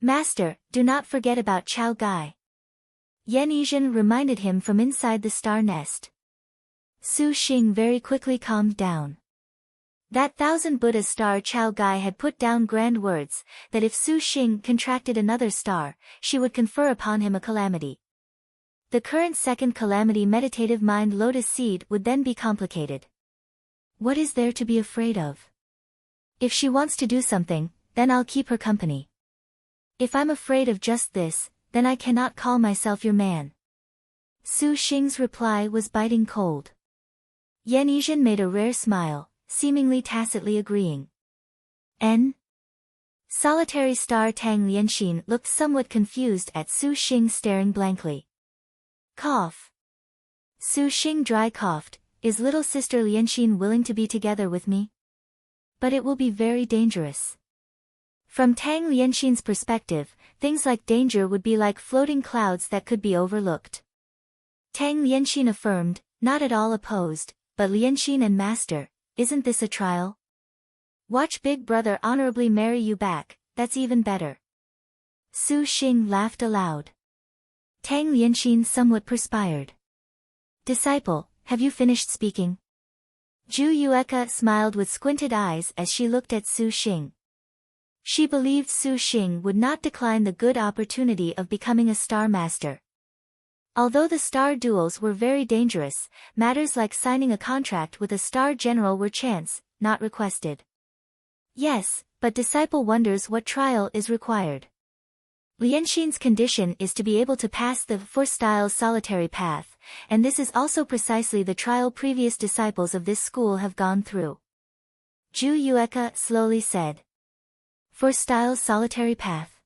Master, do not forget about Chao Gai. Yan Yizhen reminded him from inside the star nest. Su Xing very quickly calmed down. That 1,000 Buddha star Chao Gai had put down grand words, that if Su Xing contracted another star, she would confer upon him a calamity. The current second calamity meditative mind lotus seed would then be complicated. What is there to be afraid of? If she wants to do something, then I'll keep her company. If I'm afraid of just this, then I cannot call myself your man. Su Xing's reply was biting cold. Yan Yizhen made a rare smile, seemingly tacitly agreeing. N. Solitary star Tang Lianxin looked somewhat confused at Su Xing staring blankly. Cough. Su Xing dry coughed. Is little sister Lianxin willing to be together with me? But it will be very dangerous. From Tang Lianxin's perspective, things like danger would be like floating clouds that could be overlooked. Tang Lianxin affirmed, not at all opposed, but Lianxin and Master, isn't this a trial? Watch Big Brother honorably marry you back, that's even better. Su Xing laughed aloud. Tang Lianxin somewhat perspired. Disciple, have you finished speaking? Zhu Yueka smiled with squinted eyes as she looked at Su Xing. She believed Su Xing would not decline the good opportunity of becoming a star master. Although the star duels were very dangerous, matters like signing a contract with a star general were chance, not requested. Yes, but disciple wonders what trial is required. Lianxin's condition is to be able to pass the four styles solitary path, and this is also precisely the trial previous disciples of this school have gone through. Zhu Yueka slowly said. Four styles solitary path.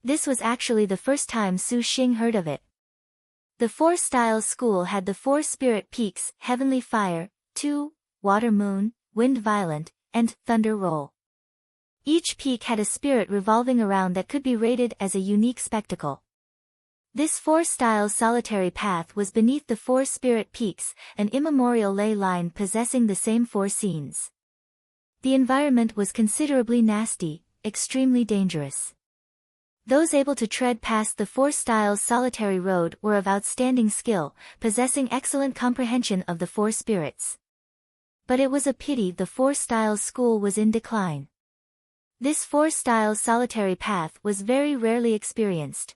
This was actually the first time Su Xing heard of it. The four styles school had the four spirit peaks, heavenly fire, 2, water moon, wind violent, and thunder roll. Each peak had a spirit revolving around that could be rated as a unique spectacle. This four styles solitary path was beneath the four spirit peaks, an immemorial ley line possessing the same four scenes. The environment was considerably nasty, extremely dangerous. Those able to tread past the four styles solitary road were of outstanding skill, possessing excellent comprehension of the four spirits. But it was a pity the four styles school was in decline. This four styles solitary path was very rarely experienced.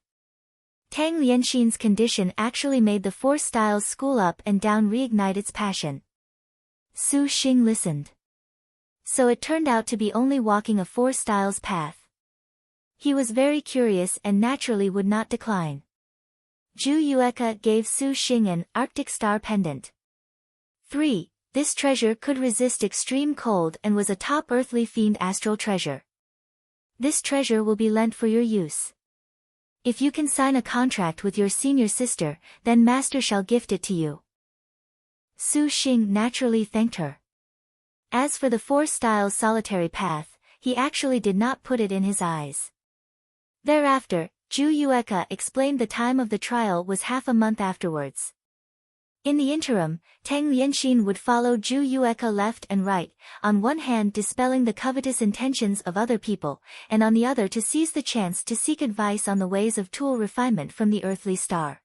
Tang Lianxin's condition actually made the four styles school up and down reignite its passion. Su Xing listened. So it turned out to be only walking a four styles path. He was very curious and naturally would not decline. Zhu Yueka gave Su Xing an Arctic Star pendant. 3. This treasure could resist extreme cold and was a top earthly fiend astral treasure. This treasure will be lent for your use. If you can sign a contract with your senior sister, then Master shall gift it to you. Su Xing naturally thanked her. As for the four styles solitary path, he actually did not put it in his eyes. Thereafter, Zhu Yueka explained the time of the trial was half a month afterwards. In the interim, Tang Lianxin would follow Zhu Yueka left and right, on one hand dispelling the covetous intentions of other people, and on the other to seize the chance to seek advice on the ways of tool refinement from the earthly star.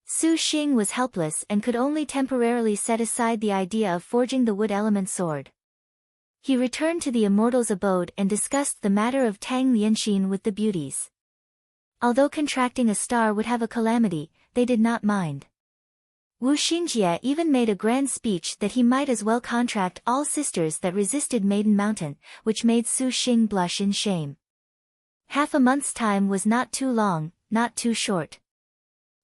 Su Xing was helpless and could only temporarily set aside the idea of forging the wood element sword. He returned to the immortal's abode and discussed the matter of Tang Lianxin with the beauties. Although contracting a star would have a calamity, they did not mind. Wu Xinjie even made a grand speech that he might as well contract all sisters that resisted Maiden Mountain, which made Su Xing blush in shame. Half a month's time was not too long, not too short.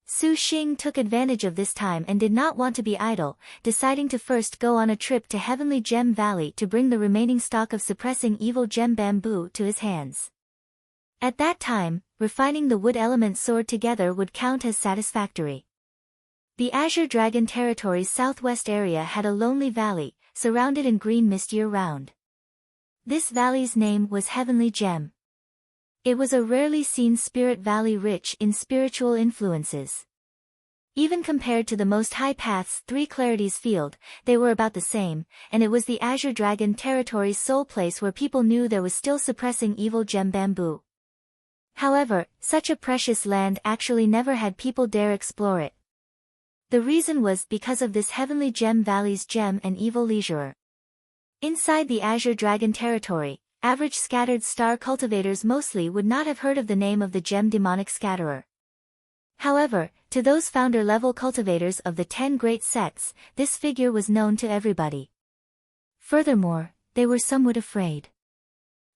Su Xing took advantage of this time and did not want to be idle, deciding to first go on a trip to Heavenly Gem Valley to bring the remaining stock of suppressing evil gem bamboo to his hands. At that time, refining the wood element sword together would count as satisfactory. The Azure Dragon Territory's southwest area had a lonely valley, surrounded in green mist year-round. This valley's name was Heavenly Gem. It was a rarely seen spirit valley rich in spiritual influences. Even compared to the Most High Path's Three Clarities field, they were about the same, and it was the Azure Dragon Territory's sole place where people knew there was still suppressing evil gem bamboo. However, such a precious land actually never had people dare explore it. The reason was because of this heavenly gem valley's gem and evil leisurer. Inside the Azure Dragon territory, average scattered star cultivators mostly would not have heard of the name of the gem demonic scatterer. However, to those founder-level cultivators of the 10 great sects, this figure was known to everybody. Furthermore, they were somewhat afraid.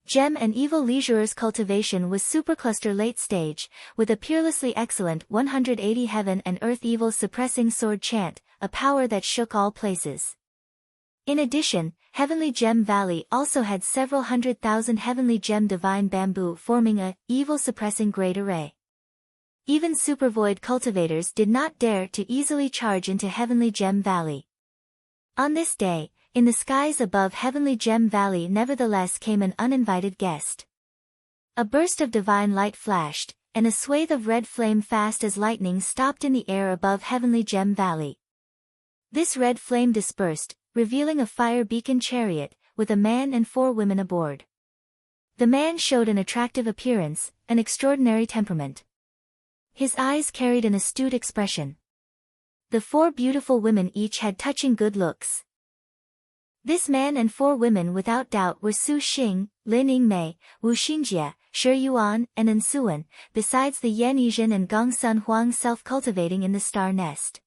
Gem and evil leisurer's cultivation was supercluster late stage, with a peerlessly excellent 180 heaven and earth evil suppressing sword chant, a power that shook all places. In addition, Heavenly Gem Valley also had several 100,000 Heavenly Gem Divine Bamboo forming a evil suppressing great array. Even supervoid cultivators did not dare to easily charge into Heavenly Gem Valley. On this day, in the skies above Heavenly Gem Valley nevertheless came an uninvited guest. A burst of divine light flashed, and a swathe of red flame fast as lightning stopped in the air above Heavenly Gem Valley. This red flame dispersed, revealing a fire beacon chariot, with a man and 4 women aboard. The man showed an attractive appearance, an extraordinary temperament. His eyes carried an astute expression. The 4 beautiful women each had touching good looks. This man and 4 women without doubt were Su Xing, Lin Yingmei, Wu Xingjie, Shi Yuan, and Ensuan, besides the Yan Yizhen and Gong Sun Huang self-cultivating in the star nest.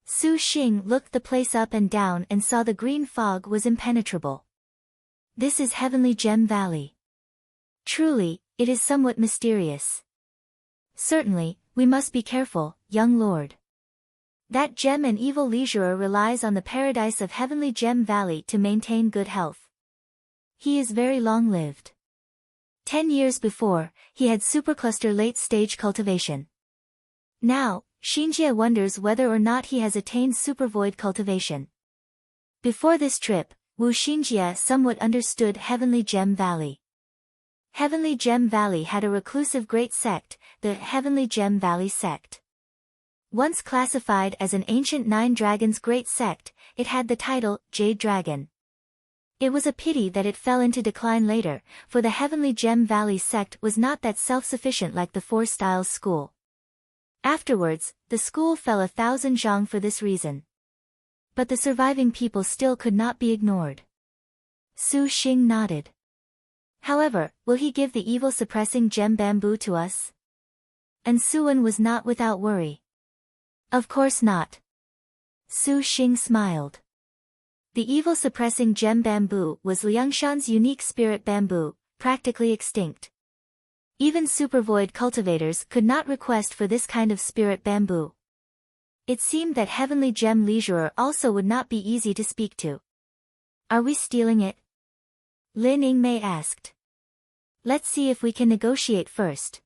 Su Xing looked the place up and down and saw the green fog was impenetrable. This is Heavenly Gem Valley. Truly, it is somewhat mysterious. Certainly, we must be careful, young lord. That gem and evil leisurer relies on the paradise of Heavenly Gem Valley to maintain good health. He is very long-lived. 10 years before, he had supercluster late-stage cultivation. Now, Xinjie wonders whether or not he has attained supervoid cultivation. Before this trip, Wu Xinjie somewhat understood Heavenly Gem Valley. Heavenly Gem Valley had a reclusive great sect, the Heavenly Gem Valley sect. Once classified as an ancient 9 dragons great sect, it had the title, Jade Dragon. It was a pity that it fell into decline later, for the Heavenly Gem Valley sect was not that self-sufficient like the 4 Styles school. Afterwards, the school fell 1,000 zhang for this reason. But the surviving people still could not be ignored. Su Xing nodded. However, will he give the evil suppressing gem bamboo to us? And Suan was not without worry. Of course not. Su Xing smiled. The evil suppressing gem bamboo was Liangshan's unique spirit bamboo, practically extinct. Even supervoid cultivators could not request for this kind of spirit bamboo. It seemed that Heavenly Gem Leisurer also would not be easy to speak to. Are we stealing it? Lin Yingmei asked. Let's see if we can negotiate first.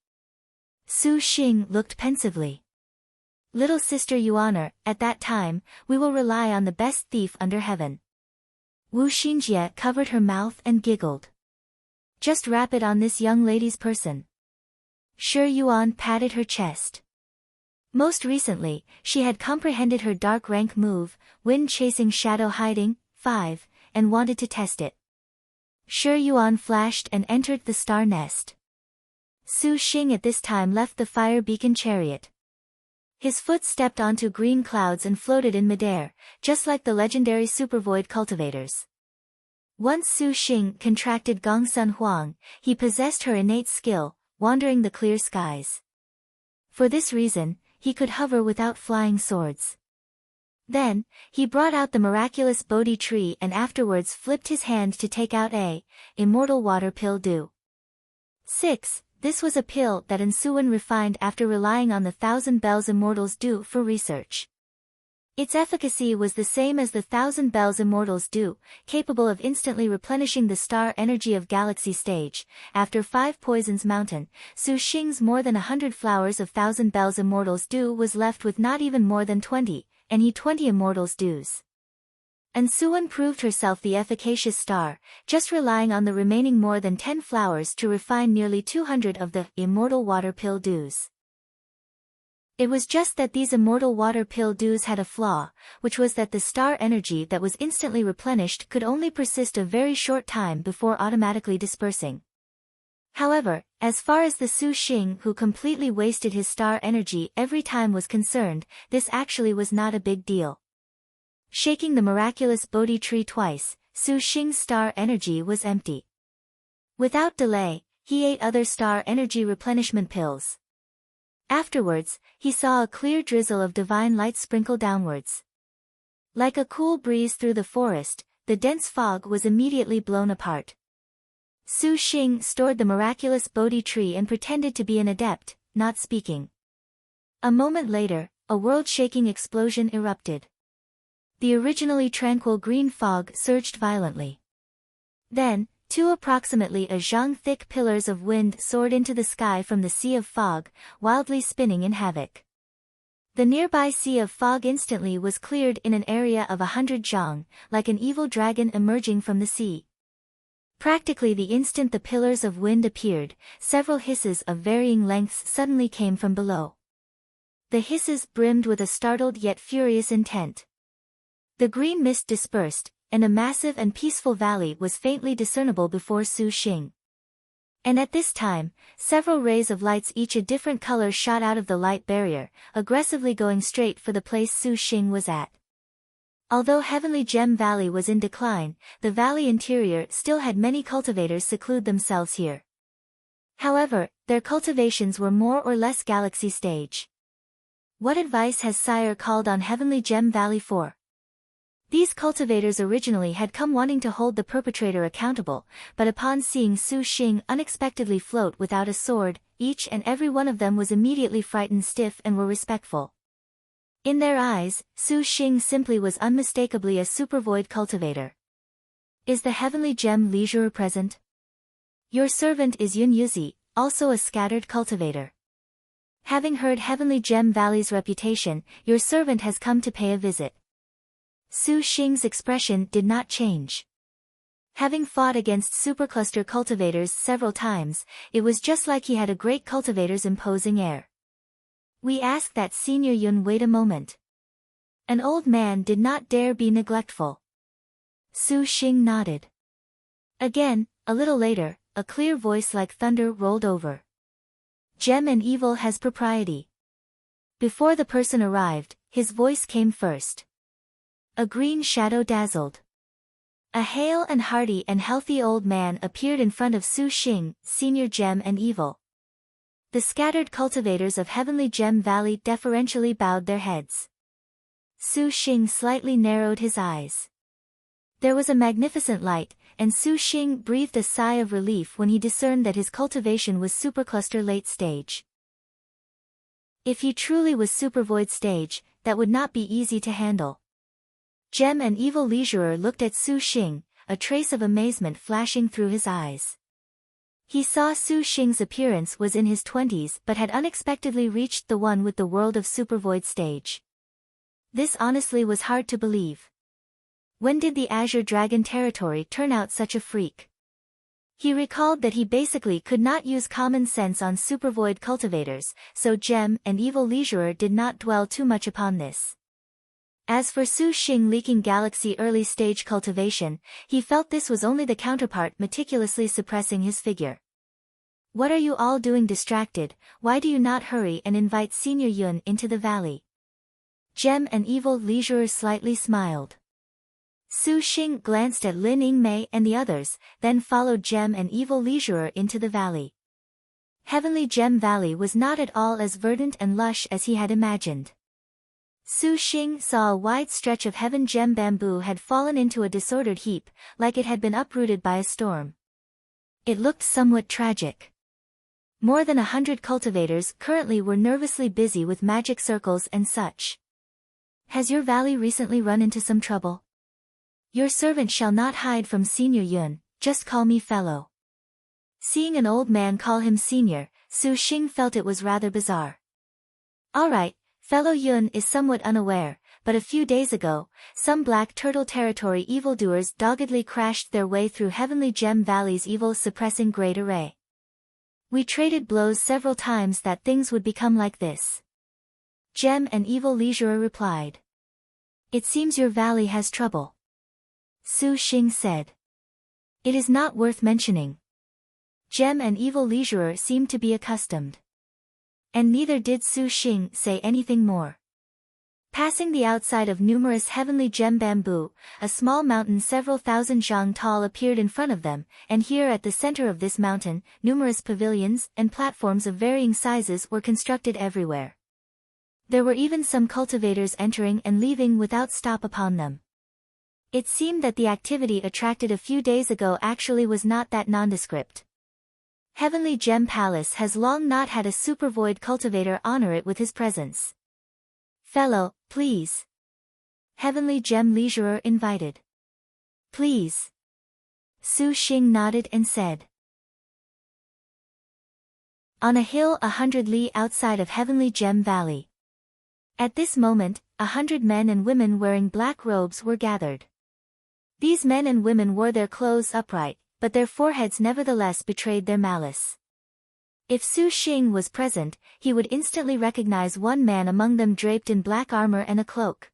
Su Xing looked pensively. Little sister Yuaner, at that time, we will rely on the best thief under heaven. Wu Xinjie covered her mouth and giggled. Just rap it on this young lady's person. Shi Yuan patted her chest. Most recently, she had comprehended her dark rank move, wind chasing shadow hiding, 5, and wanted to test it. Shi Yuan flashed and entered the star nest. Su Xing at this time left the fire beacon chariot. His foot stepped onto green clouds and floated in midair, just like the legendary supervoid cultivators. Once Su Xing contracted Gong Sun Huang, he possessed her innate skill, wandering the clear skies. For this reason, he could hover without flying swords. Then, he brought out the miraculous Bodhi tree and afterwards flipped his hand to take out a immortal water pill dew. 6. This was a pill that Ensuan refined after relying on the 1,000 Bells Immortals Dew for research. Its efficacy was the same as the 1,000 Bells Immortals Dew, capable of instantly replenishing the star energy of Galaxy Stage. After 5 Poisons Mountain, Su Xing's more than 100 flowers of 1,000 Bells Immortals Dew was left with not even more than 20, and he 20 Immortals Dews. Ensuan proved herself the efficacious star, just relying on the remaining more than 10 flowers to refine nearly 200 of the immortal water pill dews. It was just that these immortal water pill dews had a flaw, which was that the star energy that was instantly replenished could only persist a very short time before automatically dispersing. However, as far as the Su Xing who completely wasted his star energy every time was concerned, this actually was not a big deal. Shaking the miraculous Bodhi tree twice, Su Xing's star energy was empty. Without delay, he ate other star energy replenishment pills. Afterwards, he saw a clear drizzle of divine light sprinkle downwards. Like a cool breeze through the forest, the dense fog was immediately blown apart. Su Xing stored the miraculous Bodhi tree and pretended to be an adept, not speaking. A moment later, a world-shaking explosion erupted. The originally tranquil green fog surged violently. Then, two approximately a zhang thick pillars of wind soared into the sky from the sea of fog, wildly spinning in havoc. The nearby sea of fog instantly was cleared in an area of 100 zhang, like an evil dragon emerging from the sea. Practically the instant the pillars of wind appeared, several hisses of varying lengths suddenly came from below. The hisses brimmed with a startled yet furious intent. The green mist dispersed, and a massive and peaceful valley was faintly discernible before Su Xing. And at this time, several rays of lights each a different color shot out of the light barrier, aggressively going straight for the place Su Xing was at. Although Heavenly Gem Valley was in decline, the valley interior still had many cultivators seclude themselves here. However, their cultivations were more or less galaxy stage. What advice has Sire called on Heavenly Gem Valley for? These cultivators originally had come wanting to hold the perpetrator accountable, but upon seeing Su Xing unexpectedly float without a sword, each and every one of them was immediately frightened stiff and were respectful. In their eyes, Su Xing simply was unmistakably a supervoid cultivator. Is the Heavenly Gem Leisurer present? Your servant is Yun Yuzi, also a scattered cultivator. Having heard Heavenly Gem Valley's reputation, your servant has come to pay a visit. Su Xing's expression did not change. Having fought against supercluster cultivators several times, it was just like he had a great cultivator's imposing air. We ask that Senior Yun wait a moment. An old man did not dare be neglectful. Su Xing nodded. Again, a little later, a clear voice like thunder rolled over. Gem and evil has propriety. Before the person arrived, his voice came first. A green shadow dazzled. A hale and hearty and healthy old man appeared in front of Su Xing, Senior Gem and Evil. The scattered cultivators of Heavenly Gem Valley deferentially bowed their heads. Su Xing slightly narrowed his eyes. There was a magnificent light, and Su Xing breathed a sigh of relief when he discerned that his cultivation was supercluster late stage. If he truly was supervoid stage, that would not be easy to handle. Gem and Evil Leisurer looked at Su Xing, a trace of amazement flashing through his eyes. He saw Su Xing's appearance was in his 20s but had unexpectedly reached the one with the world of supervoid stage. This honestly was hard to believe. When did the Azure Dragon territory turn out such a freak? He recalled that he basically could not use common sense on supervoid cultivators, so Gem and Evil Leisurer did not dwell too much upon this. As for Su Xing leaking galaxy early stage cultivation, he felt this was only the counterpart meticulously suppressing his figure. What are you all doing distracted? Why do you not hurry and invite Senior Yun into the valley? Gem and Evil Leisurer slightly smiled. Su Xing glanced at Lin Yingmei and the others, then followed Gem and Evil Leisurer into the valley. Heavenly Gem Valley was not at all as verdant and lush as he had imagined. Su Xing saw a wide stretch of heaven gem bamboo had fallen into a disordered heap, like it had been uprooted by a storm. It looked somewhat tragic. More than 100 cultivators currently were nervously busy with magic circles and such. Has your valley recently run into some trouble? Your servant shall not hide from Senior Yun, just call me fellow. Seeing an old man call him senior, Su Xing felt it was rather bizarre. All right. Fellow Yun is somewhat unaware, but a few days ago, some Black Turtle Territory evildoers doggedly crashed their way through Heavenly Gem Valley's evil-suppressing great array. We traded blows several times that things would become like this. Gem and Evil Leisurer replied. It seems your valley has trouble. Su Xing said. It is not worth mentioning. Gem and evil leisurer seemed to be accustomed. And neither did Su Xing say anything more. Passing the outside of numerous heavenly gem bamboo, a small mountain several thousand zhang tall appeared in front of them, and here at the center of this mountain, numerous pavilions and platforms of varying sizes were constructed everywhere. There were even some cultivators entering and leaving without stop upon them. It seemed that the activity attracted a few days ago actually was not that nondescript. Heavenly Gem Palace has long not had a supervoid cultivator honor it with his presence. Fellow, please. Heavenly Gem Leisurer invited. Please. Su Xing nodded and said. On a hill 100 li outside of Heavenly Gem Valley. At this moment, 100 men and women wearing black robes were gathered. These men and women wore their clothes upright, but their foreheads nevertheless betrayed their malice. If Su Xing was present, he would instantly recognize one man among them draped in black armor and a cloak.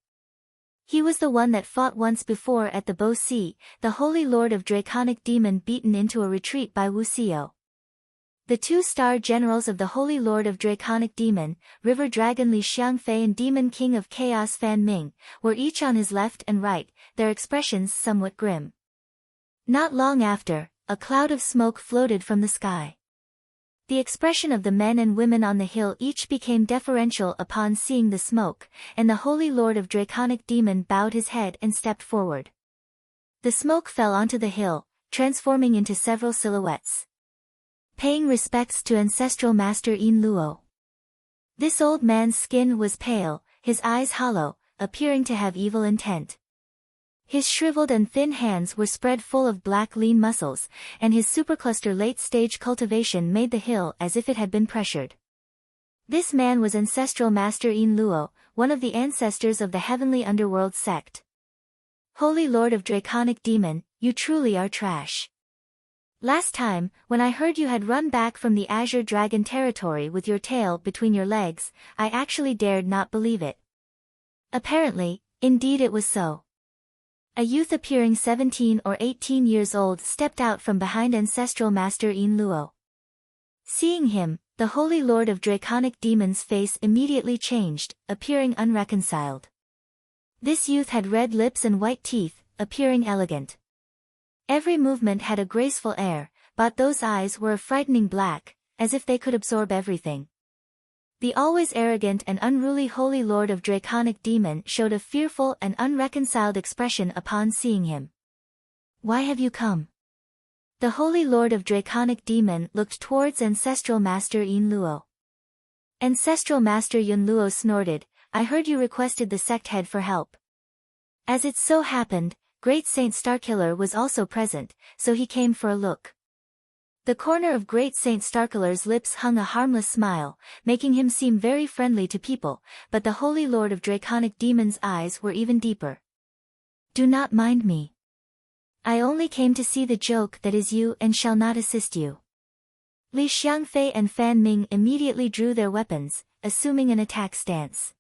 He was the one that fought once before at the Bo Sea, the Holy Lord of Draconic Demon beaten into a retreat by Wu Xiao. The two-star generals of the Holy Lord of Draconic Demon, River Dragon Li Xiangfei and Demon King of Chaos Fan Ming, were each on his left and right, their expressions somewhat grim. Not long after, a cloud of smoke floated from the sky. The expression of the men and women on the hill each became deferential upon seeing the smoke, and the Holy Lord of Draconic Demon bowed his head and stepped forward. The smoke fell onto the hill, transforming into several silhouettes. Paying respects to ancestral master Yin Luo. This old man's skin was pale, his eyes hollow, appearing to have evil intent. His shriveled and thin hands were spread full of black lean muscles, and his supercluster late-stage cultivation made the hill as if it had been pressured. This man was ancestral master Yin Luo, one of the ancestors of the heavenly underworld sect. Holy Lord of Draconic Demon, you truly are trash. Last time, when I heard you had run back from the Azure Dragon territory with your tail between your legs, I actually dared not believe it. Apparently, indeed it was so. A youth appearing 17 or 18 years old stepped out from behind ancestral master Yin Luo. Seeing him, the Holy Lord of Draconic Demon's face immediately changed, appearing unreconciled. This youth had red lips and white teeth, appearing elegant. Every movement had a graceful air, but those eyes were a frightening black, as if they could absorb everything. The always arrogant and unruly Holy Lord of Draconic Demon showed a fearful and unreconciled expression upon seeing him. Why have you come? The Holy Lord of Draconic Demon looked towards Ancestral Master Yin Luo. Ancestral Master Yin Luo snorted, I heard you requested the sect head for help. As it so happened, Great Saint Starkiller was also present, so he came for a look. The corner of Great Saint Starkiller's lips hung a harmless smile, making him seem very friendly to people, but the Holy Lord of Draconic Demon's eyes were even deeper. Do not mind me. I only came to see the joke that is you and shall not assist you. Li Xiangfei and Fan Ming immediately drew their weapons, assuming an attack stance.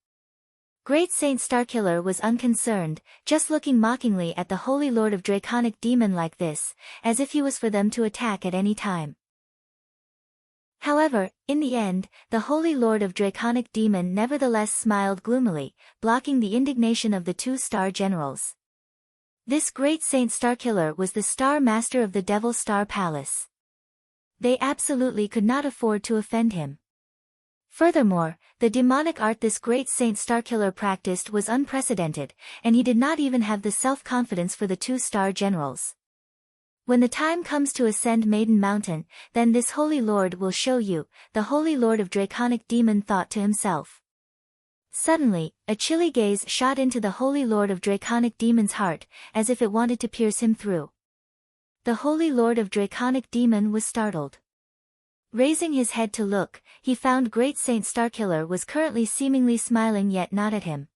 Great Saint Starkiller was unconcerned, just looking mockingly at the Holy Lord of Draconic Demon like this, as if he was for them to attack at any time. However, in the end, the Holy Lord of Draconic Demon nevertheless smiled gloomily, blocking the indignation of the two-star generals. This Great Saint Starkiller was the Star Master of the Devil Star Palace. They absolutely could not afford to offend him. Furthermore, the demonic art this Great Saint Starkiller practiced was unprecedented, and he did not even have the self-confidence for the two-star generals. When the time comes to ascend Maiden Mountain, then this Holy Lord will show you, the Holy Lord of Draconic Demon thought to himself. Suddenly, a chilly gaze shot into the Holy Lord of Draconic Demon's heart, as if it wanted to pierce him through. The Holy Lord of Draconic Demon was startled. Raising his head to look, he found Great Saint Starkiller was currently seemingly smiling yet not at him.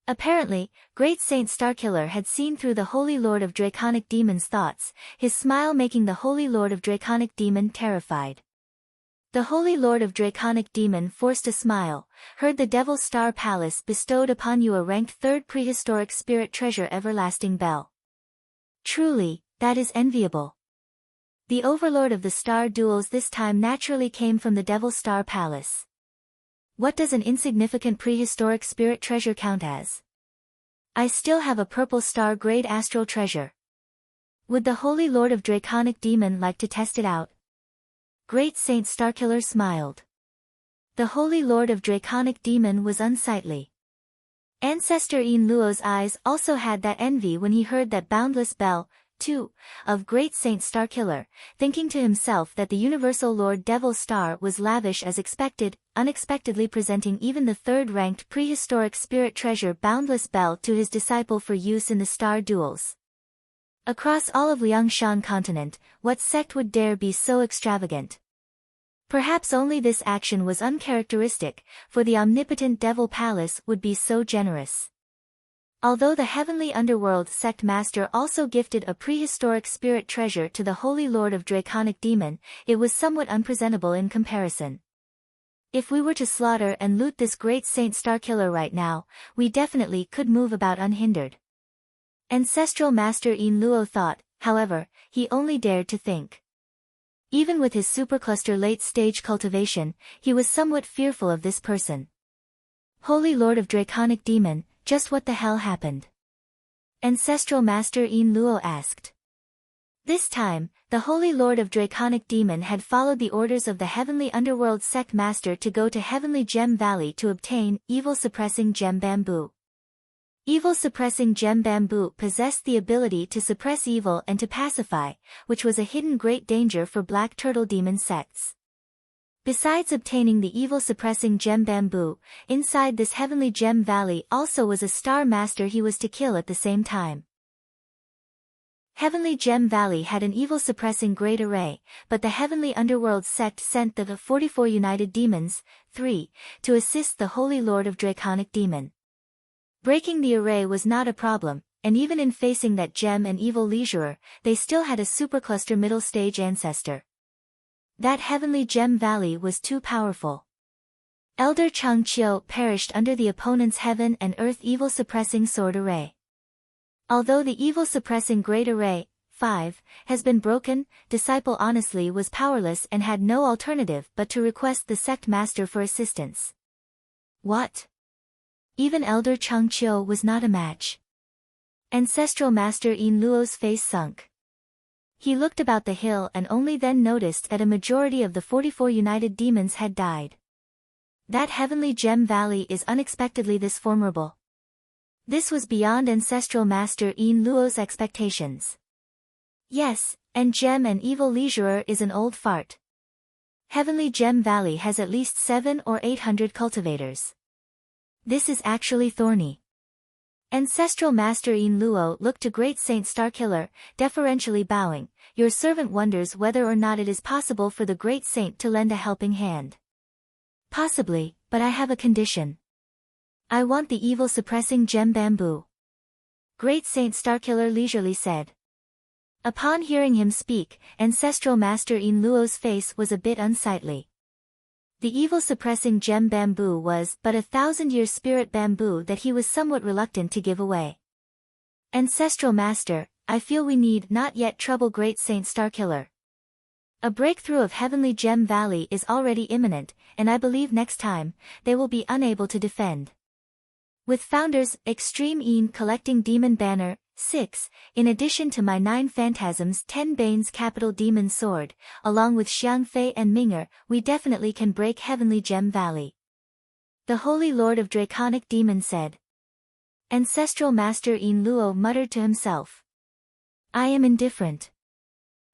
Apparently, Great Saint Starkiller had seen through the Holy Lord of Draconic Demon's thoughts, his smile making the Holy Lord of Draconic Demon terrified. The Holy Lord of Draconic Demon forced a smile, heard the Devil Star Palace bestowed upon you a ranked 3rd prehistoric spirit treasure everlasting bell. Truly, that is enviable. The overlord of the star duels this time naturally came from the Devil Star Palace. What does an insignificant prehistoric spirit treasure count as? I still have a purple star-grade astral treasure. Would the Holy Lord of Draconic Demon like to test it out? Great Saint Starkiller smiled. The Holy Lord of Draconic Demon was unsightly. Ancestor Ian Luo's eyes also had that envy when he heard that boundless bell, too, of Great Saint Starkiller, thinking to himself that the Universal Lord Devil Star was lavish as expected, unexpectedly presenting even the third-ranked prehistoric spirit treasure Boundless Bell to his disciple for use in the star duels. Across all of Liangshan continent, what sect would dare be so extravagant? Perhaps only this action was uncharacteristic, for the omnipotent Devil Palace would be so generous. Although the heavenly underworld sect master also gifted a prehistoric spirit treasure to the Holy Lord of Draconic Demon, it was somewhat unpresentable in comparison. If we were to slaughter and loot this Great Saint Starkiller right now, we definitely could move about unhindered. Ancestral Master Ian Luo thought, however, he only dared to think. Even with his supercluster late-stage cultivation, he was somewhat fearful of this person. Holy Lord of Draconic Demon, just what the hell happened? Ancestral Master Ian Luo asked. This time, the Holy Lord of Draconic Demon had followed the orders of the Heavenly Underworld Sect Master to go to Heavenly Gem Valley to obtain Evil-Suppressing Gem Bamboo. Evil-Suppressing Gem Bamboo possessed the ability to suppress evil and to pacify, which was a hidden great danger for Black Turtle Demon sects. Besides obtaining the evil-suppressing gem bamboo, inside this heavenly gem valley also was a star master he was to kill at the same time. Heavenly Gem Valley had an evil-suppressing great array, but the heavenly underworld sect sent the 44 United Demons, 3, to assist the Holy Lord of Draconic Demon. Breaking the array was not a problem, and even in facing that gem and evil leisurer, they still had a supercluster middle stage ancestor. That heavenly Gem Valley was too powerful. Elder Chang Chiu perished under the opponent's heaven and earth evil-suppressing sword array. Although the evil-suppressing great array, 5, has been broken, Disciple honestly was powerless and had no alternative but to request the sect master for assistance. What? Even Elder Chang Chiu was not a match. Ancestral Master Ian Luo's face sunk. He looked about the hill and only then noticed that a majority of the 44 United Demons had died. That heavenly Gem Valley is unexpectedly this formidable. This was beyond Ancestral Master Ian Luo's expectations. Yes, and Gem and Evil Leisurer is an old fart. Heavenly Gem Valley has at least 700 or 800 cultivators. This is actually thorny. Ancestral Master Ian Luo looked to Great Saint Starkiller, deferentially bowing, your servant wonders whether or not it is possible for the Great Saint to lend a helping hand. Possibly, but I have a condition. I want the evil-suppressing gem bamboo. Great Saint Starkiller leisurely said. Upon hearing him speak, Ancestral Master Ian Luo's face was a bit unsightly. The evil-suppressing gem bamboo was but 1,000-year spirit bamboo that he was somewhat reluctant to give away. Ancestral Master, I feel we need not yet trouble Great Saint Starkiller. A breakthrough of Heavenly Gem Valley is already imminent, and I believe next time, they will be unable to defend. With Founders, Extreme Ian collecting Demon Banner, 6, in addition to my 9 Phantasms 10 Bane's Capital Demon Sword, along with Xiang Fei and Minger, we definitely can break Heavenly Gem Valley. The Holy Lord of Draconic Demon said. Ancestral Master Ian Luo muttered to himself. I am indifferent.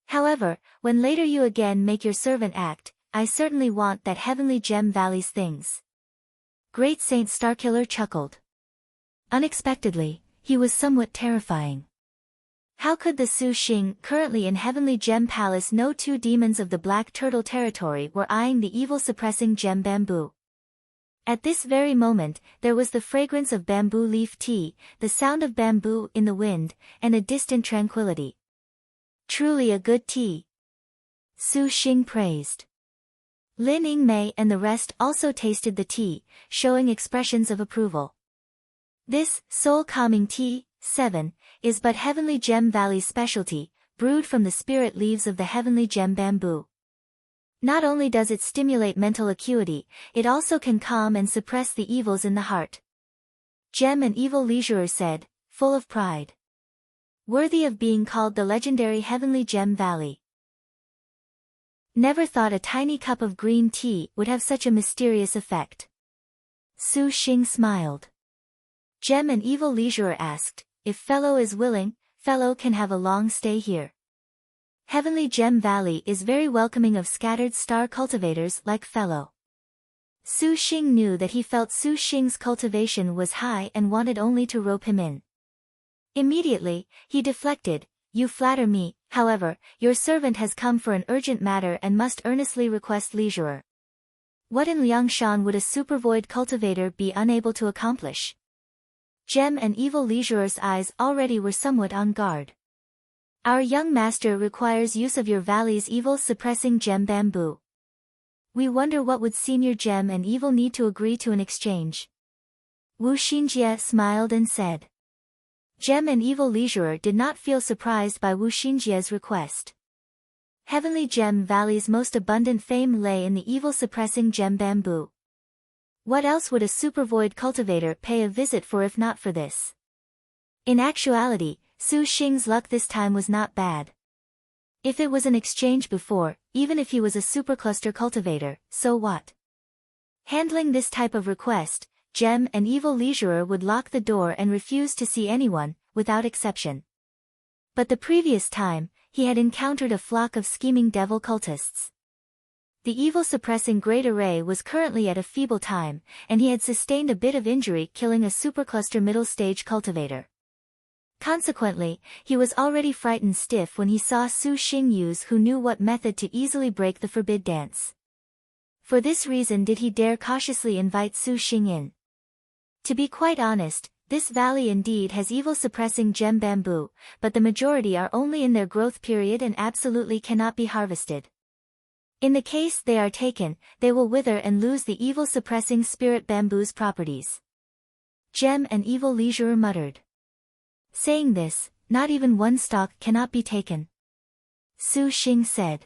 However, when later you again make your servant act, I certainly want that Heavenly Gem Valley's things. Great Saint Starkiller chuckled. Unexpectedly, he was somewhat terrifying. How could the Su Xing currently in Heavenly Gem Palace know 2 demons of the Black Turtle territory were eyeing the evil-suppressing gem bamboo? At this very moment, there was the fragrance of bamboo leaf tea, the sound of bamboo in the wind, and a distant tranquility. Truly a good tea. Su Xing praised. Lin Yingmei and the rest also tasted the tea, showing expressions of approval. This, soul-calming tea, 7, is but Heavenly Gem Valley's specialty, brewed from the spirit leaves of the heavenly gem bamboo. Not only does it stimulate mental acuity, it also can calm and suppress the evils in the heart. Gem and evil leisurer said, full of pride. Worthy of being called the legendary heavenly gem valley. Never thought a tiny cup of green tea would have such a mysterious effect. Su Xing smiled. Gem and evil leisurer asked, if fellow is willing, fellow can have a long stay here. Heavenly Gem Valley is very welcoming of scattered star cultivators like fellow. Su Xing knew that he felt Su Xing's cultivation was high and wanted only to rope him in. Immediately, he deflected, you flatter me, however, your servant has come for an urgent matter and must earnestly request leisurer. What in Liangshan would a supervoid cultivator be unable to accomplish? Gem and evil leisurer's eyes already were somewhat on guard. Our young master requires use of your valley's evil-suppressing gem bamboo. We wonder what would senior gem and evil need to agree to in exchange. Wu Xinjie smiled and said. Gem and evil leisurer did not feel surprised by Wu Xinjie's request. Heavenly Gem Valley's most abundant fame lay in the evil-suppressing gem bamboo. What else would a supervoid cultivator pay a visit for if not for this? In actuality, Su Xing's luck this time was not bad. If it was an exchange before, even if he was a supercluster cultivator, so what? Handling this type of request, Gem and evil leisurer would lock the door and refuse to see anyone, without exception. But the previous time, he had encountered a flock of scheming devil cultists. The evil-suppressing Great Array was currently at a feeble time, and he had sustained a bit of injury killing a supercluster middle-stage cultivator. Consequently, he was already frightened stiff when he saw Su Xing use who knew what method to easily break the forbid dance. For this reason did he dare cautiously invite Su Xing in. To be quite honest, this valley indeed has evil-suppressing gem bamboo, but the majority are only in their growth period and absolutely cannot be harvested. In the case they are taken, they will wither and lose the evil-suppressing spirit bamboo's properties. Gem and evil leisurer muttered. Saying this, not even one stalk cannot be taken. Su Xing said.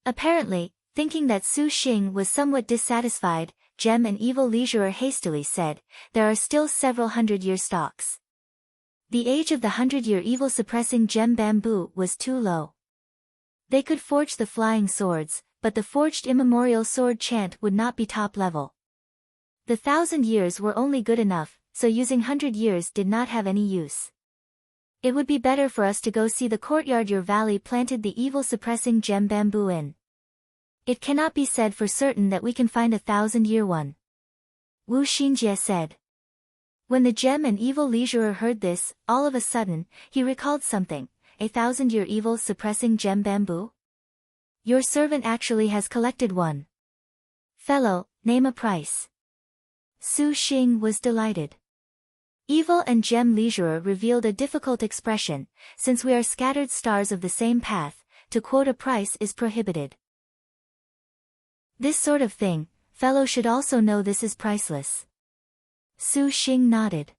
Apparently, thinking that Su Xing was somewhat dissatisfied, Gem and evil leisurer hastily said, there are still several hundred-year stalks. The age of the 100-year evil-suppressing gem bamboo was too low. They could forge the flying swords, but the forged immemorial sword chant would not be top level. The 1,000 years were only good enough, so using 100 years did not have any use. It would be better for us to go see the courtyard your valley planted the evil-suppressing gem bamboo in. It cannot be said for certain that we can find a 1,000-year one. Wu Xinjie said. When the gem and evil leisurer heard this, all of a sudden, he recalled something, a 1,000-year evil-suppressing gem bamboo? Your servant actually has collected one. Fellow, name a price. Su Xing was delighted. Evil and gem leisurer revealed a difficult expression, since we are scattered stars of the same path, to quote a price is prohibited. This sort of thing, fellow should also know this is priceless. Su Xing nodded.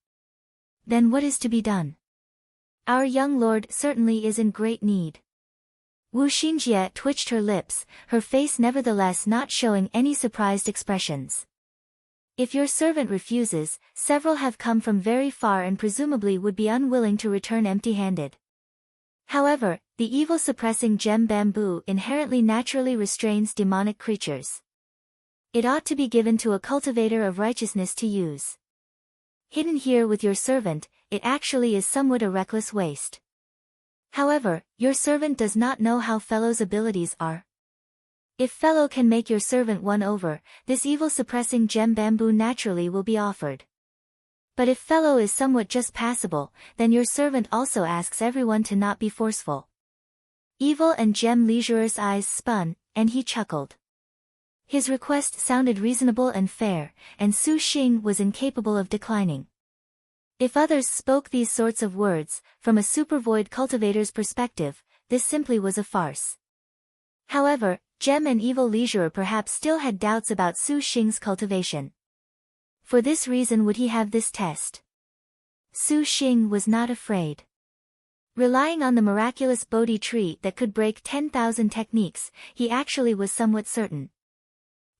Then what is to be done? Our young lord certainly is in great need. Wu Xinjie twitched her lips, her face nevertheless not showing any surprised expressions. If your servant refuses, several have come from very far and presumably would be unwilling to return empty-handed. However, the evil-suppressing gem bamboo inherently naturally restrains demonic creatures. It ought to be given to a cultivator of righteousness to use. Hidden here with your servant, it actually is somewhat a reckless waste. However, your servant does not know how fellow's abilities are. If fellow can make your servant won over, this evil-suppressing gem bamboo naturally will be offered. But if fellow is somewhat just passable, then your servant also asks everyone to not be forceful. Evil and gem leisurer's eyes spun, and he chuckled. His request sounded reasonable and fair, and Su Xing was incapable of declining. If others spoke these sorts of words, from a supervoid cultivator's perspective, this simply was a farce. However, Gem and evil leisurer perhaps still had doubts about Su Xing's cultivation. For this reason would he have this test? Su Xing was not afraid. Relying on the miraculous Bodhi tree that could break 10,000 techniques, he actually was somewhat certain.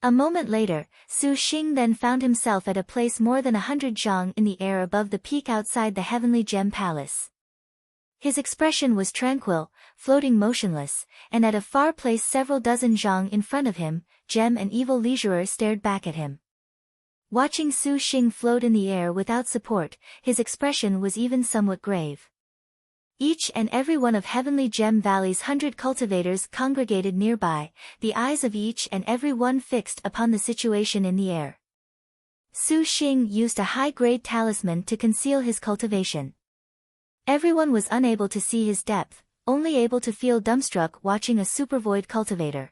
A moment later, Su Xing then found himself at a place more than 100 zhang in the air above the peak outside the heavenly gem palace. His expression was tranquil, floating motionless, and at a far place several dozen zhang in front of him, Gem and Evil Leisurer stared back at him. Watching Su Xing float in the air without support, his expression was even somewhat grave. Each and every one of Heavenly Gem Valley's 100 cultivators congregated nearby, the eyes of each and every one fixed upon the situation in the air. Su Xing used a high-grade talisman to conceal his cultivation. Everyone was unable to see his depth, only able to feel dumbstruck watching a supervoid cultivator.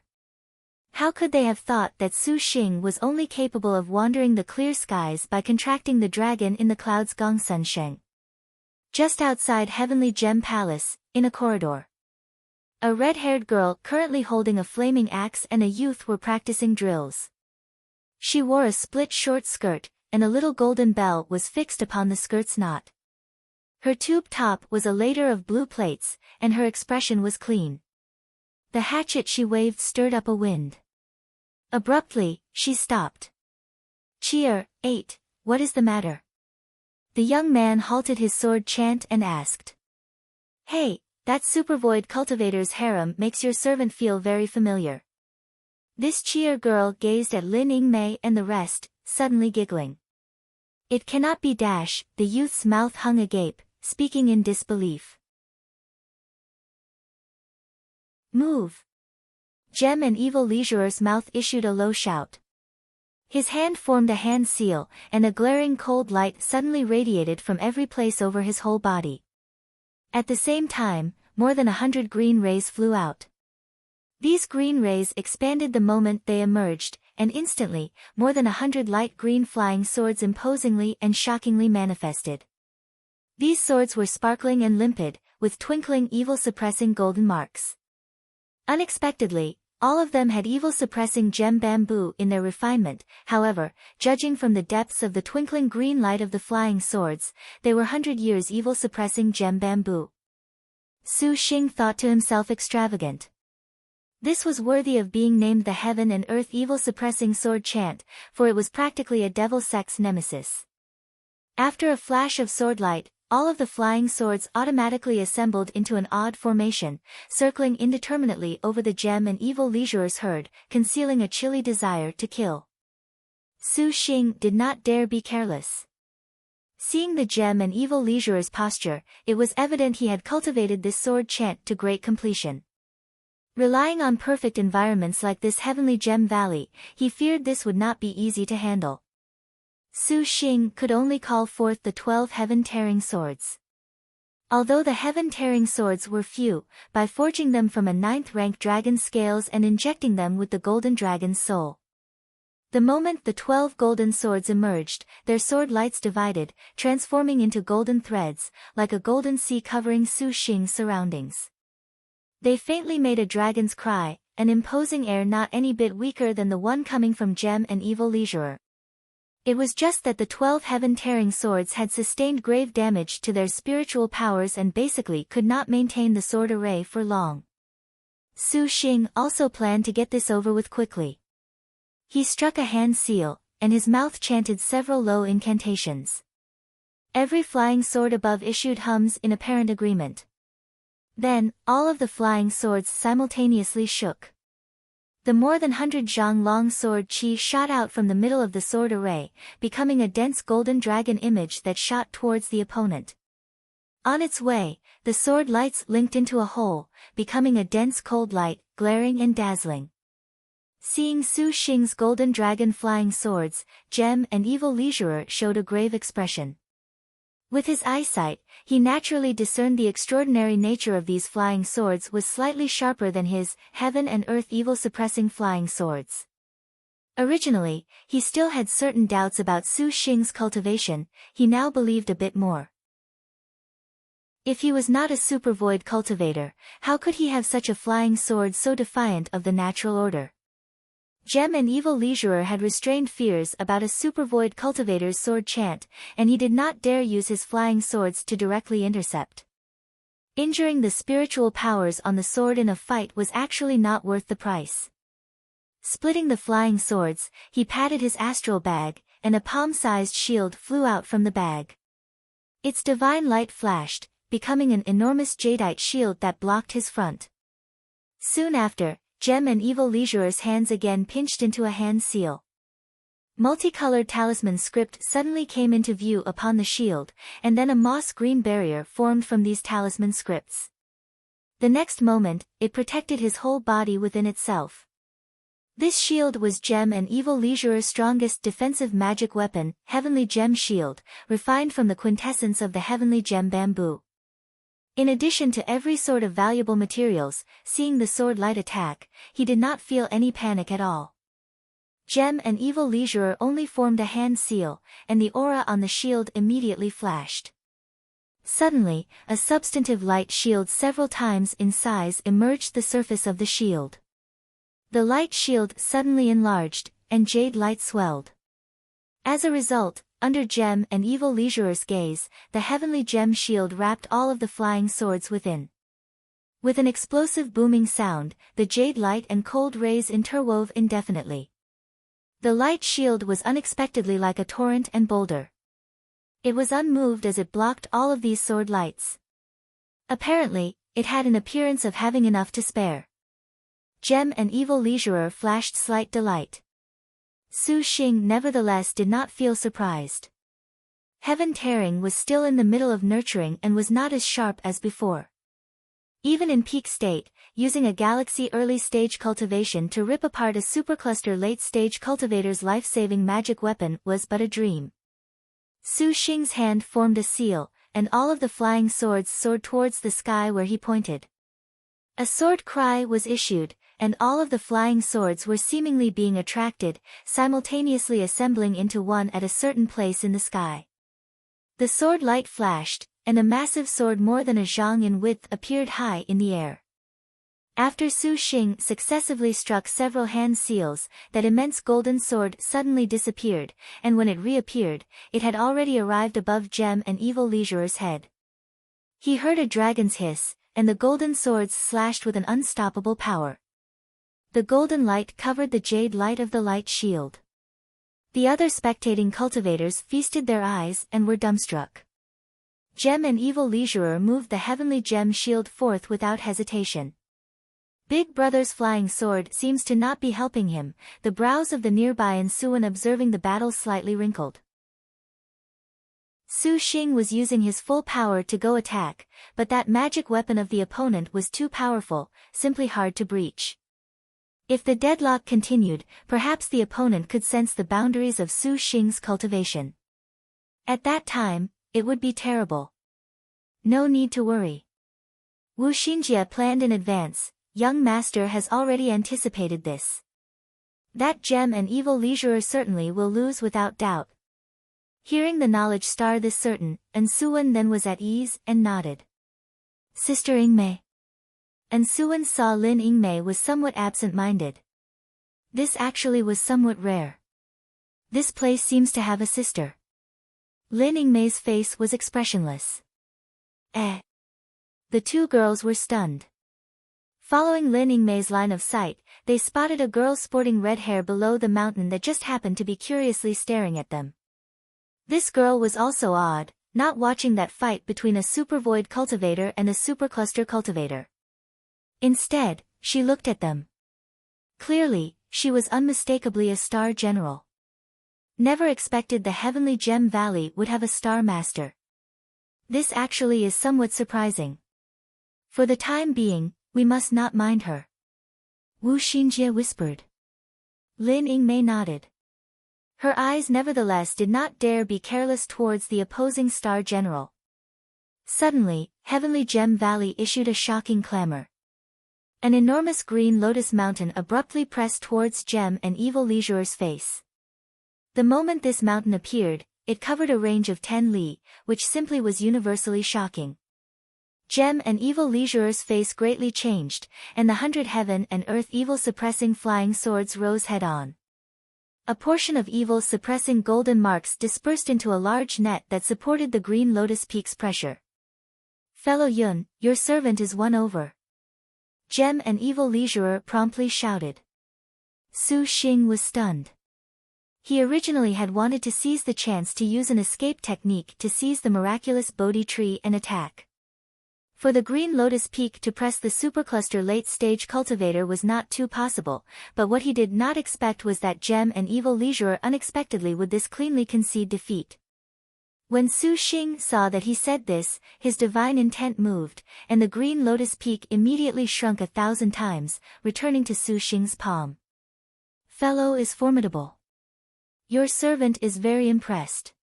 How could they have thought that Su Xing was only capable of wandering the clear skies by contracting the dragon in the clouds Gongsun Sheng? Just outside Heavenly Gem Palace, in a corridor, a red-haired girl currently holding a flaming axe and a youth were practicing drills. She wore a split short skirt, and a little golden bell was fixed upon the skirt's knot. Her tube top was a ladder of blue plates, and her expression was clean. The hatchet she waved stirred up a wind. Abruptly, she stopped. "Cheer, 8, what is the matter?" The young man halted his sword chant and asked. "Hey, that supervoid cultivator's harem makes your servant feel very familiar." This cheer girl gazed at Lin Yingmei and the rest, suddenly giggling. "It cannot be dash," the youth's mouth hung agape, speaking in disbelief. "Move!" Gem and Evil Leisurer's mouth issued a low shout. His hand formed a hand seal, and a glaring cold light suddenly radiated from every place over his whole body. At the same time, more than 100 green rays flew out. These green rays expanded the moment they emerged, and instantly, more than 100 light green flying swords imposingly and shockingly manifested. These swords were sparkling and limpid, with twinkling evil-suppressing golden marks. Unexpectedly, all of them had evil-suppressing gem bamboo in their refinement. However, judging from the depths of the twinkling green light of the flying swords, they were 100 years evil-suppressing gem bamboo. Su Xing thought to himself, extravagant. This was worthy of being named the Heaven and Earth Evil-Suppressing Sword Chant, for it was practically a devil sex nemesis. After a flash of sword light, all of the flying swords automatically assembled into an odd formation, circling indeterminately over the Gem and Evil Leisurer's herd, concealing a chilly desire to kill. Su Xing did not dare be careless. Seeing the Gem and Evil Leisurer's posture, it was evident he had cultivated this sword chant to great completion. Relying on perfect environments like this Heavenly Gem Valley, he feared this would not be easy to handle. Su Xing could only call forth the 12 heaven-tearing swords. Although the heaven-tearing swords were few, by forging them from a 9th-rank dragon's scales and injecting them with the golden dragon's soul. The moment the 12 golden swords emerged, their sword lights divided, transforming into golden threads, like a golden sea covering Su Xing's surroundings. They faintly made a dragon's cry, an imposing air not any bit weaker than the one coming from Gem and Evil Leisurer. It was just that the 12 heaven-tearing swords had sustained grave damage to their spiritual powers and basically could not maintain the sword array for long. Su Xing also planned to get this over with quickly. He struck a hand seal, and his mouth chanted several low incantations. Every flying sword above issued hums in apparent agreement. Then, all of the flying swords simultaneously shook. The more than 100 zhang long sword chi shot out from the middle of the sword array, becoming a dense golden dragon image that shot towards the opponent. On its way, the sword lights linked into a hole, becoming a dense cold light, glaring and dazzling. Seeing Su Xing's golden dragon flying swords, Gem and Evil Leisurer showed a grave expression. With his eyesight, he naturally discerned the extraordinary nature of these flying swords was slightly sharper than his heaven and earth evil-suppressing flying swords. Originally, he still had certain doubts about Su Xing's cultivation, he now believed a bit more. If he was not a supervoid cultivator, how could he have such a flying sword so defiant of the natural order? Gem and Evil Leisurer had restrained fears about a supervoid cultivator's sword chant, and he did not dare use his flying swords to directly intercept. Injuring the spiritual powers on the sword in a fight was actually not worth the price. Splitting the flying swords, he patted his astral bag, and a palm-sized shield flew out from the bag. Its divine light flashed, becoming an enormous jadeite shield that blocked his front. Soon after, Gem and Evil Leisureur's hands again pinched into a hand seal. Multicolored talisman script suddenly came into view upon the shield, and then a moss-green barrier formed from these talisman scripts. The next moment, it protected his whole body within itself. This shield was Gem and Evil Leisureur's strongest defensive magic weapon, Heavenly Gem Shield, refined from the quintessence of the Heavenly Gem bamboo. In addition to every sort of valuable materials, seeing the sword light attack, he did not feel any panic at all. Gem and Evil Leisureur only formed a hand seal, and the aura on the shield immediately flashed. Suddenly, a substantive light shield several times in size emerged the surface of the shield. The light shield suddenly enlarged, and jade light swelled. As a result, under Gem and Evil Leisureur's gaze, the Heavenly Gem Shield wrapped all of the flying swords within. With an explosive booming sound, the jade light and cold rays interwove indefinitely. The light shield was unexpectedly like a torrent and boulder. It was unmoved as it blocked all of these sword lights. Apparently, it had an appearance of having enough to spare. Gem and Evil Leisureur flashed slight delight. Su Xing nevertheless did not feel surprised. Heaven Tearing was still in the middle of nurturing and was not as sharp as before. Even in peak state, using a galaxy early-stage cultivation to rip apart a supercluster late-stage cultivator's life-saving magic weapon was but a dream. Su Xing's hand formed a seal, and all of the flying swords soared towards the sky where he pointed. A sword cry was issued, and all of the flying swords were seemingly being attracted, simultaneously assembling into one at a certain place in the sky. The sword light flashed, and a massive sword more than a zhang in width appeared high in the air. After Su Xing successively struck several hand seals, that immense golden sword suddenly disappeared, and when it reappeared, it had already arrived above Gem and Evil Leisureur's head. He heard a dragon's hiss, and the golden swords slashed with an unstoppable power. The golden light covered the jade light of the light shield. The other spectating cultivators feasted their eyes and were dumbstruck. Gem and Evil Leisureur moved the Heavenly Gem Shield forth without hesitation. Big Brother's flying sword seems to not be helping him, the brows of the nearby Ansuan observing the battle slightly wrinkled. Su Xing was using his full power to go attack, but that magic weapon of the opponent was too powerful, simply hard to breach. If the deadlock continued, perhaps the opponent could sense the boundaries of Su Xing's cultivation. At that time, it would be terrible. No need to worry. Wu Xinjie planned in advance, young master has already anticipated this. That Gem and Evil Leisureur certainly will lose without doubt. Hearing the knowledge star this certain, Ansuan then was at ease and nodded. Sister Yingmei. Ansuan saw Lin Yingmei was somewhat absent-minded. This actually was somewhat rare. This place seems to have a sister. Lin Yingmei's face was expressionless. The two girls were stunned. Following Lin Yingmei's line of sight, they spotted a girl sporting red hair below the mountain that just happened to be curiously staring at them. This girl was also odd, not watching that fight between a supervoid cultivator and a supercluster cultivator. Instead, she looked at them. Clearly, she was unmistakably a star general. Never expected the Heavenly Gem Valley would have a star master. This actually is somewhat surprising. For the time being, we must not mind her. Wu Xinjie whispered. Lin Yingmei nodded. Her eyes nevertheless did not dare be careless towards the opposing star general. Suddenly, Heavenly Gem Valley issued a shocking clamor. An enormous green lotus mountain abruptly pressed towards Gem and Evil Leisureur's face. The moment this mountain appeared, it covered a range of 10 li, which simply was universally shocking. Gem and Evil Leisureur's face greatly changed, and the 100 heaven and earth evil-suppressing flying swords rose head-on. A portion of evil-suppressing golden marks dispersed into a large net that supported the green lotus peak's pressure. Fellow Yun, your servant is won over. Gem and evil leisurer promptly shouted. Su Xing was stunned. He originally had wanted to seize the chance to use an escape technique to seize the miraculous Bodhi tree and attack. For the Green Lotus Peak to press the supercluster late-stage cultivator was not too possible, but what he did not expect was that Gem and evil leisurer unexpectedly would this cleanly concede defeat. When Su Xing saw that he said this, his divine intent moved, and the Green Lotus Peak immediately shrunk 1,000 times, returning to Su Xing's palm. Fellow is formidable. Your servant is very impressed.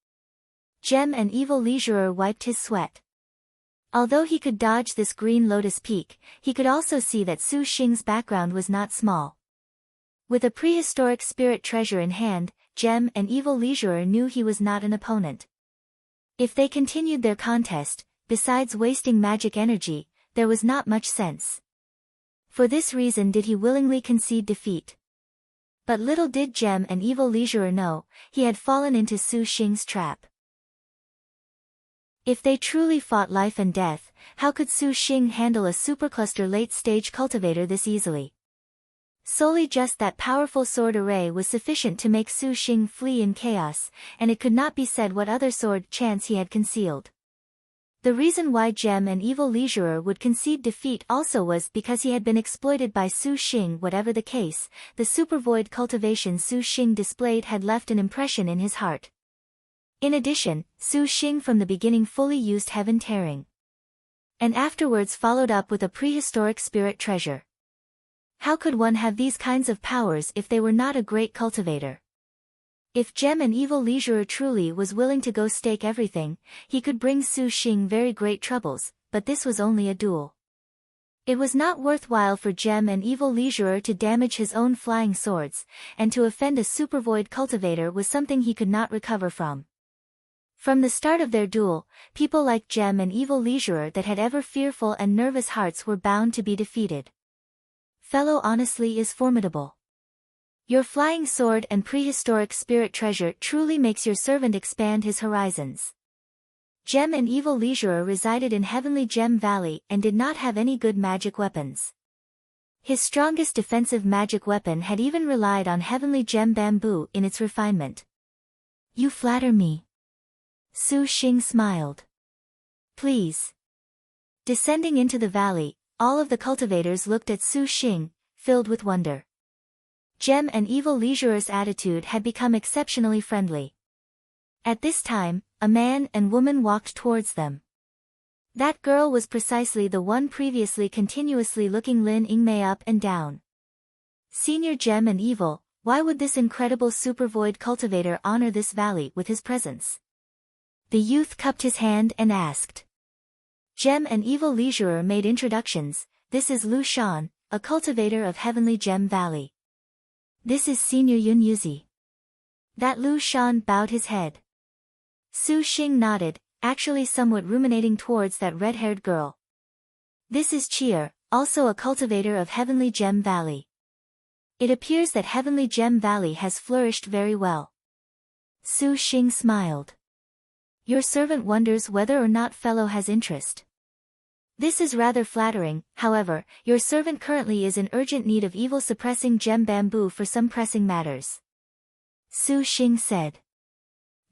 Gem and evil leisurer wiped his sweat. Although he could dodge this Green Lotus Peak, he could also see that Su Xing's background was not small. With a prehistoric spirit treasure in hand, Gem and evil leisurer knew he was not an opponent. If they continued their contest, besides wasting magic energy, there was not much sense. For this reason did he willingly concede defeat. But little did Gem and evil leisurer know, he had fallen into Su Xing's trap. If they truly fought life and death, how could Su Xing handle a supercluster late-stage cultivator this easily? Solely just that powerful sword array was sufficient to make Su Xing flee in chaos, and it could not be said what other sword chance he had concealed. The reason why Gem and evil leisurer would concede defeat also was because he had been exploited by Su Xing. Whatever the case, the supervoid cultivation Su Xing displayed had left an impression in his heart. In addition, Su Xing from the beginning fully used heaven tearing. And afterwards followed up with a prehistoric spirit treasure. How could one have these kinds of powers if they were not a great cultivator? If Gem and evil leisurer truly was willing to go stake everything, he could bring Su Xing very great troubles, but this was only a duel. It was not worthwhile for Gem and evil leisurer to damage his own flying swords, and to offend a supervoid cultivator was something he could not recover from. From the start of their duel, people like Gem and evil leisurer that had ever fearful and nervous hearts were bound to be defeated. Fellow honestly is formidable. Your flying sword and prehistoric spirit treasure truly makes your servant expand his horizons. Gem and evil leisurer resided in Heavenly Gem Valley and did not have any good magic weapons. His strongest defensive magic weapon had even relied on Heavenly Gem Bamboo in its refinement. You flatter me. Su Xing smiled. Please. Descending into the valley, all of the cultivators looked at Su Xing, filled with wonder. Gem and evil leisurer's attitude had become exceptionally friendly. At this time, a man and woman walked towards them. That girl was precisely the one previously continuously looking Lin Yingmei up and down. Senior Gem and evil, why would this incredible supervoid cultivator honor this valley with his presence? The youth cupped his hand and asked. Gem and evil leisurer made introductions. This is Lu Shan, a cultivator of Heavenly Gem Valley. This is Senior Yun Yuzi. That Lu Shan bowed his head. Su Xing nodded, actually somewhat ruminating towards that red-haired girl. This is Chier, also a cultivator of Heavenly Gem Valley. It appears that Heavenly Gem Valley has flourished very well. Su Xing smiled. Your servant wonders whether or not fellow has interest. This is rather flattering, however, your servant currently is in urgent need of evil-suppressing gem bamboo for some pressing matters. Su Xing said.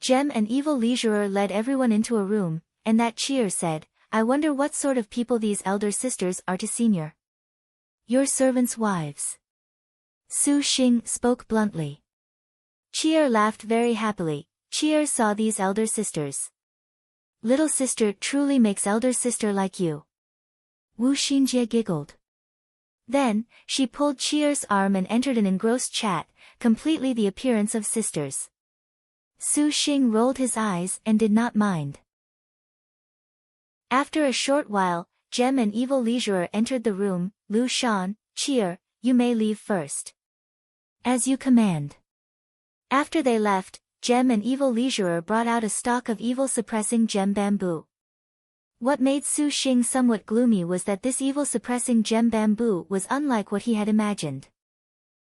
Gem and evil leisurer led everyone into a room, and that Chier said, I wonder what sort of people these elder sisters are to senior. Your servants' wives. Su Xing spoke bluntly. Chier laughed very happily. Chier saw these elder sisters. Little sister truly makes elder sister like you. Wu Xinjie giggled. Then, she pulled Chier's arm and entered an engrossed chat, completely the appearance of sisters. Su Xing rolled his eyes and did not mind. After a short while, Gem and evil leisurer entered the room. Lu Shan, Chier, you may leave first. As you command. After they left, Gem and evil leisurer brought out a stalk of evil-suppressing gem bamboo. What made Su Xing somewhat gloomy was that this evil-suppressing gem bamboo was unlike what he had imagined.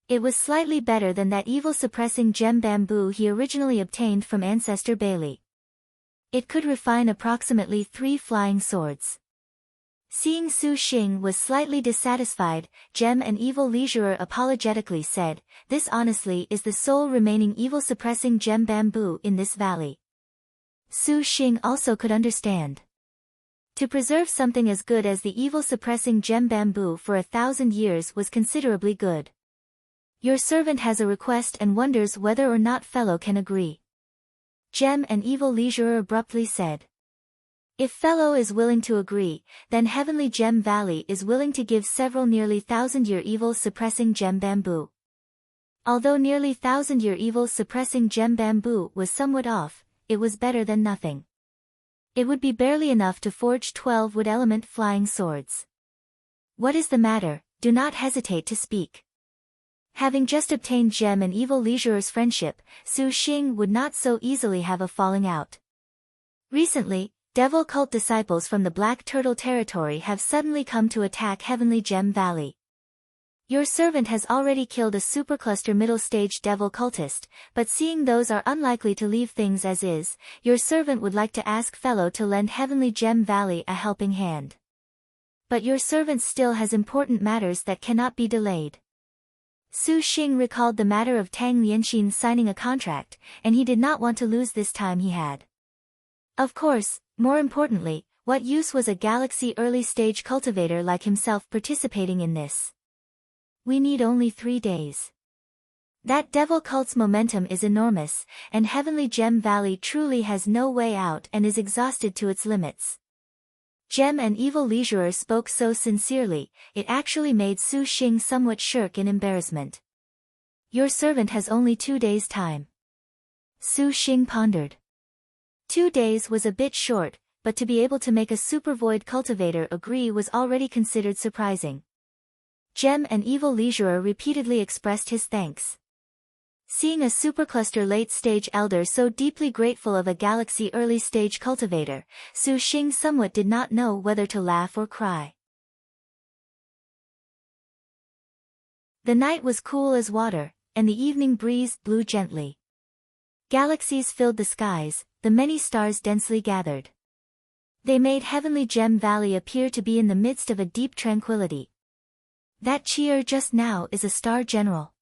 It was slightly better than that evil-suppressing gem bamboo he originally obtained from Ancestor Bailey. It could refine approximately 3 flying swords. Seeing Su Xing was slightly dissatisfied, Gem and Evil Leisurer apologetically said, "This honestly is the sole remaining evil-suppressing gem bamboo in this valley." Su Xing also could understand. To preserve something as good as the evil-suppressing gem bamboo for 1,000 years was considerably good. "Your servant has a request and wonders whether or not fellow can agree," Gem and Evil Leisurer abruptly said. "If fellow is willing to agree, then Heavenly Gem Valley is willing to give several nearly 1,000-year evil-suppressing gem bamboo." Although nearly 1,000-year evil-suppressing gem bamboo was somewhat off, it was better than nothing. It would be barely enough to forge 12 wood-element flying swords. "What is the matter? Do not hesitate to speak." Having just obtained Gem and Evil Leisurer's friendship, Su Xing would not so easily have a falling out. Recently, devil cult disciples from the Black Turtle territory have suddenly come to attack Heavenly Gem Valley. Your servant has already killed a supercluster middle-stage devil cultist, but seeing those are unlikely to leave things as is, your servant would like to ask fellow to lend Heavenly Gem Valley a helping hand. But your servant still has important matters that cannot be delayed. Su Xing recalled the matter of Tang Lianxin signing a contract, and he did not want to lose this time he had. Of course, more importantly, what use was a galaxy early-stage cultivator like himself participating in this? "We need only 3 days. That devil cult's momentum is enormous, and Heavenly Gem Valley truly has no way out and is exhausted to its limits." Gem and Evil Leisurer spoke so sincerely, it actually made Su Xing somewhat shirk in embarrassment. "Your servant has only 2 days' time." Su Xing pondered. 2 days was a bit short, but to be able to make a super void cultivator agree was already considered surprising. Gem and Evil Leisurer repeatedly expressed his thanks. Seeing a supercluster late-stage elder so deeply grateful of a galaxy early-stage cultivator, Su Xing somewhat did not know whether to laugh or cry. The night was cool as water, and the evening breeze blew gently. Galaxies filled the skies, the many stars densely gathered. They made Heavenly Gem Valley appear to be in the midst of a deep tranquility. "That cheer just now is a star general."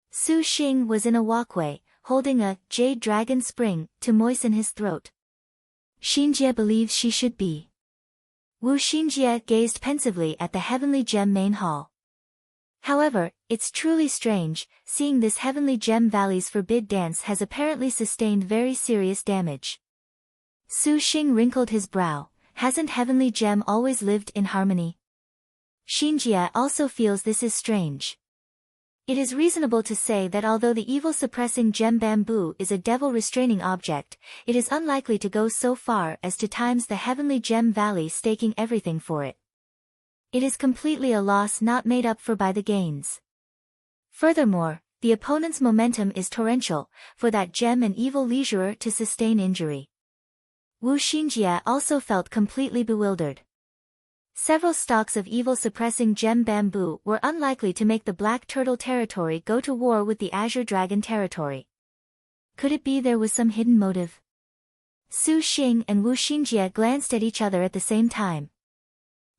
Su Xing was in a walkway, holding a jade dragon spring to moisten his throat. "Xinjie believes she should be." Wu Xinjie gazed pensively at the Heavenly Gem main hall. "However, it's truly strange, seeing this Heavenly Gem Valley's forbid dance has apparently sustained very serious damage." Su Xing wrinkled his brow. "Hasn't Heavenly Gem always lived in harmony?" Xinjie also feels this is strange. It is reasonable to say that although the evil-suppressing gem bamboo is a devil-restraining object, it is unlikely to go so far as to times the Heavenly Gem Valley staking everything for it. It is completely a loss not made up for by the gains. Furthermore, the opponent's momentum is torrential, for that Gem and Evil Leisurer to sustain injury. Wu Xinjie also felt completely bewildered. Several stalks of evil-suppressing gem bamboo were unlikely to make the Black Turtle territory go to war with the Azure Dragon territory. Could it be there was some hidden motive? Su Xing and Wu Xinjie glanced at each other at the same time.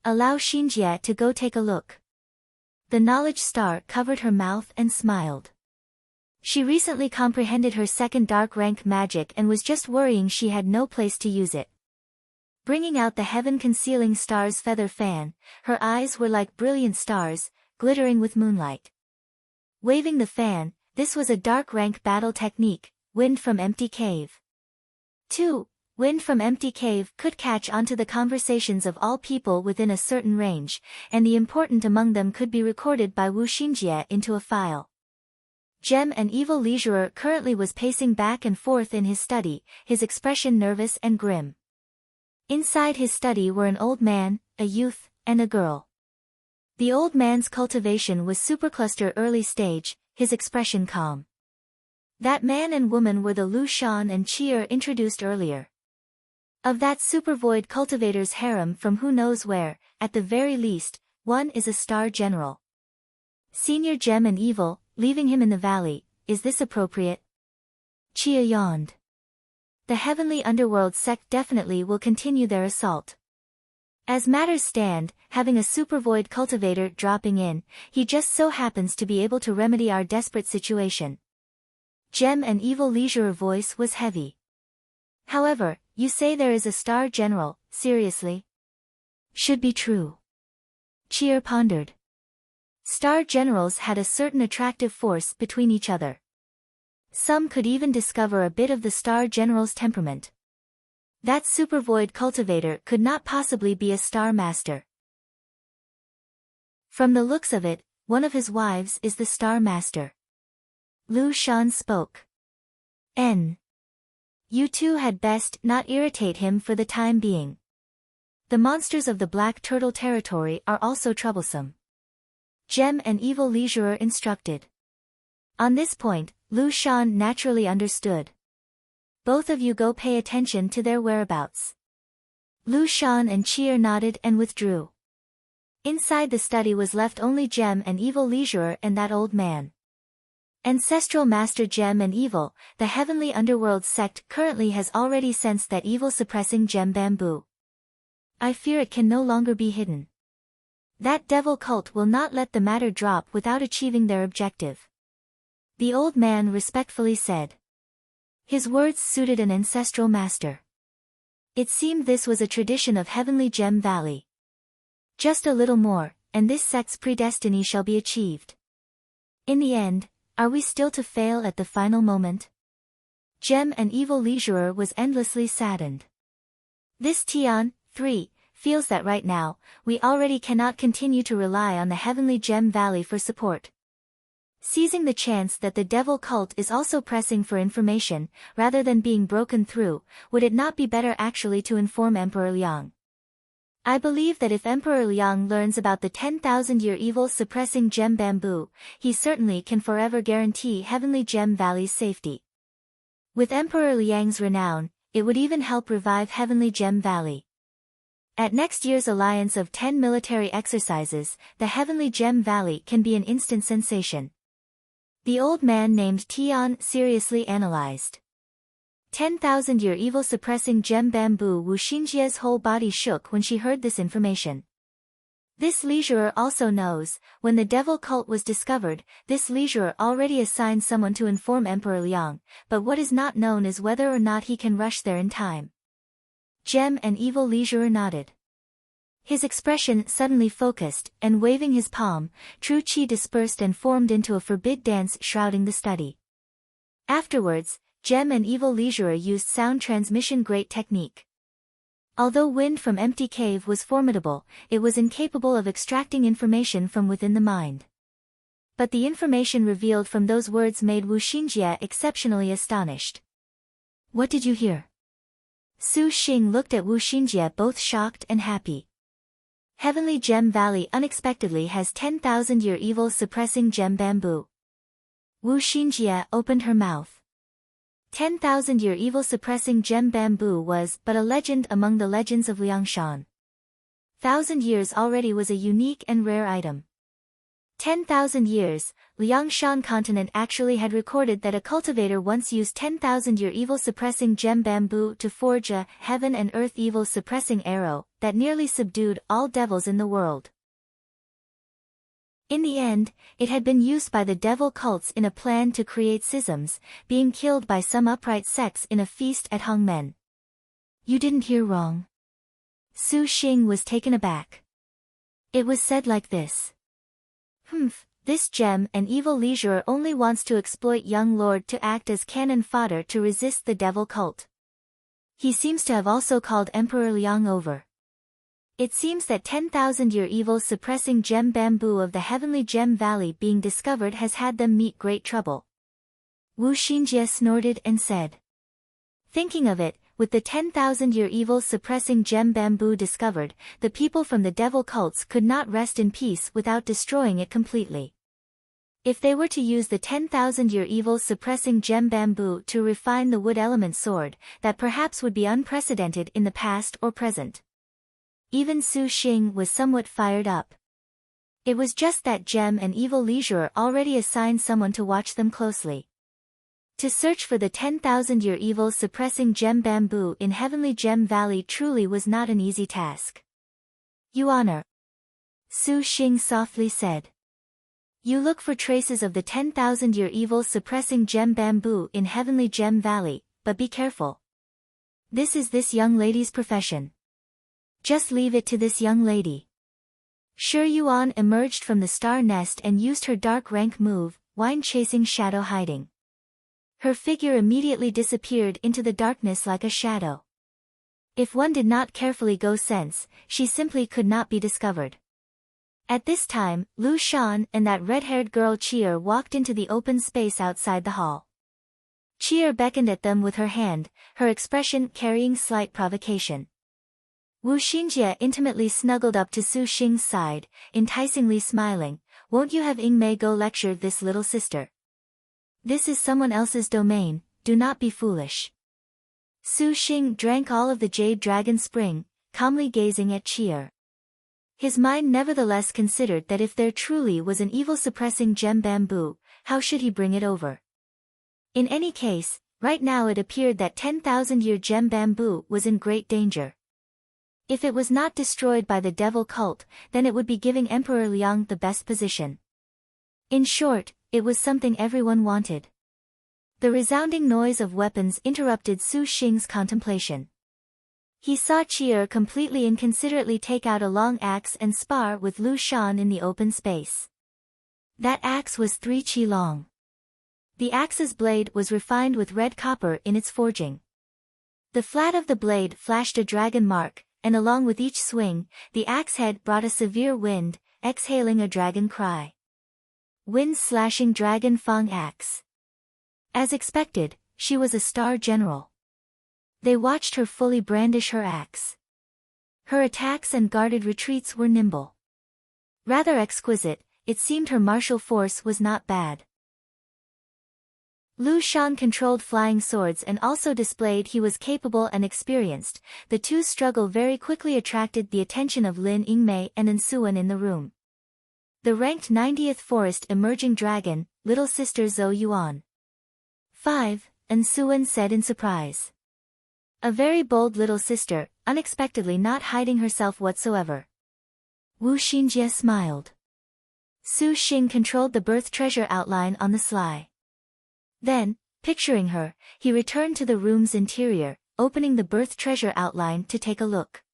"Allow Xinjie to go take a look." The knowledge star covered her mouth and smiled. She recently comprehended her second dark rank magic and was just worrying she had no place to use it. Bringing out the heaven-concealing star's feather fan, her eyes were like brilliant stars, glittering with moonlight. Waving the fan, this was a dark rank battle technique, Wind from Empty Cave. 2. Wind from Empty Cave could catch onto the conversations of all people within a certain range, and the important among them could be recorded by Wu Xinjie into a file. Gem and Evil Leisurer currently was pacing back and forth in his study, his expression nervous and grim. Inside his study were an old man, a youth, and a girl. The old man's cultivation was supercluster early stage, his expression calm. That man and woman were the Lu Shan and Qi'er introduced earlier. Of that supervoid cultivator's harem from who knows where, at the very least, one is a star general. Senior Gem and Evil, leaving him in the valley, is this appropriate? Chia yawned. The heavenly underworld sect definitely will continue their assault. As matters stand, having a supervoid cultivator dropping in, he just so happens to be able to remedy our desperate situation. Gem and Evil Leisure's voice was heavy. However, you say there is a star general, seriously? Should be true. Cheer pondered. Star generals had a certain attractive force between each other. Some could even discover a bit of the star general's temperament. That supervoid cultivator could not possibly be a star master. From the looks of it, one of his wives is the star master. Lu Shan spoke. You two had best not irritate him for the time being. The monsters of the Black Turtle territory are also troublesome. Gem and Evil Leisurer instructed. On this point, Lu Shan naturally understood. Both of you go pay attention to their whereabouts. Lu Shan and Cheer nodded and withdrew. Inside the study was left only Gem and Evil Leisurer and that old man. Ancestral Master Gem and Evil, the heavenly underworld sect currently has already sensed that evil-suppressing gem bamboo. I fear it can no longer be hidden. That devil cult will not let the matter drop without achieving their objective. The old man respectfully said. His words suited an ancestral master. It seemed this was a tradition of Heavenly Gem Valley. Just a little more, and this sect's predestiny shall be achieved. In the end, are we still to fail at the final moment? Gem and Evil Leisurer was endlessly saddened. This Tian, 3, feels that right now, we already cannot continue to rely on the Heavenly Gem Valley for support. Seizing the chance that the devil cult is also pressing for information, rather than being broken through, would it not be better actually to inform Emperor Liang? I believe that if Emperor Liang learns about the 10,000-year evil-suppressing gem bamboo, he certainly can forever guarantee Heavenly Gem Valley's safety. With Emperor Liang's renown, it would even help revive Heavenly Gem Valley. At next year's alliance of 10 military exercises, the Heavenly Gem Valley can be an instant sensation. The old man named Tian seriously analyzed. 10,000-year evil-suppressing gem bamboo. Wu Xinjie's whole body shook when she heard this information. This leisurer also knows, when the devil cult was discovered, this leisurer already assigned someone to inform Emperor Liang, but what is not known is whether or not he can rush there in time. Gem and Evil Leisurer nodded. His expression suddenly focused, and waving his palm, true qi dispersed and formed into a forbid dance shrouding the study. Afterwards, Gem and Evil Leisurer used sound transmission great technique. Although wind from empty cave was formidable, it was incapable of extracting information from within the mind. But the information revealed from those words made Wu Xinjie exceptionally astonished. What did you hear? Su Xing looked at Wu Xinjie both shocked and happy. Heavenly Gem Valley unexpectedly has 10,000-year evil-suppressing gem bamboo. Wu Xinjie opened her mouth. 10,000-year evil-suppressing gem bamboo was but a legend among the legends of Liangshan. 1,000 years already was a unique and rare item. 10,000 years, Liangshan continent actually had recorded that a cultivator once used 10,000-year evil-suppressing gem bamboo to forge a heaven and earth evil-suppressing arrow that nearly subdued all devils in the world. In the end, it had been used by the devil cults in a plan to create schisms, being killed by some upright sects in a feast at Hongmen. You didn't hear wrong. Su Xing was taken aback. It was said like this. This gem and Evil Leisurer only wants to exploit young lord to act as cannon fodder to resist the devil cult. He seems to have also called Emperor Liang over. It seems that 10,000-year evil-suppressing gem bamboo of the Heavenly Gem Valley being discovered has had them meet great trouble. Wu Xinjie snorted and said. Thinking of it, with the 10,000-year evil-suppressing gem bamboo discovered, the people from the devil cults could not rest in peace without destroying it completely. If they were to use the 10,000-year evil-suppressing gem bamboo to refine the wood element sword, that perhaps would be unprecedented in the past or present. Even Su Xing was somewhat fired up. It was just that Gem and Evil Leisurer already assigned someone to watch them closely. To search for the 10,000-year evil-suppressing gem bamboo in Heavenly Gem Valley truly was not an easy task. You honor. Su Xing softly said. You look for traces of the 10,000-year evil suppressing gem bamboo in Heavenly Gem Valley, but be careful. This is this young lady's profession. Just leave it to this young lady. Shi Yuan emerged from the star nest and used her dark rank move, wine-chasing shadow hiding. Her figure immediately disappeared into the darkness like a shadow. If one did not carefully go sense, she simply could not be discovered. At this time, Lu Shan and that red-haired girl Chi'er walked into the open space outside the hall. Chi'er beckoned at them with her hand, her expression carrying slight provocation. Wu Xingjie intimately snuggled up to Su Xing's side, enticingly smiling. Won't you have Yingmei go lecture this little sister? This is someone else's domain, do not be foolish. Su Xing drank all of the Jade Dragon Spring, calmly gazing at Chi'er. His mind nevertheless considered that if there truly was an evil-suppressing gem bamboo, how should he bring it over? In any case, right now it appeared that 10,000-year gem bamboo was in great danger. If it was not destroyed by the devil cult, then it would be giving Emperor Liang the best position. In short, it was something everyone wanted. The resounding noise of weapons interrupted Su Xing's contemplation. He saw Chi'er completely inconsiderately take out a long axe and spar with Lu Shan in the open space. That axe was 3 chi long. The axe's blade was refined with red copper in its forging. The flat of the blade flashed a dragon mark, and along with each swing, the axe head brought a severe wind, exhaling a dragon cry. Wind-slashing dragon Fang axe. As expected, she was a star general. They watched her fully brandish her axe. Her attacks and guarded retreats were nimble. Rather exquisite, it seemed her martial force was not bad. Lu Shan controlled flying swords and also displayed he was capable and experienced. The two's struggle very quickly attracted the attention of Lin Yingmei and Ensuan in the room. The ranked 90th Forest Emerging Dragon, little sister Zhou Yuan. 5, Ensuan said in surprise. A very bold little sister, unexpectedly not hiding herself whatsoever. Wu Xingjie smiled. Su Xing controlled the birth treasure outline on the sly. Then, picturing her, he returned to the room's interior, opening the birth treasure outline to take a look.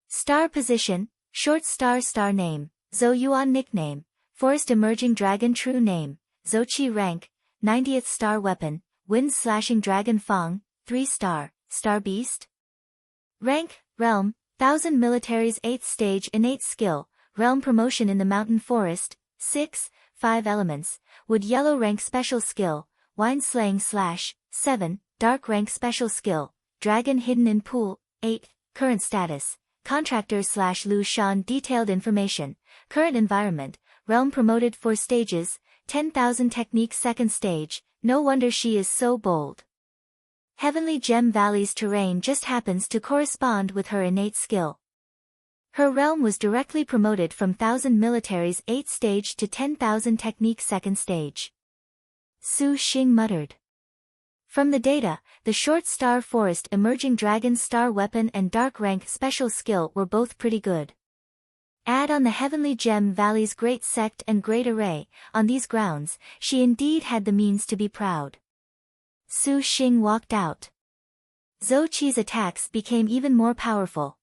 Star position, short star name, Zhou Yuan nickname, Forest Emerging Dragon true name, Zhou Qi rank, 90th star weapon, wind-slashing dragon Fang, 3 star, star beast. Rank, realm, 1000 militaries 8th stage innate skill, realm promotion in the mountain forest, 6, 5 elements, wood yellow rank special skill, wine slaying / 7, dark rank special skill, dragon hidden in pool, 8, current status, contractor / Lu Shan detailed information, current environment, realm promoted 4 stages, 10,000 technique 2nd stage, no wonder she is so bold. Heavenly Gem Valley's terrain just happens to correspond with her innate skill. Her realm was directly promoted from 1000 militaries 8th stage to 10,000 technique 2nd stage. Su Xing muttered. From the data, the short star forest emerging dragon star weapon and dark rank special skill were both pretty good. Add on the Heavenly Gem Valley's great sect and great array, on these grounds, she indeed had the means to be proud. Su Xing walked out. Zhou Qi's attacks became even more powerful.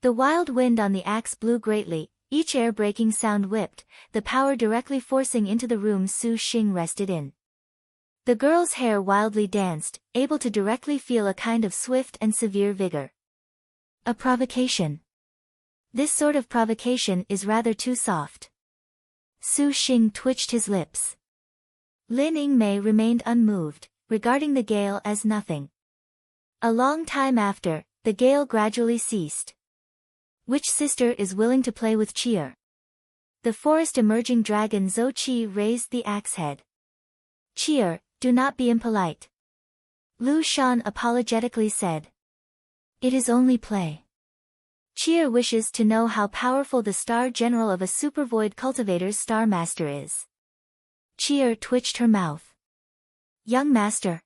The wild wind on the axe blew greatly, each air-breaking sound whipped, the power directly forcing into the room Su Xing rested in. The girl's hair wildly danced, able to directly feel a kind of swift and severe vigor. A provocation. This sort of provocation is rather too soft. Su Xing twitched his lips. Lin Yingmei remained unmoved, regarding the gale as nothing. A long time after, the gale gradually ceased. Which sister is willing to play with Chi'er? The forest emerging dragon Zhou Qi raised the axe head. Chi'er, do not be impolite. Lu Shan apologetically said. It is only play. Chi'er wishes to know how powerful the star general of a supervoid cultivator's star master is. Chi'er twitched her mouth. Young master.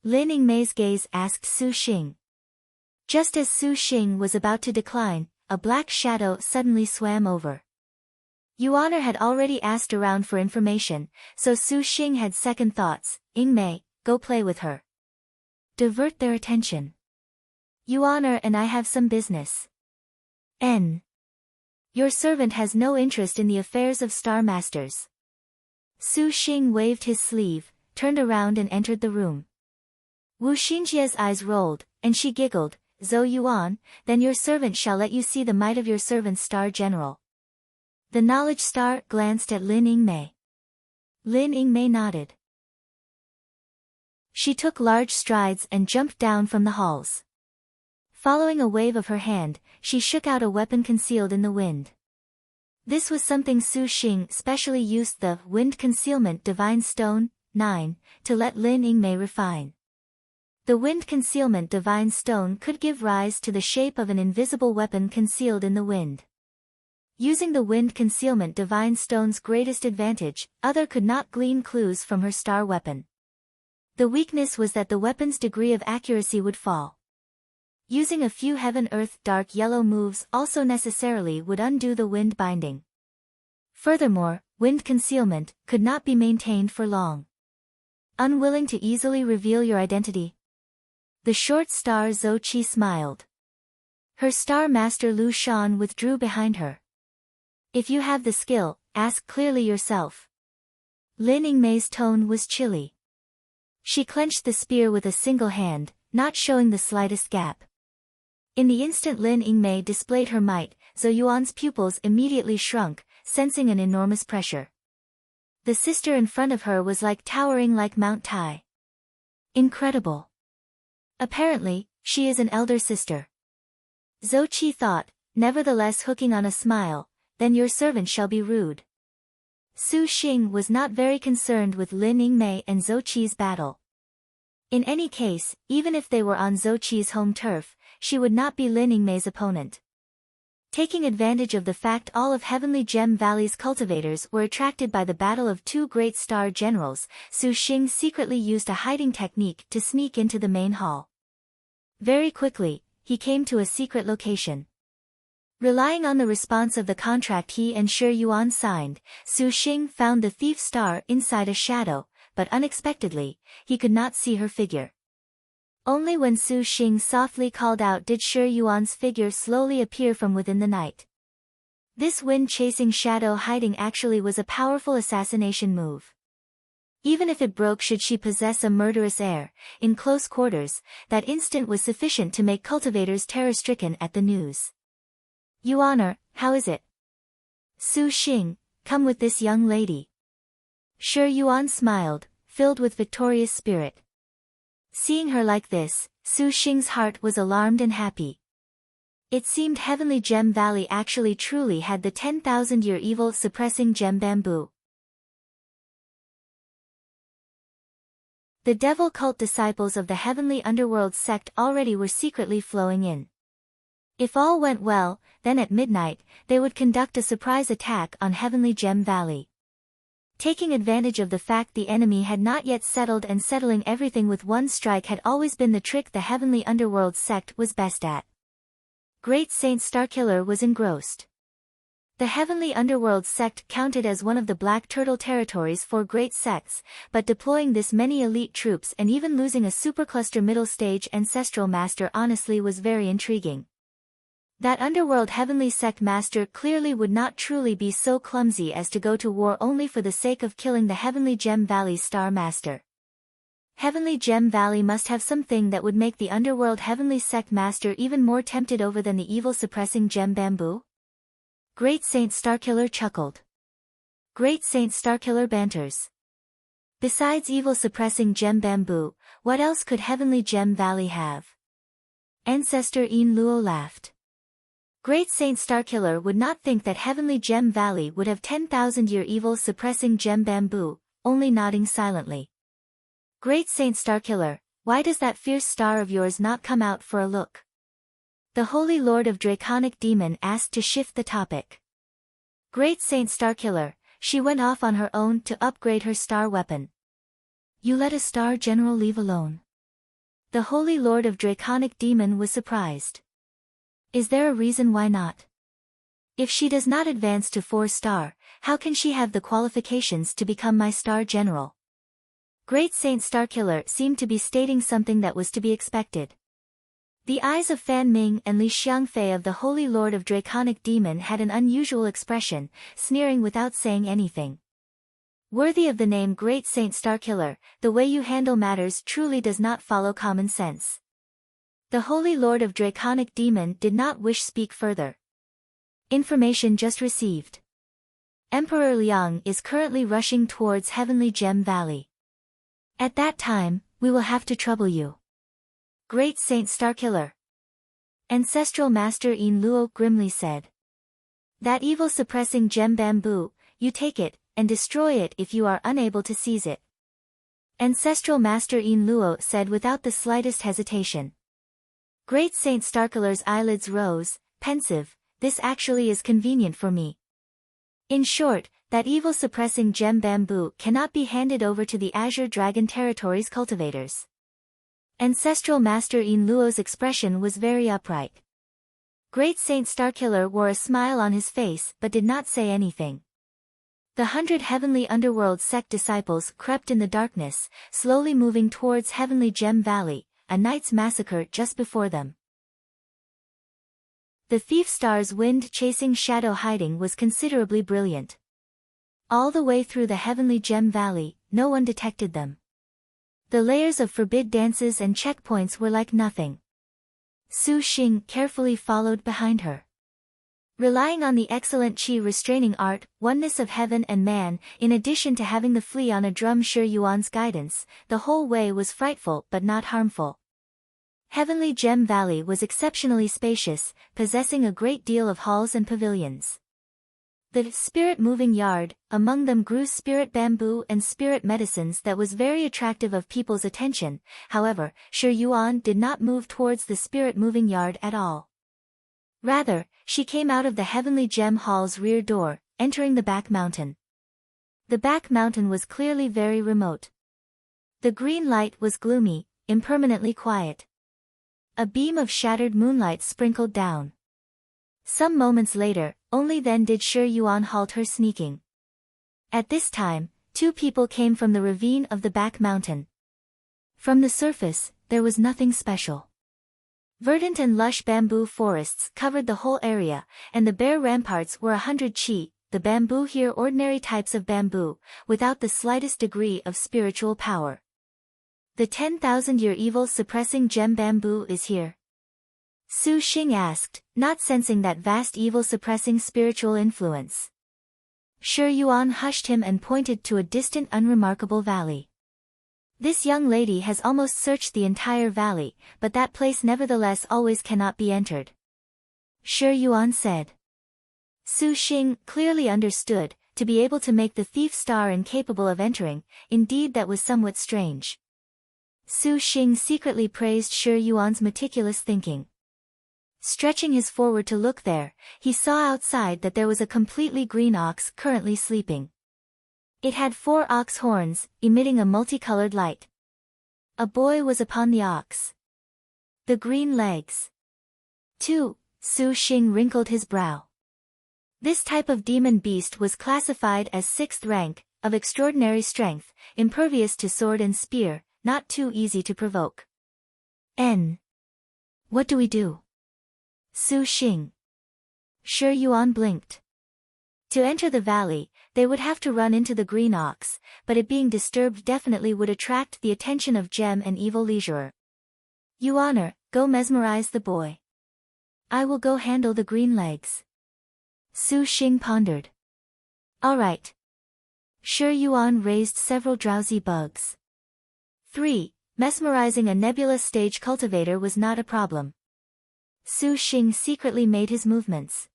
Lin Yingmei's gaze asked Su Xing. Just as Su Xing was about to decline, a black shadow suddenly swam over. Yuan had already asked around for information, so Su Xing had second thoughts. Ingmei, go play with her. Divert their attention. Yuan and I have some business. Your servant has no interest in the affairs of Star Masters. Su Xing waved his sleeve, turned around and entered the room. Wu Xingjia's eyes rolled, and she giggled. Zhou Yuan, then your servant shall let you see the might of your servant's Star General. The Knowledge Star glanced at Lin Yingmei. Lin Yingmei nodded. She took large strides and jumped down from the halls. Following a wave of her hand, she shook out a weapon concealed in the wind. This was something Su Xing specially used the Wind Concealment Divine Stone, 9, to let Lin Yingmei refine. The Wind Concealment Divine Stone could give rise to the shape of an invisible weapon concealed in the wind. Using the Wind Concealment Divine Stone's greatest advantage, other could not glean clues from her star weapon. The weakness was that the weapon's degree of accuracy would fall. Using a few Heaven-Earth Dark Yellow moves also necessarily would undo the wind binding. Furthermore, wind concealment could not be maintained for long. Unwilling to easily reveal your identity? The short star Zhou Qi smiled. Her star master Lu Shan withdrew behind her. If you have the skill, ask clearly yourself. Lin Yingmei's tone was chilly. She clenched the spear with a single hand, not showing the slightest gap. In the instant Lin Yingmei displayed her might, Zhou Yuan's pupils immediately shrunk, sensing an enormous pressure. The sister in front of her was towering like Mount Tai. Incredible. Apparently, she is an elder sister. Zhou Qi thought, nevertheless hooking on a smile, then your servant shall be rude. Su Xing was not very concerned with Lin Yingmei and Zhou Qi's battle. In any case, even if they were on Zhou Qi's home turf, she would not be Lin Yingmei's opponent. Taking advantage of the fact all of Heavenly Gem Valley's cultivators were attracted by the battle of two great star generals, Su Xing secretly used a hiding technique to sneak into the main hall. Very quickly, he came to a secret location. Relying on the response of the contract he and Shi Yuan signed, Su Xing found the thief star inside a shadow, but unexpectedly, he could not see her figure. Only when Su Xing softly called out did Shi Yuan's figure slowly appear from within the night. This wind-chasing shadow hiding actually was a powerful assassination move. Even if it broke should she possess a murderous air, in close quarters, that instant was sufficient to make cultivators terror-stricken at the news. Yuan, how is it? Su Xing, come with this young lady. Shi Yuan smiled, filled with victorious spirit. Seeing her like this, Su Xing's heart was alarmed and happy. It seemed Heavenly Gem Valley actually truly had the 10,000-year evil-suppressing gem bamboo. The devil cult disciples of the Heavenly Underworld sect already were secretly flowing in. If all went well, then at midnight, they would conduct a surprise attack on Heavenly Gem Valley. Taking advantage of the fact the enemy had not yet settled and settling everything with one strike had always been the trick the Heavenly Underworld sect was best at. Great Saint Starkiller was engrossed. The Heavenly Underworld sect counted as one of the Black Turtle territories for great sects, but deploying this many elite troops and even losing a supercluster middle stage ancestral master honestly was very intriguing. That underworld heavenly sect master clearly would not truly be so clumsy as to go to war only for the sake of killing the Heavenly Gem Valley star master. Heavenly Gem Valley must have something that would make the underworld heavenly sect master even more tempted over than the evil-suppressing gem bamboo? Great Saint Starkiller chuckled. Great Saint Starkiller banters. Besides evil-suppressing gem bamboo, what else could Heavenly Gem Valley have? Ancestor Yin Luo laughed. Great Saint Starkiller would not think that Heavenly Gem Valley would have 10,000-year evil-suppressing gem bamboo, only nodding silently. Great Saint Starkiller, why does that fierce star of yours not come out for a look? The Holy Lord of Draconic Demon asked to shift the topic. Great Saint Starkiller, she went off on her own to upgrade her star weapon. You let a star general leave alone? The Holy Lord of Draconic Demon was surprised. Is there a reason why not? If she does not advance to 4-star, how can she have the qualifications to become my star general? Great Saint Starkiller seemed to be stating something that was to be expected. The eyes of Fan Ming and Li Xiangfei of the Holy Lord of Draconic Demon had an unusual expression, sneering without saying anything. Worthy of the name Great Saint Starkiller, the way you handle matters truly does not follow common sense. The Holy Lord of Draconic Demon did not wish speak further. Information just received. Emperor Liang is currently rushing towards Heavenly Gem Valley. At that time, we will have to trouble you. Great Saint Starkiller. Ancestral Master Yin Luo grimly said. That evil-suppressing gem bamboo, you take it, and destroy it if you are unable to seize it. Ancestral Master Yin Luo said without the slightest hesitation. Great Saint Starkiller's eyelids rose, pensive. This actually is convenient for me. In short, that evil-suppressing gem bamboo cannot be handed over to the Azure Dragon Territory's cultivators. Ancestral Master Yin Luo's expression was very upright. Great Saint Starkiller wore a smile on his face but did not say anything. The 100 Heavenly Underworld sect disciples crept in the darkness, slowly moving towards Heavenly Gem Valley, a night's massacre just before them. The Thief Star's wind-chasing shadow hiding was considerably brilliant. All the way through the Heavenly Gem Valley, no one detected them. The layers of forbid dances and checkpoints were like nothing. Su Xing carefully followed behind her. Relying on the excellent qi restraining art, oneness of heaven and man, in addition to having the flea on a drum Shi Yuan's guidance, the whole way was frightful but not harmful. Heavenly Gem Valley was exceptionally spacious, possessing a great deal of halls and pavilions. The spirit moving yard, among them grew spirit bamboo and spirit medicines that was very attractive of people's attention. However, Shi Yuan did not move towards the spirit moving yard at all. Rather, she came out of the Heavenly Gem Hall's rear door, entering the back mountain. The back mountain was clearly very remote. The green light was gloomy, impermanently quiet. A beam of shattered moonlight sprinkled down. Some moments later, only then did Shi Yuan halt her sneaking. At this time, two people came from the ravine of the back mountain. From the surface, there was nothing special. Verdant and lush bamboo forests covered the whole area, and the bare ramparts were 100 qi, the bamboo here ordinary types of bamboo, without the slightest degree of spiritual power. The 10,000-year evil-suppressing gem bamboo is here? Su Xing asked, not sensing that vast evil-suppressing spiritual influence. Shi Yuan hushed him and pointed to a distant unremarkable valley. This young lady has almost searched the entire valley, but that place nevertheless always cannot be entered. Shi Yuan said. Su Xing clearly understood, to be able to make the thief star incapable of entering, indeed that was somewhat strange. Su Xing secretly praised Shi Yuan's meticulous thinking. Stretching his forward to look there, he saw outside that there was a completely green ox currently sleeping. It had 4 ox horns, emitting a multicolored light. A boy was upon the ox. The green legs. 2. Su Xing wrinkled his brow. This type of demon beast was classified as 6th rank, of extraordinary strength, impervious to sword and spear, not too easy to provoke. N. What do we do? Su Xing. Shi Yuan blinked. To enter the valley, they would have to run into the green ox, but it being disturbed definitely would attract the attention of Gem and Evil Leisurer. Yuaner, go mesmerize the boy. I will go handle the green legs. Su Xing pondered. All right. Shi Yuan raised several drowsy bugs. 3. Mesmerizing a nebula stage cultivator was not a problem. Su Xing secretly made his movements.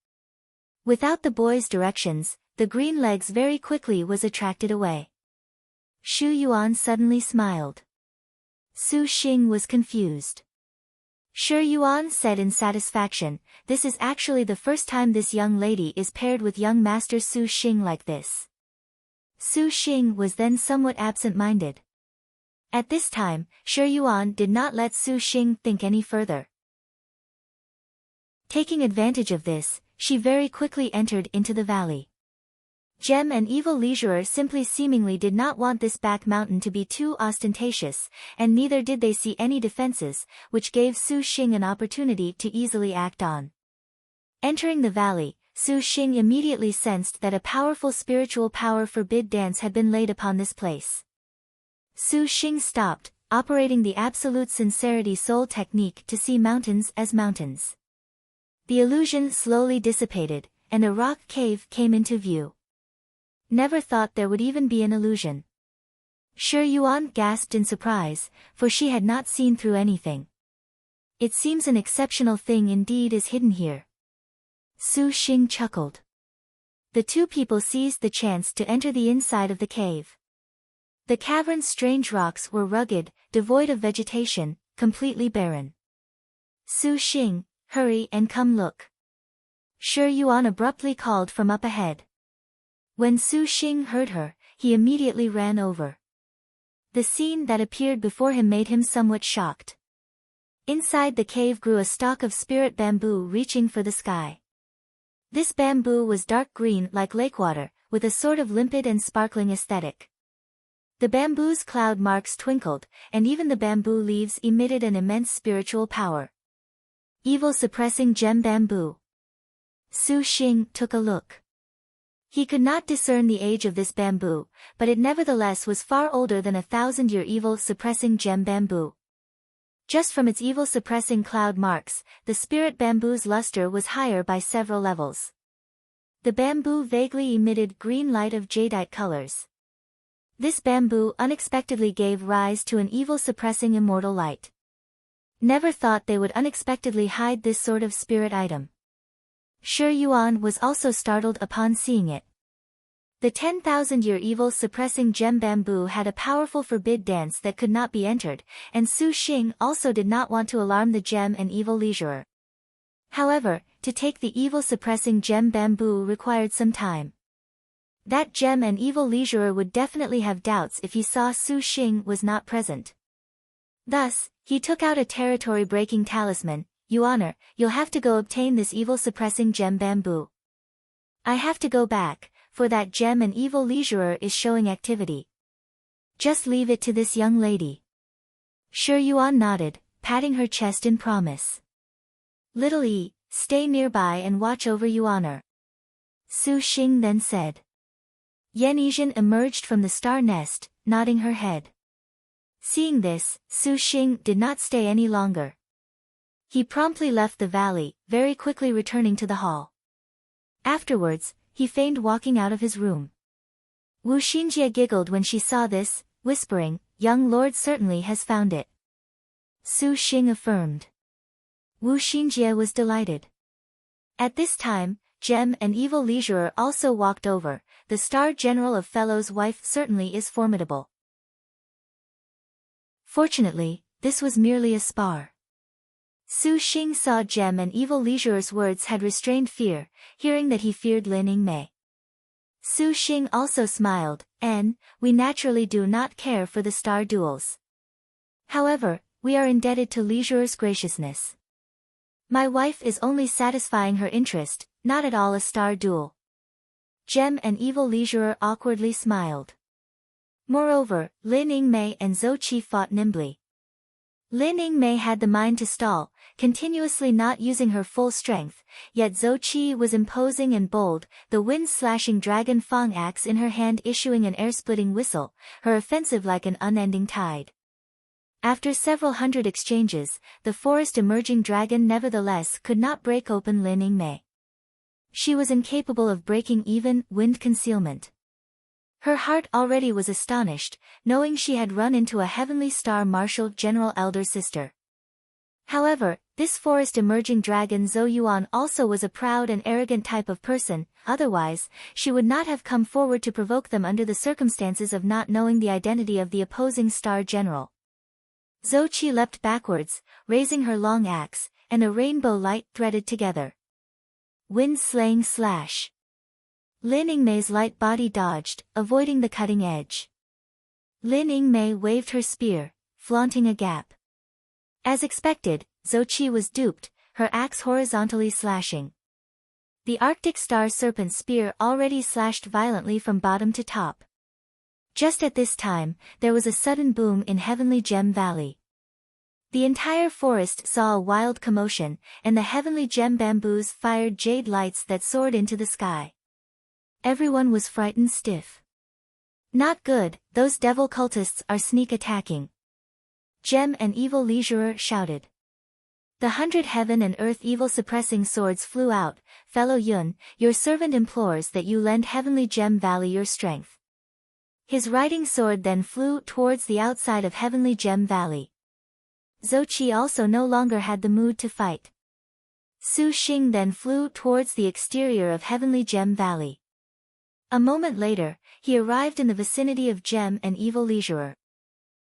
Without the boy's directions, the green legs very quickly was attracted away. Shi Yuan suddenly smiled. Su Xing was confused. Shi Yuan said in satisfaction, this is actually the first time this young lady is paired with young Master Su Xing like this. Su Xing was then somewhat absent-minded. At this time, Shi Yuan did not let Su Xing think any further. Taking advantage of this, she very quickly entered into the valley. Gem and Evil Leisurer simply seemingly did not want this back mountain to be too ostentatious, and neither did they see any defenses, which gave Su Xing an opportunity to easily act on. Entering the valley, Su Xing immediately sensed that a powerful spiritual power forbid dance had been laid upon this place. Su Xing stopped, operating the absolute sincerity soul technique to see mountains as mountains. The illusion slowly dissipated, and a rock cave came into view. Never thought there would even be an illusion. Shi Yuan gasped in surprise, for she had not seen through anything. It seems an exceptional thing indeed is hidden here. Su Xing chuckled. The two people seized the chance to enter the inside of the cave. The cavern's strange rocks were rugged, devoid of vegetation, completely barren. Su Xing, hurry and come look. Shi Yuan abruptly called from up ahead. When Su Xing heard her, he immediately ran over. The scene that appeared before him made him somewhat shocked. Inside the cave grew a stalk of spirit bamboo reaching for the sky. This bamboo was dark green like lake water, with a sort of limpid and sparkling aesthetic. The bamboo's cloud marks twinkled, and even the bamboo leaves emitted an immense spiritual power. Evil suppressing gem bamboo. Su Xing took a look. He could not discern the age of this bamboo, but it nevertheless was far older than 1,000-year evil-suppressing gem bamboo. Just from its evil-suppressing cloud marks, the spirit bamboo's luster was higher by several levels. The bamboo vaguely emitted green light of jadeite colors. This bamboo unexpectedly gave rise to an evil-suppressing immortal light. Never thought they would unexpectedly hide this sort of spirit item. Shi Yuan was also startled upon seeing it. The 10,000-year evil-suppressing gem bamboo had a powerful forbid dance that could not be entered, and Su Xing also did not want to alarm the gem and evil leisurer. However, to take the evil-suppressing gem bamboo required some time. That gem and evil leisurer would definitely have doubts if he saw Su Xing was not present. Thus, he took out a territory-breaking talisman. Yuaner, you'll have to go obtain this evil-suppressing gem bamboo. I have to go back, for that gem and evil leisurer is showing activity. Just leave it to this young lady. Shi Yuan nodded, patting her chest in promise. Little E, stay nearby and watch over Yuaner. Su Xing then said. Yenizhen emerged from the star nest, nodding her head. Seeing this, Su Xing did not stay any longer. He promptly left the valley, very quickly returning to the hall. Afterwards, he feigned walking out of his room. Wu Xinjie giggled when she saw this, whispering, young lord certainly has found it. Su Xing affirmed. Wu Xinjie was delighted. At this time, Gem and Evil Leisurer also walked over. The Star General of Fellow's wife certainly is formidable. Fortunately, this was merely a spar. Su Xing saw Gem and Evil Leisurer's words had restrained fear, hearing that he feared Lin Yingmei. Su Xing also smiled, we naturally do not care for the star duels. However, we are indebted to Leisurer's graciousness. My wife is only satisfying her interest, not at all a star duel. Gem and Evil Leisurer awkwardly smiled. Moreover, Lin Yingmei and Zhou Qi fought nimbly. Lin Yingmei had the mind to stall, continuously not using her full strength, yet Zhou Qi was imposing and bold, the wind-slashing dragon Fang axe in her hand issuing an air-splitting whistle, her offensive like an unending tide. After several hundred exchanges, the forest-emerging dragon nevertheless could not break open Lin Yingmei. She was incapable of breaking even wind concealment. Her heart already was astonished, knowing she had run into a heavenly star marshal general elder sister. However, this forest-emerging dragon Zhou Yuan also was a proud and arrogant type of person, otherwise, she would not have come forward to provoke them under the circumstances of not knowing the identity of the opposing star general. Zhou Qi leapt backwards, raising her long axe, and a rainbow light threaded together. Wind-slaying slash. Lin Yingmei's light body dodged, avoiding the cutting edge. Lin Yingmei waved her spear, flaunting a gap. As expected, Zhou Qi was duped, her axe horizontally slashing. The Arctic star serpent spear already slashed violently from bottom to top. Just at this time, there was a sudden boom in Heavenly Gem Valley. The entire forest saw a wild commotion, and the Heavenly Gem bamboos fired jade lights that soared into the sky. Everyone was frightened stiff. Not good, those devil cultists are sneak attacking. Gem and Evil Leisurer shouted. The 100 heaven and earth evil suppressing swords flew out. Fellow Yun, your servant implores that you lend Heavenly Gem Valley your strength. His riding sword then flew towards the outside of Heavenly Gem Valley. Zhou Qi also no longer had the mood to fight. Su Xing then flew towards the exterior of Heavenly Gem Valley. A moment later, he arrived in the vicinity of Gem and Evil Leisurer.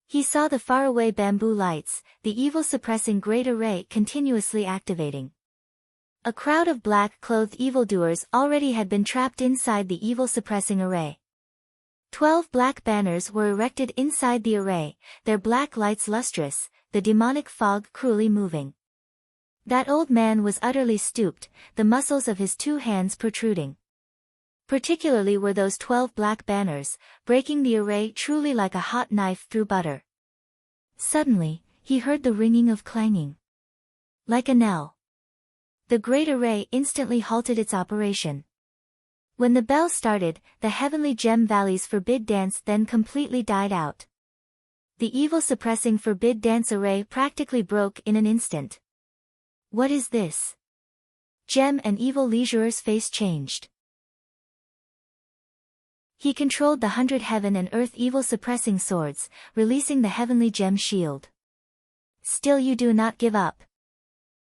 He saw the faraway bamboo lights, the evil-suppressing great array continuously activating. A crowd of black-clothed evildoers already had been trapped inside the evil-suppressing array. 12 black banners were erected inside the array, their black lights lustrous, the demonic fog cruelly moving. That old man was utterly stooped, the muscles of his 2 hands protruding. Particularly were those 12 black banners, breaking the array truly like a hot knife through butter. Suddenly, he heard the ringing of clanging. Like a knell. The great array instantly halted its operation. When the bell started, the Heavenly Gem Valley's forbid dance then completely died out. The evil-suppressing forbid dance array practically broke in an instant. What is this? Gem and Evil Leisurer's face changed. He controlled the 100 heaven and earth evil-suppressing swords, releasing the Heavenly Gem Shield. Still you do not give up.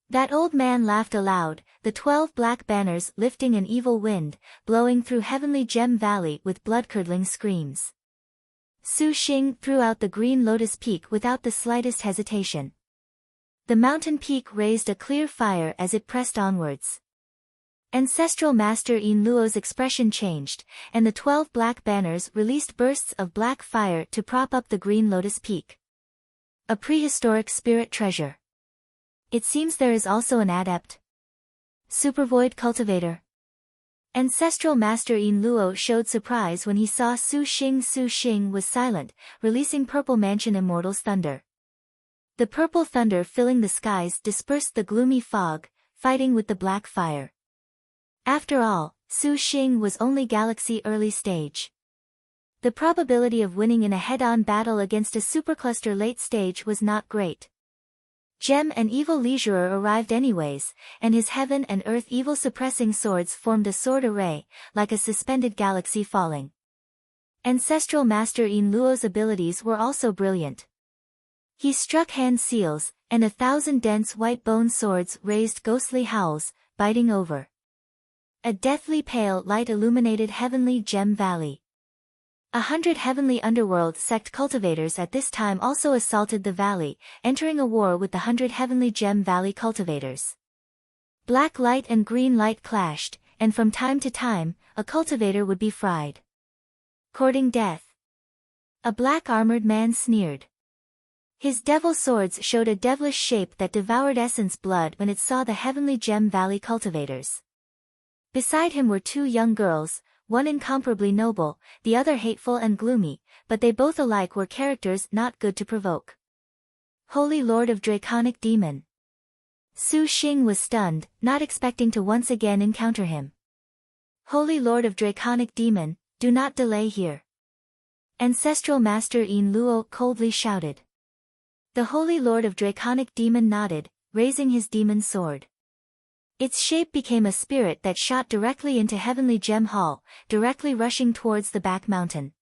That old man laughed aloud, the 12 black banners lifting an evil wind, blowing through Heavenly Gem Valley with blood-curdling screams. Su Xing threw out the green lotus peak without the slightest hesitation. The mountain peak raised a clear fire as it pressed onwards. Ancestral Master Yin Luo's expression changed, and the 12 black banners released bursts of black fire to prop up the green lotus peak. A prehistoric spirit treasure. It seems there is also an adept. Supervoid cultivator. Ancestral Master Yin Luo showed surprise when he saw Su Xing. Su Xing was silent, releasing Purple Mansion Immortal's thunder. The purple thunder filling the skies dispersed the gloomy fog, fighting with the black fire. After all, Su Xing was only Galaxy early stage. The probability of winning in a head-on battle against a supercluster late stage was not great. Gem and Evil Leisurer arrived anyways, and his heaven and earth evil-suppressing swords formed a sword array, like a suspended galaxy falling. Ancestral Master Yin Luo's abilities were also brilliant. He struck hand seals, and 1,000 dense white bone swords raised ghostly howls, biting over. A deathly pale light illuminated Heavenly Gem Valley. 100 heavenly underworld sect cultivators at this time also assaulted the valley, entering a war with the 100 heavenly Gem Valley cultivators. Black light and green light clashed, and from time to time, a cultivator would be fried. Courting death. A black armored man sneered. His devil swords showed a devilish shape that devoured essence blood when it saw the Heavenly Gem Valley cultivators. Beside him were 2 young girls, one incomparably noble, the other hateful and gloomy, but they both alike were characters not good to provoke. Holy Lord of Draconic Demon. Su Xing was stunned, not expecting to once again encounter him. Holy Lord of Draconic Demon, do not delay here. Ancestral Master Yin Luo coldly shouted. The Holy Lord of Draconic Demon nodded, raising his demon sword. Its shape became a spirit that shot directly into Heavenly Gem Hall, directly rushing towards the back mountain.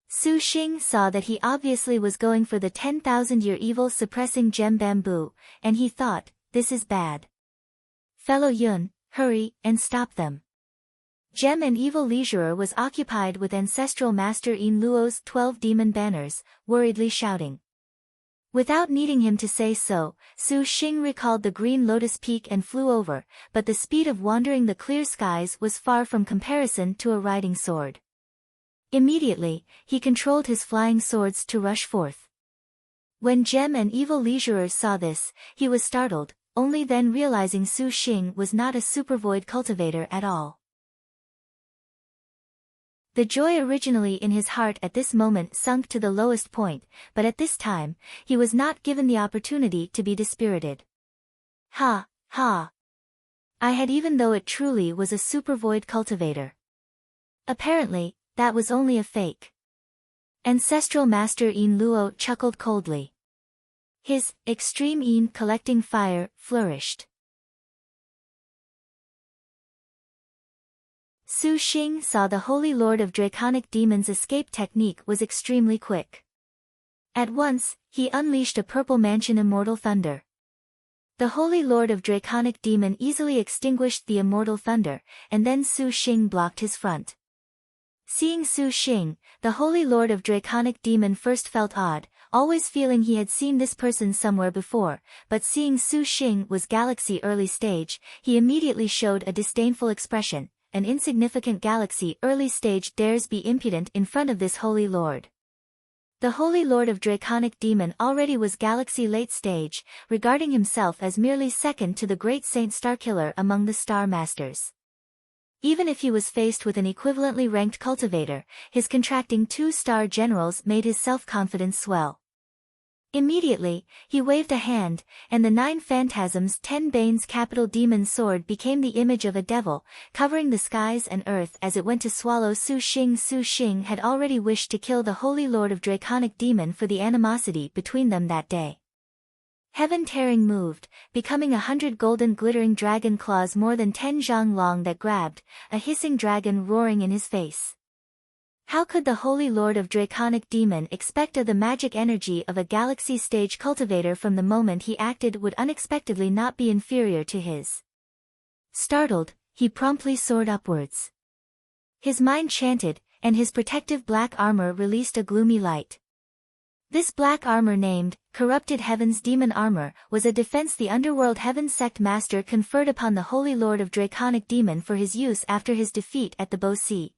Su Xing saw that he obviously was going for the 10,000-year evil-suppressing gem bamboo, and he thought, this is bad. Fellow Yun, hurry, and stop them. Gem and Evil Leisurer was occupied with Ancestral Master Yin Luo's 12 demon banners, worriedly shouting. Without needing him to say so, Su Xing recalled the green lotus peak and flew over, but the speed of wandering the clear skies was far from comparison to a riding sword. Immediately, he controlled his flying swords to rush forth. When Gem and Evil Leisurer saw this, he was startled, only then realizing Su Xing was not a supervoid cultivator at all. The joy originally in his heart at this moment sunk to the lowest point, but at this time, he was not given the opportunity to be dispirited. Ha, ha! I had, even though it truly was a supervoid cultivator. Apparently, that was only a fake. Ancestral Master Yin Luo chuckled coldly. His extreme Yin collecting fire flourished. Su Xing saw the Holy Lord of Draconic Demons' escape technique was extremely quick. At once, he unleashed a purple mansion immortal thunder. The Holy Lord of Draconic Demon easily extinguished the immortal thunder, and then Su Xing blocked his front. Seeing Su Xing, the Holy Lord of Draconic Demon first felt odd, always feeling he had seen this person somewhere before, but seeing Su Xing was Galaxy early stage, he immediately showed a disdainful expression. An insignificant Galaxy early stage dares be impudent in front of this Holy Lord. The Holy Lord of Draconic Demon already was Galaxy late stage, regarding himself as merely second to the great Saint Starkiller among the Star Masters. Even if he was faced with an equivalently ranked cultivator, his contracting 2-star generals made his self-confidence swell. Immediately, he waved a hand, and the 9 Phantasms 10 Banes capital demon sword became the image of a devil, covering the skies and earth as it went to swallow Su Xing. Su Xing had already wished to kill the Holy Lord of Draconic Demon for the animosity between them that day. Heaven tearing moved, becoming 100 golden glittering dragon claws more than 10 zhang long that grabbed, a hissing dragon roaring in his face. How could the Holy Lord of Draconic Demon expect the magic energy of a Galaxy stage cultivator from the moment he acted would unexpectedly not be inferior to his? Startled, he promptly soared upwards. His mind chanted, and his protective black armor released a gloomy light. This black armor, named Corrupted Heaven's Demon Armor, was a defense the Underworld Heaven Sect Master conferred upon the Holy Lord of Draconic Demon for his use after his defeat at the Bo Si.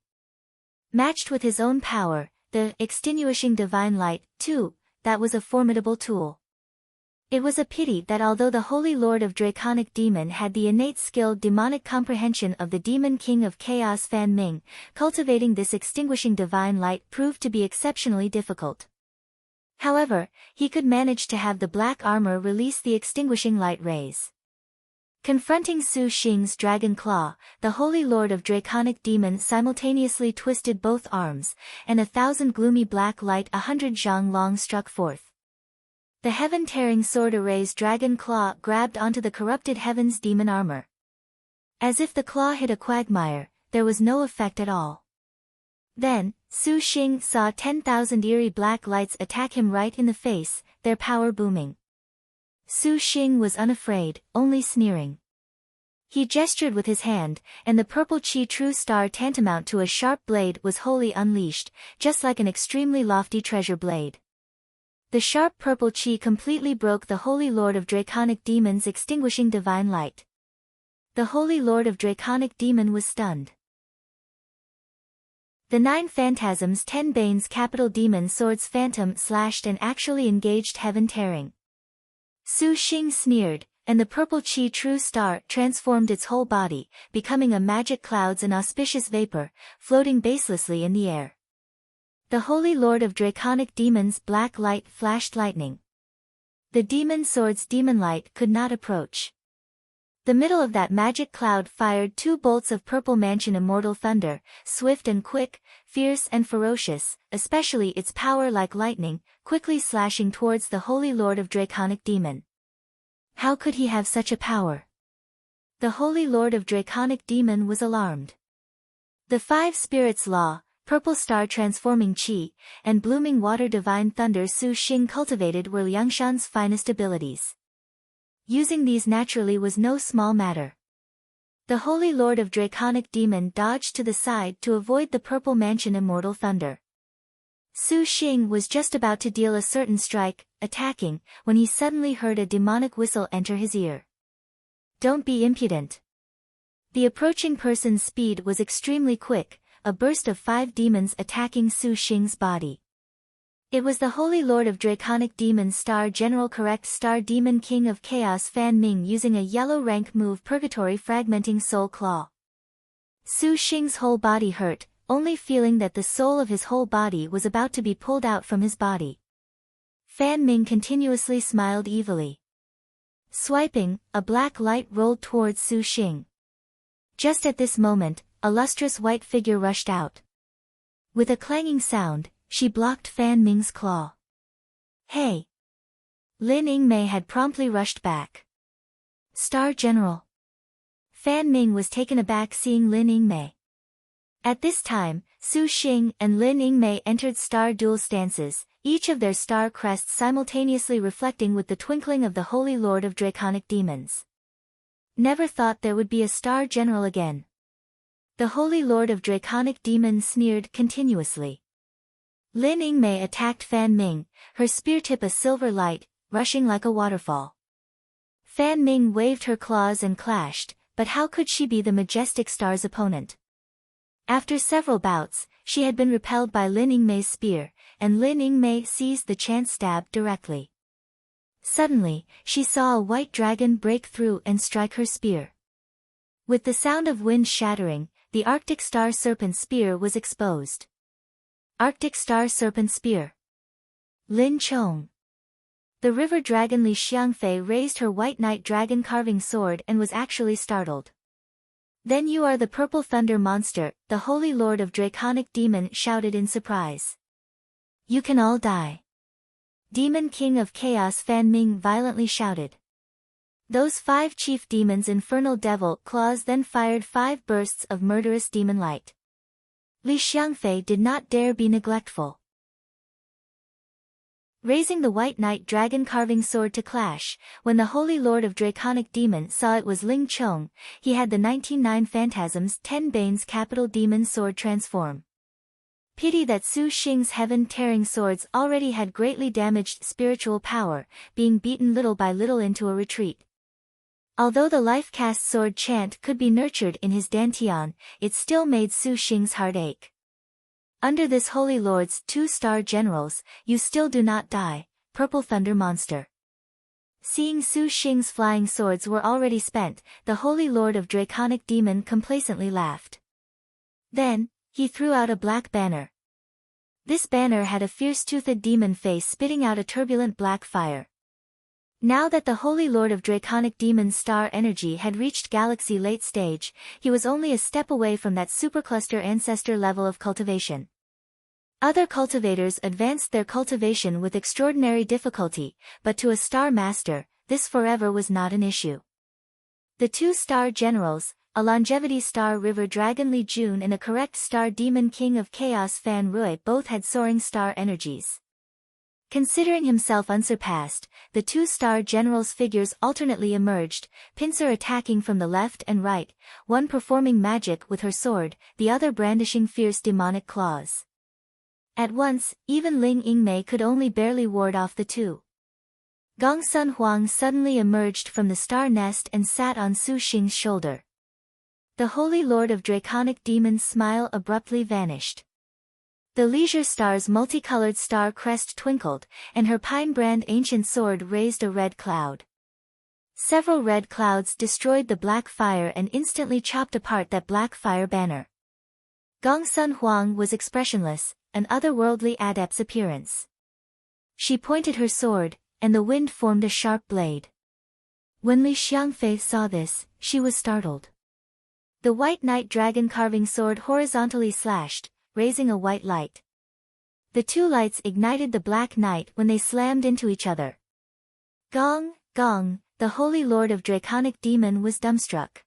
Matched with his own power, the extinguishing divine light, too, that was a formidable tool. It was a pity that although the Holy Lord of Draconic Demon had the innate skilled demonic comprehension of the Demon King of Chaos Fan Ming, cultivating this extinguishing divine light proved to be exceptionally difficult. However, he could manage to have the black armor release the extinguishing light rays. Confronting Su Xing's dragon claw, the Holy Lord of Draconic Demon simultaneously twisted both arms, and 1,000 gloomy black light 100 zhang long struck forth. The heaven-tearing sword array's dragon claw grabbed onto the corrupted heaven's demon armor. As if the claw hit a quagmire, there was no effect at all. Then, Su Xing saw 10,000 eerie black lights attack him right in the face, their power booming. Su Xing was unafraid, only sneering. He gestured with his hand, and the purple chi true star tantamount to a sharp blade was wholly unleashed, just like an extremely lofty treasure blade. The sharp purple chi completely broke the Holy Lord of Draconic Demon's extinguishing divine light. The Holy Lord of Draconic Demon was stunned. The 9 Phantasms 10 Banes capital demon swords phantom slashed and actually engaged heaven tearing. Su Xing sneered, and the purple chi true star transformed its whole body, becoming a magic clouds and auspicious vapor, floating baselessly in the air. The Holy Lord of Draconic Demon's black light flashed lightning. The demon sword's demon light could not approach. The middle of that magic cloud fired 2 bolts of purple mansion immortal thunder, swift and quick, fierce and ferocious, especially its power like lightning, quickly slashing towards the Holy Lord of Draconic Demon. How could he have such a power? The Holy Lord of Draconic Demon was alarmed. The 5 spirits law, purple star transforming chi, and blooming water divine thunder Su Xing cultivated were Liangshan's finest abilities. Using these naturally was no small matter. The Holy Lord of Draconic Demon dodged to the side to avoid the purple mansion immortal thunder. Su Xing was just about to deal a certain strike, attacking, when he suddenly heard a demonic whistle enter his ear. Don't be impudent. The approaching person's speed was extremely quick, a burst of 5 demons attacking Su Xing's body. It was the Holy Lord of Draconic Demons Star General Correct Star Demon King of Chaos Fan Ming using a yellow rank move Purgatory Fragmenting Soul Claw. Su Xing's whole body hurt, only feeling that the soul of his whole body was about to be pulled out from his body. Fan Ming continuously smiled evilly. Swiping, a black light rolled towards Su Xing. Just at this moment, a lustrous white figure rushed out. With a clanging sound, she blocked Fan Ming's claw. Hey! Lin Yingmei had promptly rushed back. Star General. Fan Ming was taken aback seeing Lin Yingmei. At this time, Su Xing and Lin Yingmei entered star dual stances, each of their star crests simultaneously reflecting with the twinkling of the Holy Lord of Draconic Demons. Never thought there would be a Star General again. The Holy Lord of Draconic Demons sneered continuously. Lin Yingmei attacked Fan Ming, her spear tip a silver light, rushing like a waterfall. Fan Ming waved her claws and clashed, but how could she be the majestic star's opponent? After several bouts, she had been repelled by Lin Yingmei's spear, and Lin Yingmei seized the chance stab directly. Suddenly, she saw a white dragon break through and strike her spear. With the sound of wind shattering, the Arctic Star Serpent Spear was exposed. Arctic Star Serpent Spear. Lin Chong. The river dragon Li Xiangfei raised her white knight dragon carving sword and was actually startled. Then you are the purple thunder monster, the Holy Lord of Draconic Demon shouted in surprise. You can all die. Demon King of Chaos Fan Ming violently shouted. Those 5 chief demons Infernal Devil Claws then fired 5 bursts of murderous demon light. Li Xiangfei did not dare be neglectful. Raising the white knight dragon carving sword to clash, when the Holy Lord of Draconic Demon saw it was Ling Chong, he had the 19 Phantasms 10 Banes Capital Demon Sword transform. Pity that Su Xing's heaven-tearing swords already had greatly damaged spiritual power, being beaten little by little into a retreat. Although the life-cast sword chant could be nurtured in his dantian, it still made Su Xing's heart ache. Under this Holy Lord's 2 star generals, you still do not die, Purple Thunder Monster. Seeing Su Xing's flying swords were already spent, the Holy Lord of Draconic Demon complacently laughed. Then, he threw out a black banner. This banner had a fierce-toothed demon face spitting out a turbulent black fire. Now that the Holy Lord of Draconic Demon's star energy had reached galaxy late stage, he was only a step away from that supercluster ancestor level of cultivation. Other cultivators advanced their cultivation with extraordinary difficulty, but to a star master, this forever was not an issue. The 2 star generals, a longevity star river dragon Li Jun and a correct star demon king of chaos Fan Rui both had soaring star energies. Considering himself unsurpassed, the 2 star generals' figures alternately emerged, pincer attacking from the left and right, one performing magic with her sword, the other brandishing fierce demonic claws. At once, even Ling Yingmei could only barely ward off the 2. Gongsun Huang suddenly emerged from the star nest and sat on Su Xing's shoulder. The Holy Lord of Draconic Demons' smile abruptly vanished. The Leisure Star's multicolored star crest twinkled, and her pine-brand ancient sword raised a red cloud. Several red clouds destroyed the black fire and instantly chopped apart that black fire banner. Gongsun Huang was expressionless, an otherworldly adept's appearance. She pointed her sword, and the wind formed a sharp blade. When Li Xiangfei saw this, she was startled. The white knight dragon carving sword horizontally slashed, raising a white light. The 2 lights ignited the black knight when they slammed into each other. Gong, gong, the Holy Lord of Draconic Demon was dumbstruck.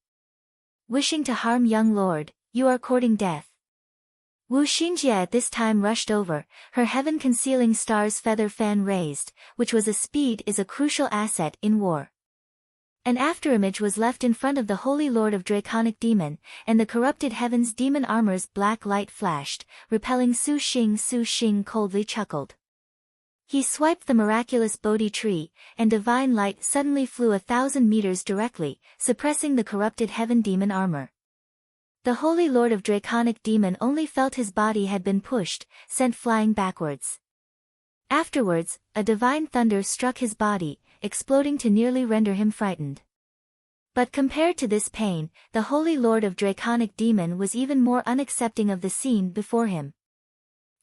Wishing to harm young lord, you are courting death. Wu Xinjie at this time rushed over, her heaven-concealing star's feather fan raised, which was a speed is a crucial asset in war. An afterimage was left in front of the Holy Lord of Draconic Demon, and the corrupted heaven's demon armor's black light flashed, repelling Su Xing. Su Xing coldly chuckled. He swiped the miraculous Bodhi tree, and divine light suddenly flew 1,000 meters directly, suppressing the corrupted heaven demon armor. The Holy Lord of Draconic Demon only felt his body had been pushed, sent flying backwards. Afterwards, a divine thunder struck his body, exploding to nearly render him frightened. But compared to this pain, the Holy Lord of Draconic Demon was even more unaccepting of the scene before him.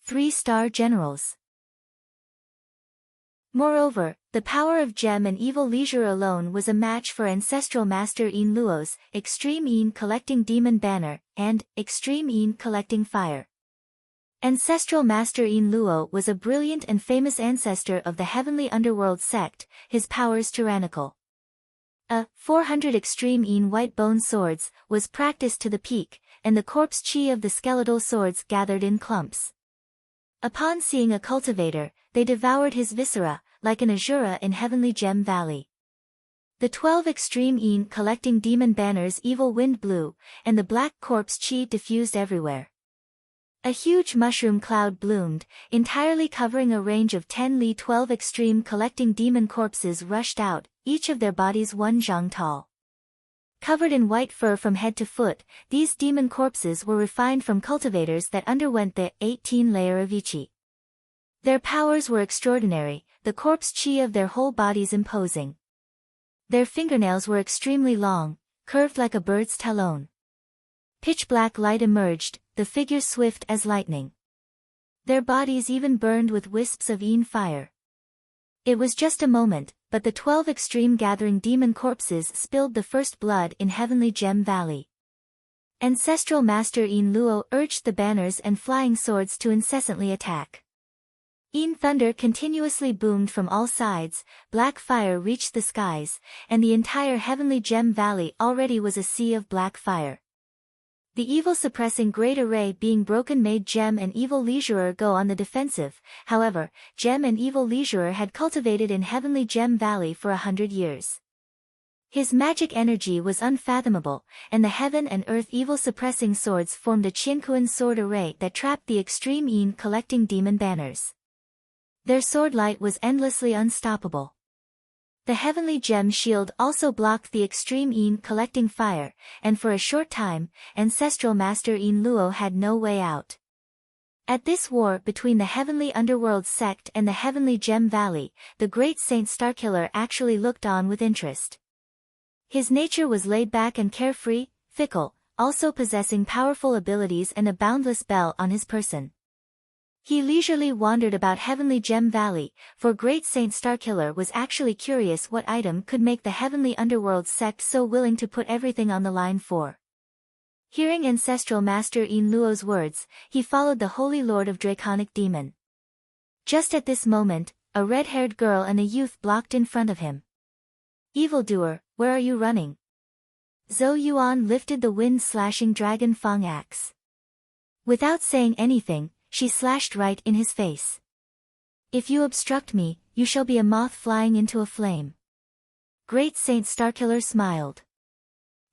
3-star generals. Moreover, the power of Gem and Evil Leisure alone was a match for Ancestral Master Een Luo's Extreme Een Collecting Demon Banner and Extreme Een Collecting Fire. Ancestral Master Een Luo was a brilliant and famous ancestor of the Heavenly Underworld sect, his powers tyrannical. A 400 Extreme Een White Bone Swords was practiced to the peak, and the corpse chi of the skeletal swords gathered in clumps. Upon seeing a cultivator, they devoured his viscera, like an Azura in Heavenly Gem Valley. The 12 Extreme Een Collecting Demon Banners Evil Wind blew, and the black corpse chi diffused everywhere. A huge mushroom cloud bloomed, entirely covering a range of 10 li. 12 Extreme Collecting Demon corpses rushed out, each of their bodies 1 zhang tall. Covered in white fur from head to foot, these demon corpses were refined from cultivators that underwent the 18-layer of Ichi. Their powers were extraordinary, the corpse chi of their whole bodies imposing. Their fingernails were extremely long, curved like a bird's talon. Pitch-black light emerged, the figures swift as lightning. Their bodies even burned with wisps of Een fire. It was just a moment, but the 12 extreme gathering demon corpses spilled the first blood in Heavenly Gem Valley. Ancestral Master Een Luo urged the banners and flying swords to incessantly attack. Een thunder continuously boomed from all sides, black fire reached the skies, and the entire Heavenly Gem Valley already was a sea of black fire. The evil-suppressing Great Array being broken made Gem and Evil Leisurer go on the defensive. However, Gem and Evil Leisurer had cultivated in Heavenly Gem Valley for 100 years. His magic energy was unfathomable, and the heaven and earth evil-suppressing swords formed a Qiankuan sword array that trapped the Extreme Een Collecting Demon Banners. Their sword light was endlessly unstoppable. The Heavenly Gem Shield also blocked the Extreme Een Collecting Fire, and for a short time, Ancestral Master Een Luo had no way out. At this war between the Heavenly Underworld sect and the Heavenly Gem Valley, the great Saint Starkiller actually looked on with interest. His nature was laid back and carefree, fickle, also possessing powerful abilities and a boundless bell on his person. He leisurely wandered about Heavenly Gem Valley, for Great Saint Starkiller was actually curious what item could make the Heavenly Underworld sect so willing to put everything on the line for. Hearing Ancestral Master Een Luo's words, he followed the Holy Lord of Draconic Demon. Just at this moment, a red-haired girl and a youth blocked in front of him. "Evildoer, where are you running?" Zhou Yuan lifted the wind-slashing dragon Fang axe. Without saying anything, she slashed right in his face. "If you obstruct me, you shall be a moth flying into a flame." Great Saint Starkiller smiled.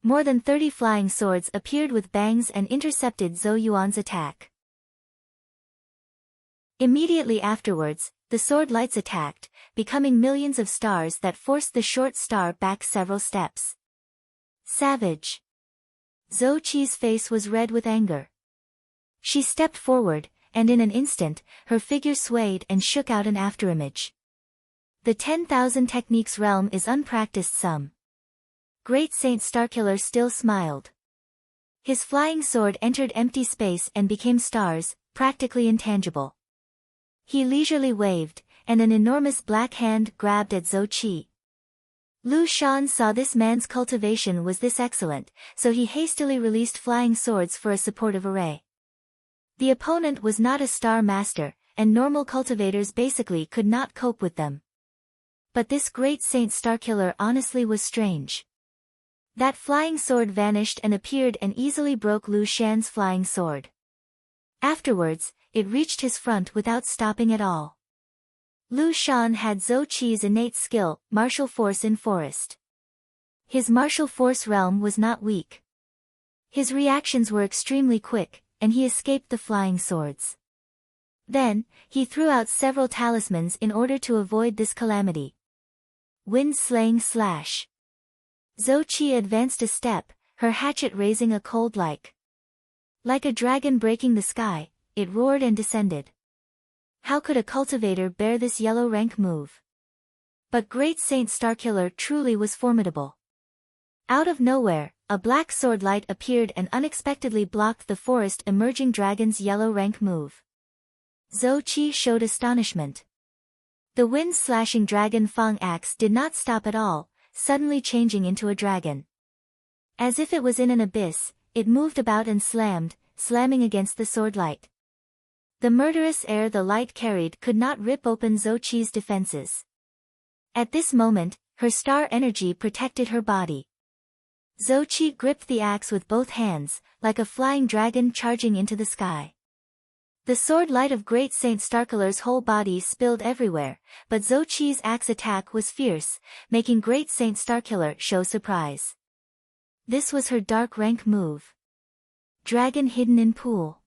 More than 30 flying swords appeared with bangs and intercepted Zhou Yuan's attack. Immediately afterwards, the sword lights attacked, becoming millions of stars that forced the short star back several steps. "Savage!" Zhou Qi's face was red with anger. She stepped forward, and in an instant, her figure swayed and shook out an afterimage. The 10,000 techniques realm is unpracticed some. Great Saint Starkiller still smiled. His flying sword entered empty space and became stars, practically intangible. He leisurely waved, and an enormous black hand grabbed at Zhou Qi. Lu Shan saw this man's cultivation was this excellent, so he hastily released flying swords for a supportive array. The opponent was not a star master, and normal cultivators basically could not cope with them. But this Great Saint Starkiller honestly was strange. That flying sword vanished and appeared and easily broke Lu Shan's flying sword. Afterwards, it reached his front without stopping at all. Lu Shan had Zhou Qi's innate skill, martial force in forest. His martial force realm was not weak. His reactions were extremely quick, and he escaped the flying swords. Then, he threw out several talismans in order to avoid this calamity. Wind-slaying slash. Zhou Qi advanced a step, her hatchet raising a cold like a dragon breaking the sky, it roared and descended. How could a cultivator bear this yellow rank move? But Great Saint Starkiller truly was formidable. Out of nowhere, a black sword light appeared and unexpectedly blocked the forest emerging dragon's yellow rank move. Zhou Qi showed astonishment. The wind-slashing dragon Fang axe did not stop at all, suddenly changing into a dragon. As if it was in an abyss, it moved about and slamming against the sword light. The murderous air the light carried could not rip open Zhou Qi's defenses. At this moment, her star energy protected her body. Zhou Qi gripped the axe with both hands, like a flying dragon charging into the sky. The sword light of Great Saint Starkiller's whole body spilled everywhere, but Zhou Qi's axe attack was fierce, making Great Saint Starkiller show surprise. This was her dark rank move. Dragon hidden in pool.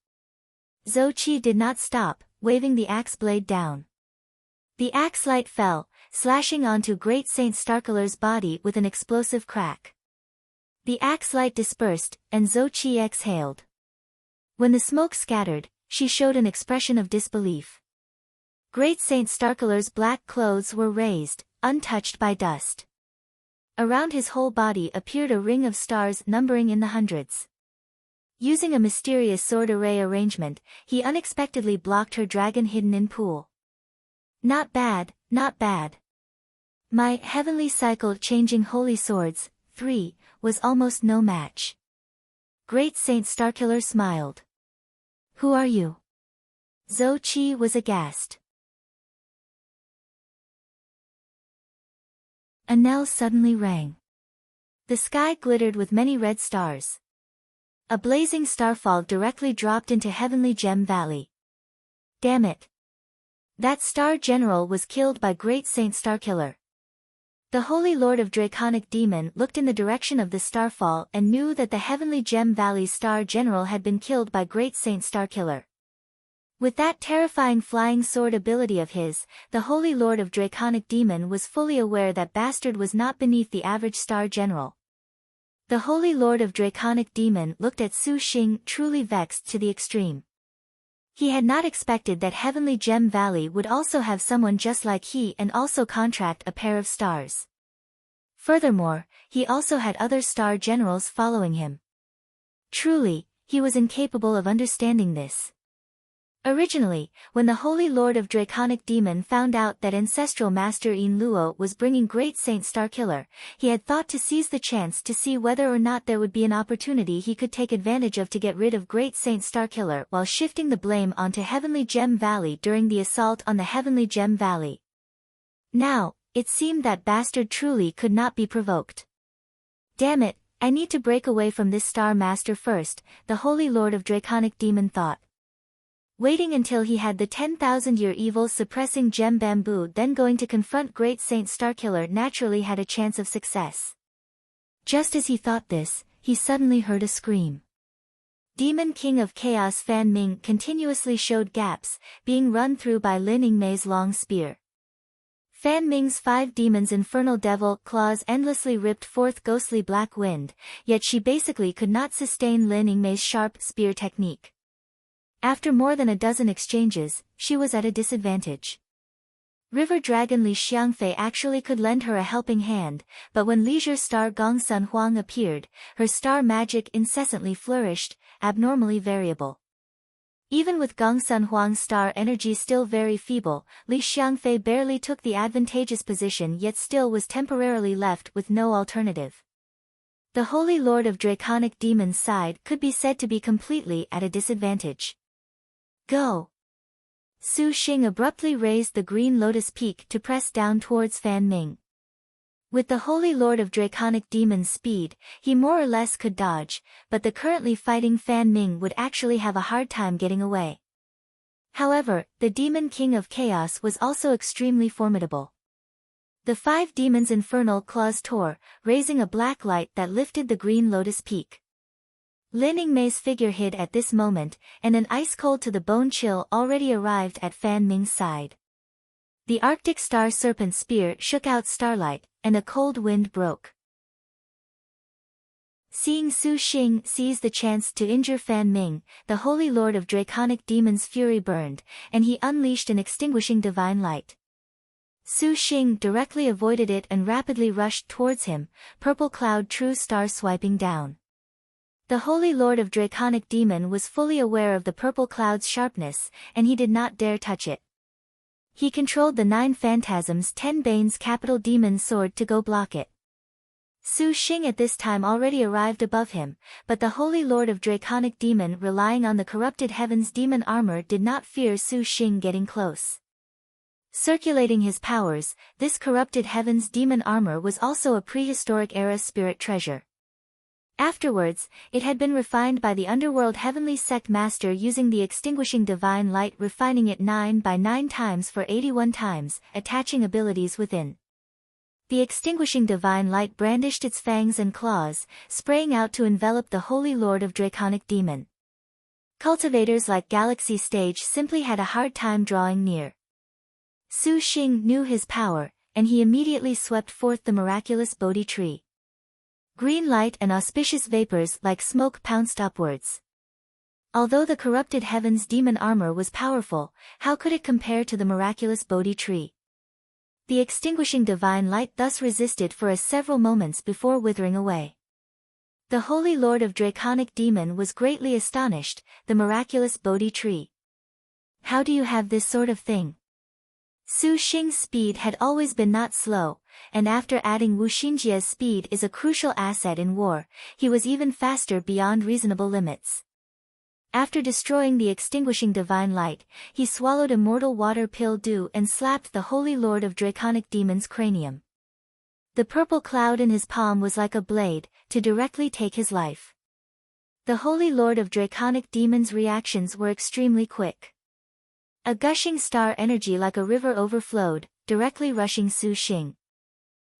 Zhou Qi did not stop, waving the axe blade down. The axe light fell, slashing onto Great Saint Starkiller's body with an explosive crack. The axe light dispersed, and Zhou Qi exhaled. When the smoke scattered, she showed an expression of disbelief. Great Saint Starkiller's black clothes were raised, untouched by dust. Around his whole body appeared a ring of stars numbering in the hundreds. Using a mysterious sword array arrangement, he unexpectedly blocked her dragon hidden in pool. Not bad, not bad. My heavenly cycle-changing holy swords, 3, was almost no match. Great Saint Starkiller smiled. Who are you? Zhou Qi was aghast. A knell suddenly rang. The sky glittered with many red stars. A blazing starfall directly dropped into Heavenly Gem Valley. Damn it! That Star General was killed by Great Saint Starkiller. The Holy Lord of Draconic Demon looked in the direction of the starfall and knew that the Heavenly Gem Valley Star General had been killed by Great Saint Starkiller. With that terrifying flying sword ability of his, the Holy Lord of Draconic Demon was fully aware that bastard was not beneath the average Star General. The Holy Lord of Draconic Demon looked at Su Xing truly vexed to the extreme. He had not expected that Heavenly Gem Valley would also have someone just like he and also contract a pair of stars. Furthermore, he also had other star generals following him. Truly, he was incapable of understanding this. Originally, when the Holy Lord of Draconic Demon found out that Ancestral Master Yin Luo was bringing Great Saint Starkiller, he had thought to seize the chance to see whether or not there would be an opportunity he could take advantage of to get rid of Great Saint Starkiller while shifting the blame onto Heavenly Gem Valley during the assault on the Heavenly Gem Valley. Now, it seemed that bastard truly could not be provoked. Damn it, I need to break away from this Star Master first, the Holy Lord of Draconic Demon thought. Waiting until he had the 10,000-year evil suppressing gem bamboo, then going to confront Great Saint Starkiller naturally had a chance of success. Just as he thought this, he suddenly heard a scream. Demon King of Chaos Fan Ming continuously showed gaps, being run through by Lin Yingmei's long spear. Fan Ming's 5 demons' infernal devil claws endlessly ripped forth ghostly black wind, yet she basically could not sustain Lin Yingmei's sharp spear technique. After more than a dozen exchanges, she was at a disadvantage. River Dragon Li Xiangfei actually could lend her a helping hand, but when Leisure Star Gong Sun Huang appeared, her star magic incessantly flourished, abnormally variable. Even with Gong Sun Huang's star energy still very feeble, Li Xiangfei barely took the advantageous position yet still was temporarily left with no alternative. The Holy Lord of Draconic Demon's side could be said to be completely at a disadvantage. Go! Su Xing abruptly raised the green lotus peak to press down towards Fan Ming. With the Holy Lord of Draconic Demon's speed, he more or less could dodge, but the currently fighting Fan Ming would actually have a hard time getting away. However, the Demon King of Chaos was also extremely formidable. The 5 demons' infernal claws tore, raising a black light that lifted the green lotus peak. Lin Yingmei's figure hid at this moment, and an ice-cold to the bone chill already arrived at Fan Ming's side. The Arctic Star Serpent Spear shook out starlight, and a cold wind broke. Seeing Su Xing seize the chance to injure Fan Ming, the Holy Lord of Draconic Demons' fury burned, and he unleashed an extinguishing divine light. Su Xing directly avoided it and rapidly rushed towards him, purple cloud true star swiping down. The Holy Lord of Draconic Demon was fully aware of the purple cloud's sharpness, and he did not dare touch it. He controlled the 9 Phantasms 10 Bane's capital demon sword to go block it. Su Xing at this time already arrived above him, but the Holy Lord of Draconic Demon relying on the corrupted heavens demon armor did not fear Su Xing getting close. Circulating his powers, this corrupted heavens demon armor was also a prehistoric era spirit treasure. Afterwards, it had been refined by the underworld heavenly sect master using the extinguishing divine light, refining it 9 by 9 times for 81 times, attaching abilities within. The extinguishing divine light brandished its fangs and claws, spraying out to envelop the Holy Lord of Draconic Demon. Cultivators like Galaxy Stage simply had a hard time drawing near. Su Xing knew his power, and he immediately swept forth the miraculous Bodhi tree. Green light and auspicious vapors like smoke pounced upwards. Although the corrupted heavens demon armor was powerful, how could it compare to the miraculous Bodhi tree? The extinguishing divine light thus resisted for several moments before withering away. The Holy Lord of Draconic Demon was greatly astonished, the miraculous Bodhi tree. How do you have this sort of thing? Su Xing's speed had always been not slow, and after adding Wu Xingjia's speed is a crucial asset in war, he was even faster beyond reasonable limits. After destroying the extinguishing divine light, he swallowed immortal water pill dew and slapped the Holy Lord of Draconic Demon's cranium. The purple cloud in his palm was like a blade, to directly take his life. The Holy Lord of Draconic Demon's reactions were extremely quick. A gushing star energy like a river overflowed, directly rushing Su Xing.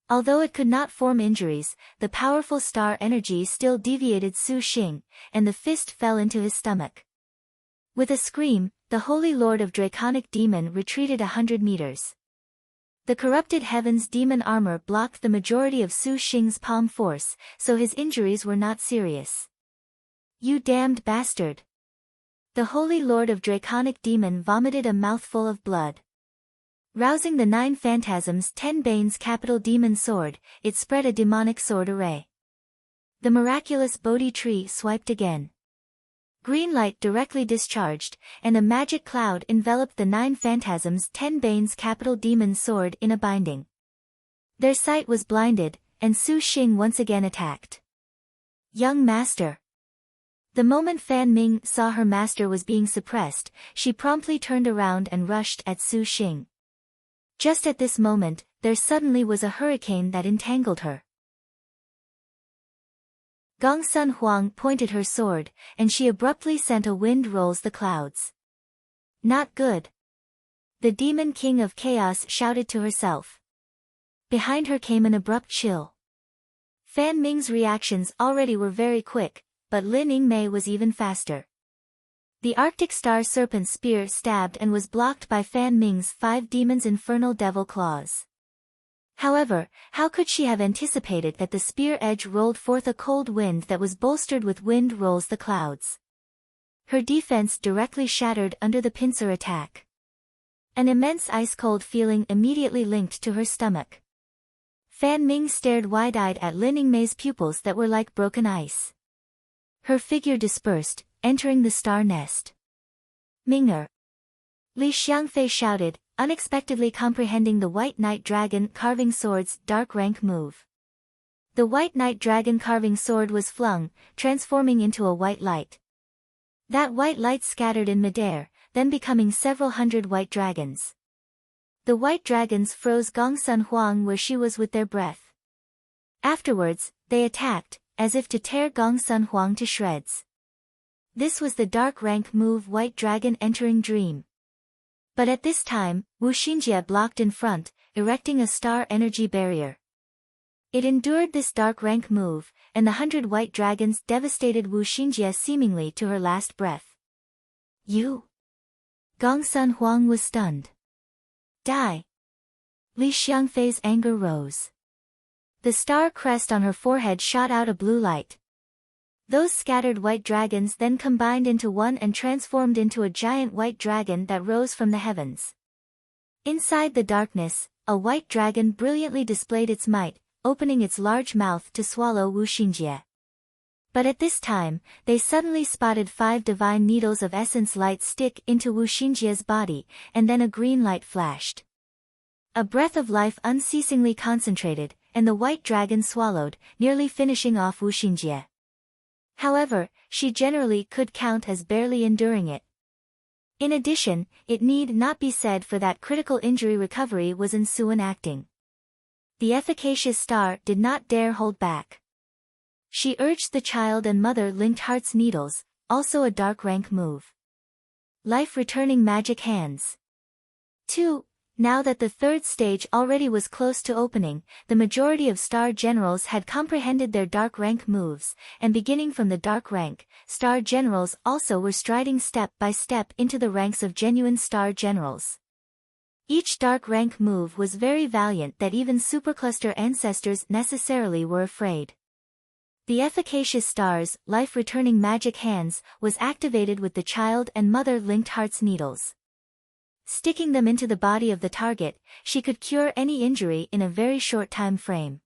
Although it could not form injuries, the powerful star energy still deviated Su Xing, and the fist fell into his stomach. With a scream, the Holy Lord of Draconic Demon retreated 100 meters. The corrupted heavens demon armor blocked the majority of Su Xing's palm force, so his injuries were not serious. You damned bastard! The Holy Lord of Draconic Demon vomited a mouthful of blood. Rousing the 9 Phantasms 10 Bane's capital demon sword, it spread a demonic sword array. The miraculous Bodhi tree swiped again. Green light directly discharged, and a magic cloud enveloped the 9 Phantasms 10 Bane's capital demon sword in a binding. Their sight was blinded, and Su Xing once again attacked. Young master! The moment Fan Ming saw her master was being suppressed, she promptly turned around and rushed at Su Xing. Just at this moment, there suddenly was a hurricane that entangled her. Gongsun Huang pointed her sword, and she abruptly sent a wind rolls the clouds. Not good. The Demon King of Chaos shouted to herself. Behind her came an abrupt chill. Fan Ming's reactions already were very quick, but Lin Yingmei was even faster. The Arctic Star Serpent spear stabbed and was blocked by Fan Ming's 5 demons' infernal devil claws. However, how could she have anticipated that the spear edge rolled forth a cold wind that was bolstered with wind rolls the clouds? Her defense directly shattered under the pincer attack. An immense ice-cold feeling immediately linked to her stomach. Fan Ming stared wide-eyed at Lin Yingmei's pupils that were like broken ice. Her figure dispersed, entering the star nest. Minger! Li Xiangfei shouted, unexpectedly comprehending the White Knight Dragon Carving Sword's dark rank move. The White Knight Dragon Carving Sword was flung, transforming into a white light. That white light scattered in midair, then becoming several hundred white dragons. The white dragons froze Gongsun Huang where she was with their breath. Afterwards, they attacked, as if to tear Gongsun Huang to shreds. This was the dark rank move White Dragon Entering Dream. But at this time, Wu Xinjie blocked in front, erecting a star energy barrier. It endured this dark rank move, and the 100 white dragons devastated Wu Xinjie seemingly to her last breath. You! Gongsun Huang was stunned. Die! Li Xiangfei's anger rose. The star crest on her forehead shot out a blue light, Those scattered white dragons then combined into one and transformed into a giant white dragon that rose from the heavens. Inside the darkness, a white dragon brilliantly displayed its might, opening its large mouth to swallow Wu Xingjie. But at this time, they suddenly spotted 5 divine needles of essence light stick into Wu Xingjie's body, and then a green light flashed. A breath of life unceasingly concentrated, and the white dragon swallowed, nearly finishing off Wu Xingjie. However, she generally could count as barely enduring it. In addition, it need not be said for that critical injury recovery was ensuing acting. The efficacious star did not dare hold back. She urged the child and mother linked heart's needles, also a dark rank move. Life-returning magic hands. 2. Now that the third stage already was close to opening, the majority of star generals had comprehended their dark rank moves, and beginning from the dark rank, star generals also were striding step by step into the ranks of genuine star generals. Each dark rank move was very valiant that even supercluster ancestors necessarily were afraid. The efficacious star's life-returning magic hands was activated with the child and mother linked heart's needles. Sticking them into the body of the target, she could cure any injury in a very short time frame.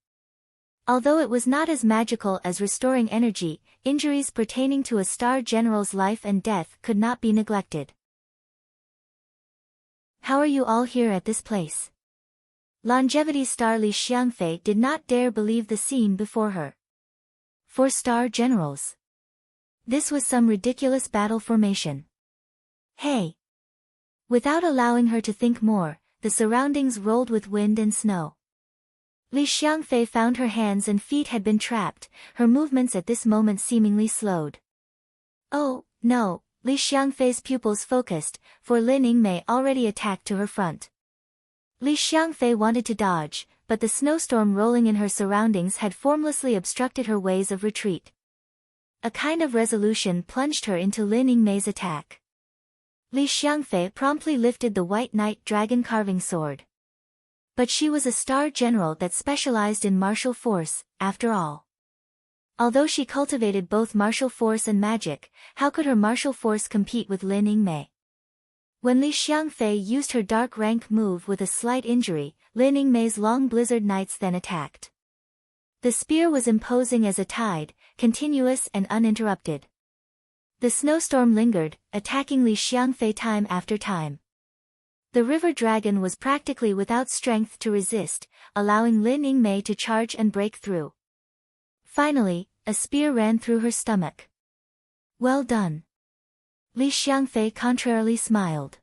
Although it was not as magical as restoring energy, injuries pertaining to a star general's life and death could not be neglected. How are you all here at this place? Longevity star Li Xiangfei did not dare believe the scene before her. 4 star generals. This was some ridiculous battle formation. Hey! Without allowing her to think more, the surroundings rolled with wind and snow. Li Xiangfei found her hands and feet had been trapped, her movements at this moment seemingly slowed. Oh, no, Li Xiangfei's pupils focused, for Lin Yingmei already attacked to her front. Li Xiangfei wanted to dodge, but the snowstorm rolling in her surroundings had formlessly obstructed her ways of retreat. A kind of resolution plunged her into Lin Yingmei's attack. Li Xiangfei promptly lifted the white knight dragon carving sword. But she was a star general that specialized in martial force, after all. Although she cultivated both martial force and magic, how could her martial force compete with Lin Yingmei? When Li Xiangfei used her dark rank move with a slight injury, Lin Yingmei's long blizzard knights then attacked. The spear was imposing as a tide, continuous and uninterrupted. The snowstorm lingered, attacking Li Xiangfei time after time. The river dragon was practically without strength to resist, allowing Lin Yingmei to charge and break through. Finally, a spear ran through her stomach. Well done. Li Xiangfei contrarily smiled.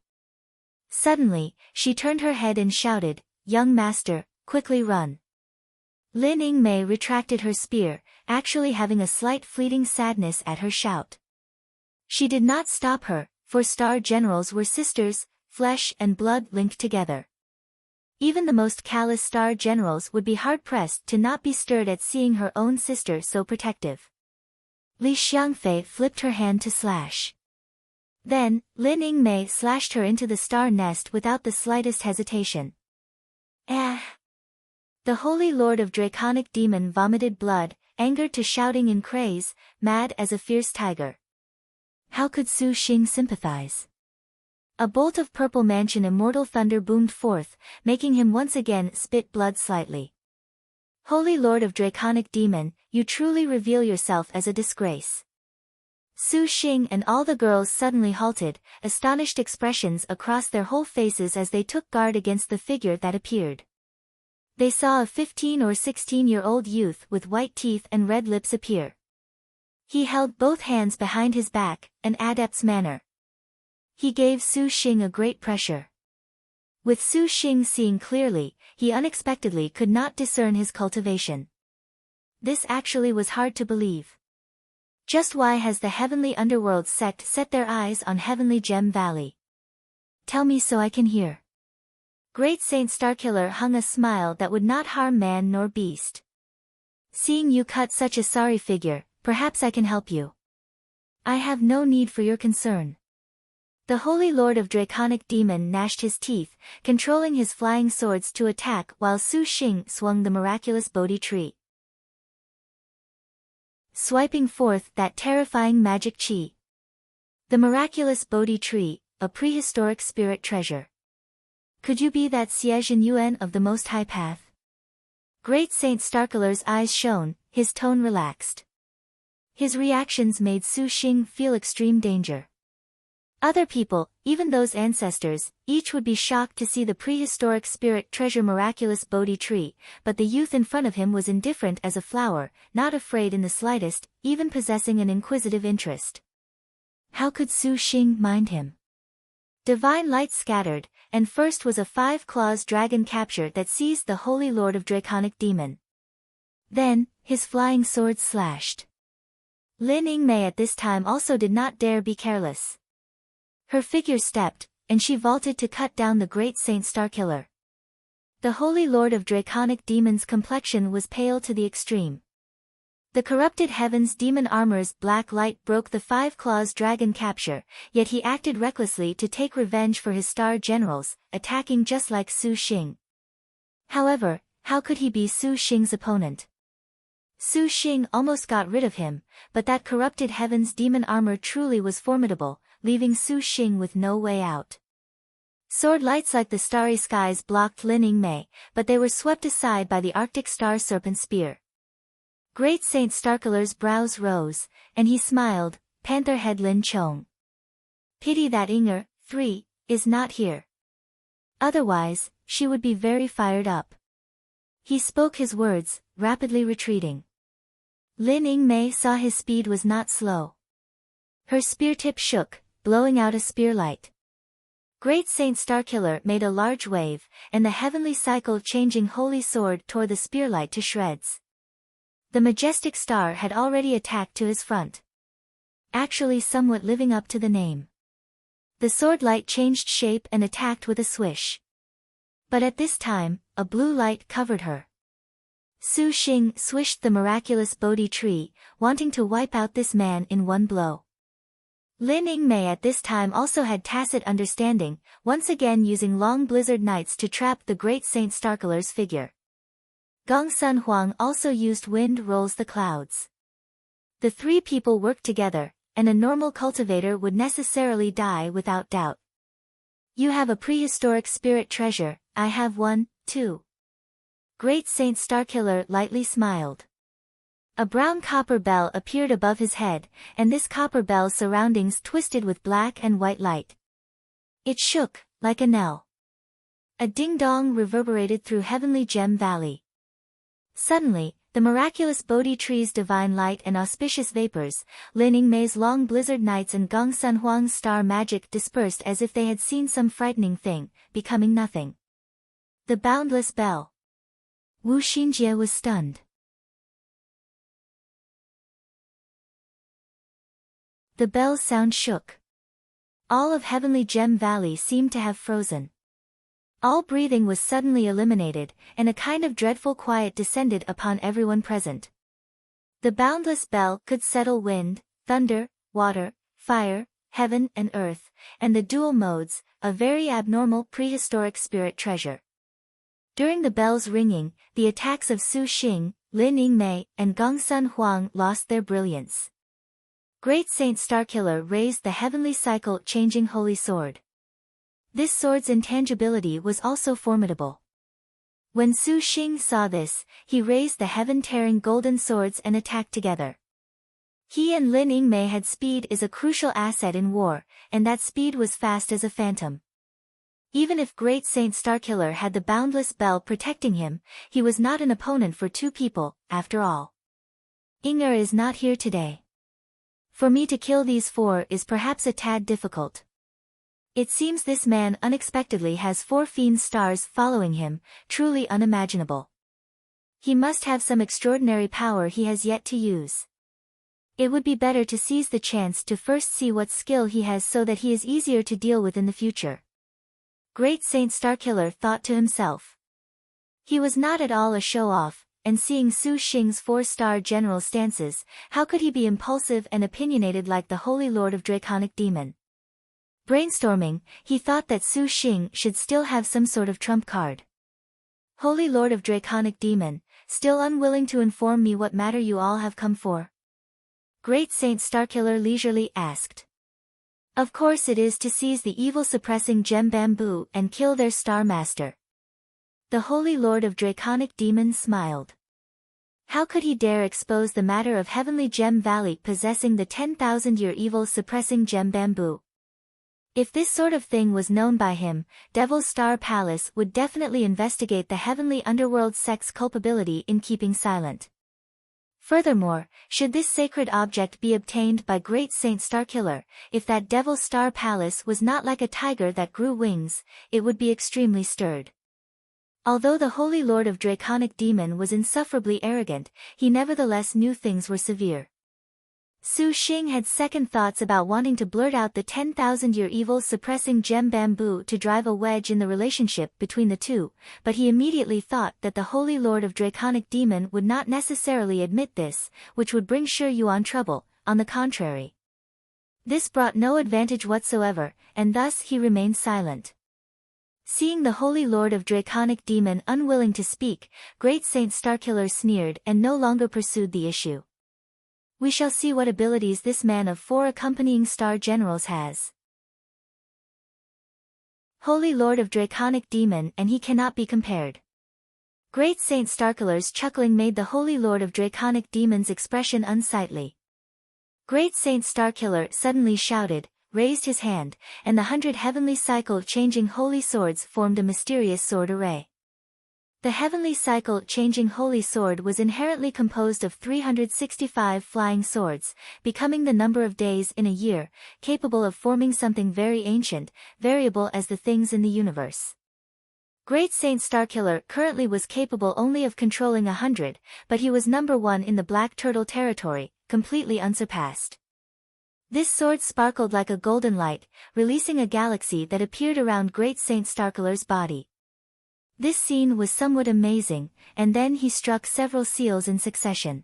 Suddenly, she turned her head and shouted, "Young master, quickly run." Lin Yingmei retracted her spear, actually having a slight fleeting sadness at her shout. She did not stop her, for star generals were sisters, flesh and blood linked together. Even the most callous star generals would be hard-pressed to not be stirred at seeing her own sister so protective. Li Xiangfei flipped her hand to slash. Then, Lin Yingmei slashed her into the star nest without the slightest hesitation. The Holy Lord of Draconic Demon vomited blood, angered to shouting in craze, mad as a fierce tiger. How could Su Xing sympathize? A bolt of purple mansion immortal thunder boomed forth, making him once again spit blood slightly. Holy Lord of Draconic Demon, you truly reveal yourself as a disgrace. Su Xing and all the girls suddenly halted, astonished expressions across their whole faces as they took guard against the figure that appeared. They saw a 15 or 16-year-old youth with white teeth and red lips appear. He held both hands behind his back, an adept's manner. He gave Su Xing a great pressure. With Su Xing seeing clearly, he unexpectedly could not discern his cultivation. This actually was hard to believe. Just why has the Heavenly Underworld sect set their eyes on Heavenly Gem Valley? Tell me so I can hear. Great Saint Starkiller hung a smile that would not harm man nor beast. Seeing you cut such a sorry figure, perhaps I can help you. I have no need for your concern. The Holy Lord of Draconic Demon gnashed his teeth, controlling his flying swords to attack while Su Xing swung the miraculous Bodhi tree. swiping forth that terrifying magic chi. The miraculous Bodhi tree, a prehistoric spirit treasure. Could you be that Xie Yuan of the Most High Path? Great Saint Starkiller's eyes shone, his tone relaxed. His reactions made Su Xing feel extreme danger. Other people, even those ancestors, each would be shocked to see the prehistoric spirit treasure miraculous Bodhi tree, but the youth in front of him was indifferent as a flower, not afraid in the slightest, even possessing an inquisitive interest. How could Su Xing mind him? Divine light scattered, and first was a 5-claws dragon capture that seized the Holy Lord of Draconic Demon. Then, his flying sword slashed. Lin Yingmei at this time also did not dare be careless. Her figure stepped, and she vaulted to cut down the great Saint Starkiller. The Holy Lord of Draconic Demon's complexion was pale to the extreme. The corrupted heaven's demon armor's black light broke the 5-claws dragon capture, yet he acted recklessly to take revenge for his star generals, attacking just like Su Xing. However, how could he be Su Xing's opponent? Su Xing almost got rid of him, but that corrupted heaven's demon armor truly was formidable, leaving Su Xing with no way out. Sword lights like the starry skies blocked Lin Yingmei, but they were swept aside by the Arctic Star Serpent Spear. Great Saint Starkiller's brows rose, and he smiled, Pantherhead Lin Chong. Pity that Inger, 3, is not here. Otherwise, she would be very fired up. He spoke his words, rapidly retreating. Lin Yingmei saw his speed was not slow. Her spear tip shook, blowing out a spear light. Great Saint Starkiller made a large wave, and the heavenly cycle-changing holy sword tore the spearlight to shreds. The majestic star had already attacked to his front. Actually somewhat living up to the name. The sword light changed shape and attacked with a swish. But at this time, a blue light covered her. Su Xing swished the miraculous Bodhi tree, wanting to wipe out this man in one blow. Lin Yingmei at this time also had tacit understanding, once again using long blizzard nights to trap the great Saint Starkiller's figure. Gong Sun Huang also used wind rolls the clouds. The 3 people worked together, and a normal cultivator would necessarily die without doubt. You have a prehistoric spirit treasure, I have one, too. Great Saint Starkiller lightly smiled. A brown copper bell appeared above his head, and this copper bell's surroundings twisted with black and white light. It shook, like a knell. A ding-dong reverberated through heavenly Gem Valley. Suddenly, the miraculous Bodhi tree's divine light and auspicious vapors, Lin Yingmei's long blizzard nights and Gong Sun Huang's star magic dispersed as if they had seen some frightening thing, becoming nothing. The boundless bell. Wu Xinjie was stunned. The bell's sound shook. All of heavenly Gem Valley seemed to have frozen. All breathing was suddenly eliminated, and a kind of dreadful quiet descended upon everyone present. The boundless bell could settle wind, thunder, water, fire, heaven and earth, and the dual modes, a very abnormal prehistoric spirit treasure. During the bell's ringing, the attacks of Su Xing, Lin Yingmei, and Gong Sun Huang lost their brilliance. Great Saint Starkiller raised the heavenly cycle-changing holy sword. This sword's intangibility was also formidable. When Su Xing saw this, he raised the heaven-tearing golden swords and attacked together. He and Lin Yingmei had speed is a crucial asset in war, and that speed was fast as a phantom. Even if Great Saint Starkiller had the boundless bell protecting him, he was not an opponent for 2 people, after all. Inger is not here today. For me to kill these 4 is perhaps a tad difficult. It seems this man unexpectedly has 4 fiend stars following him, truly unimaginable. He must have some extraordinary power he has yet to use. It would be better to seize the chance to first see what skill he has so that he is easier to deal with in the future. Great Saint Starkiller thought to himself. He was not at all a show-off, and seeing Su Xing's 4-star general stances, how could he be impulsive and opinionated like the Holy Lord of Draconic Demon? Brainstorming, he thought that Su Xing should still have some sort of trump card. Holy Lord of Draconic Demon, still unwilling to inform me what matter you all have come for? Great Saint Starkiller leisurely asked. Of course it is to seize the evil-suppressing gem bamboo and kill their star master. The Holy Lord of Draconic Demons smiled. How could he dare expose the matter of Heavenly Gem Valley possessing the 10,000-year evil-suppressing gem bamboo? If this sort of thing was known by him, Devil's Star Palace would definitely investigate the heavenly underworld sect's culpability in keeping silent. Furthermore, should this sacred object be obtained by Great Saint Starkiller, if that Devil's Star Palace was not like a tiger that grew wings, it would be extremely stirred. Although the Holy Lord of Draconic Demon was insufferably arrogant, he nevertheless knew things were severe. Su Xing had second thoughts about wanting to blurt out the 10,000-year evil-suppressing gem bamboo to drive a wedge in the relationship between the two, but he immediately thought that the Holy Lord of Draconic Demon would not necessarily admit this, which would bring Shi Yuan trouble, on the contrary. This brought no advantage whatsoever, and thus he remained silent. Seeing the Holy Lord of Draconic Demon unwilling to speak, Great Saint Starkiller sneered and no longer pursued the issue. We shall see what abilities this man of 4 accompanying star generals has. Holy Lord of Draconic Demon, and he cannot be compared. Great Saint Starkiller's chuckling made the Holy Lord of Draconic Demon's expression unsightly. Great Saint Starkiller suddenly shouted, raised his hand, and the 100 heavenly cycle-changing holy swords formed a mysterious sword array. The heavenly cycle-changing holy sword was inherently composed of 365 flying swords, becoming the number of days in a year, capable of forming something very ancient, variable as the things in the universe. Great Saint Starkiller currently was capable only of controlling 100, but he was number 1 in the Black Turtle territory, completely unsurpassed. This sword sparkled like a golden light, releasing a galaxy that appeared around Great Saint Starkiller's body. This scene was somewhat amazing, and then he struck several seals in succession.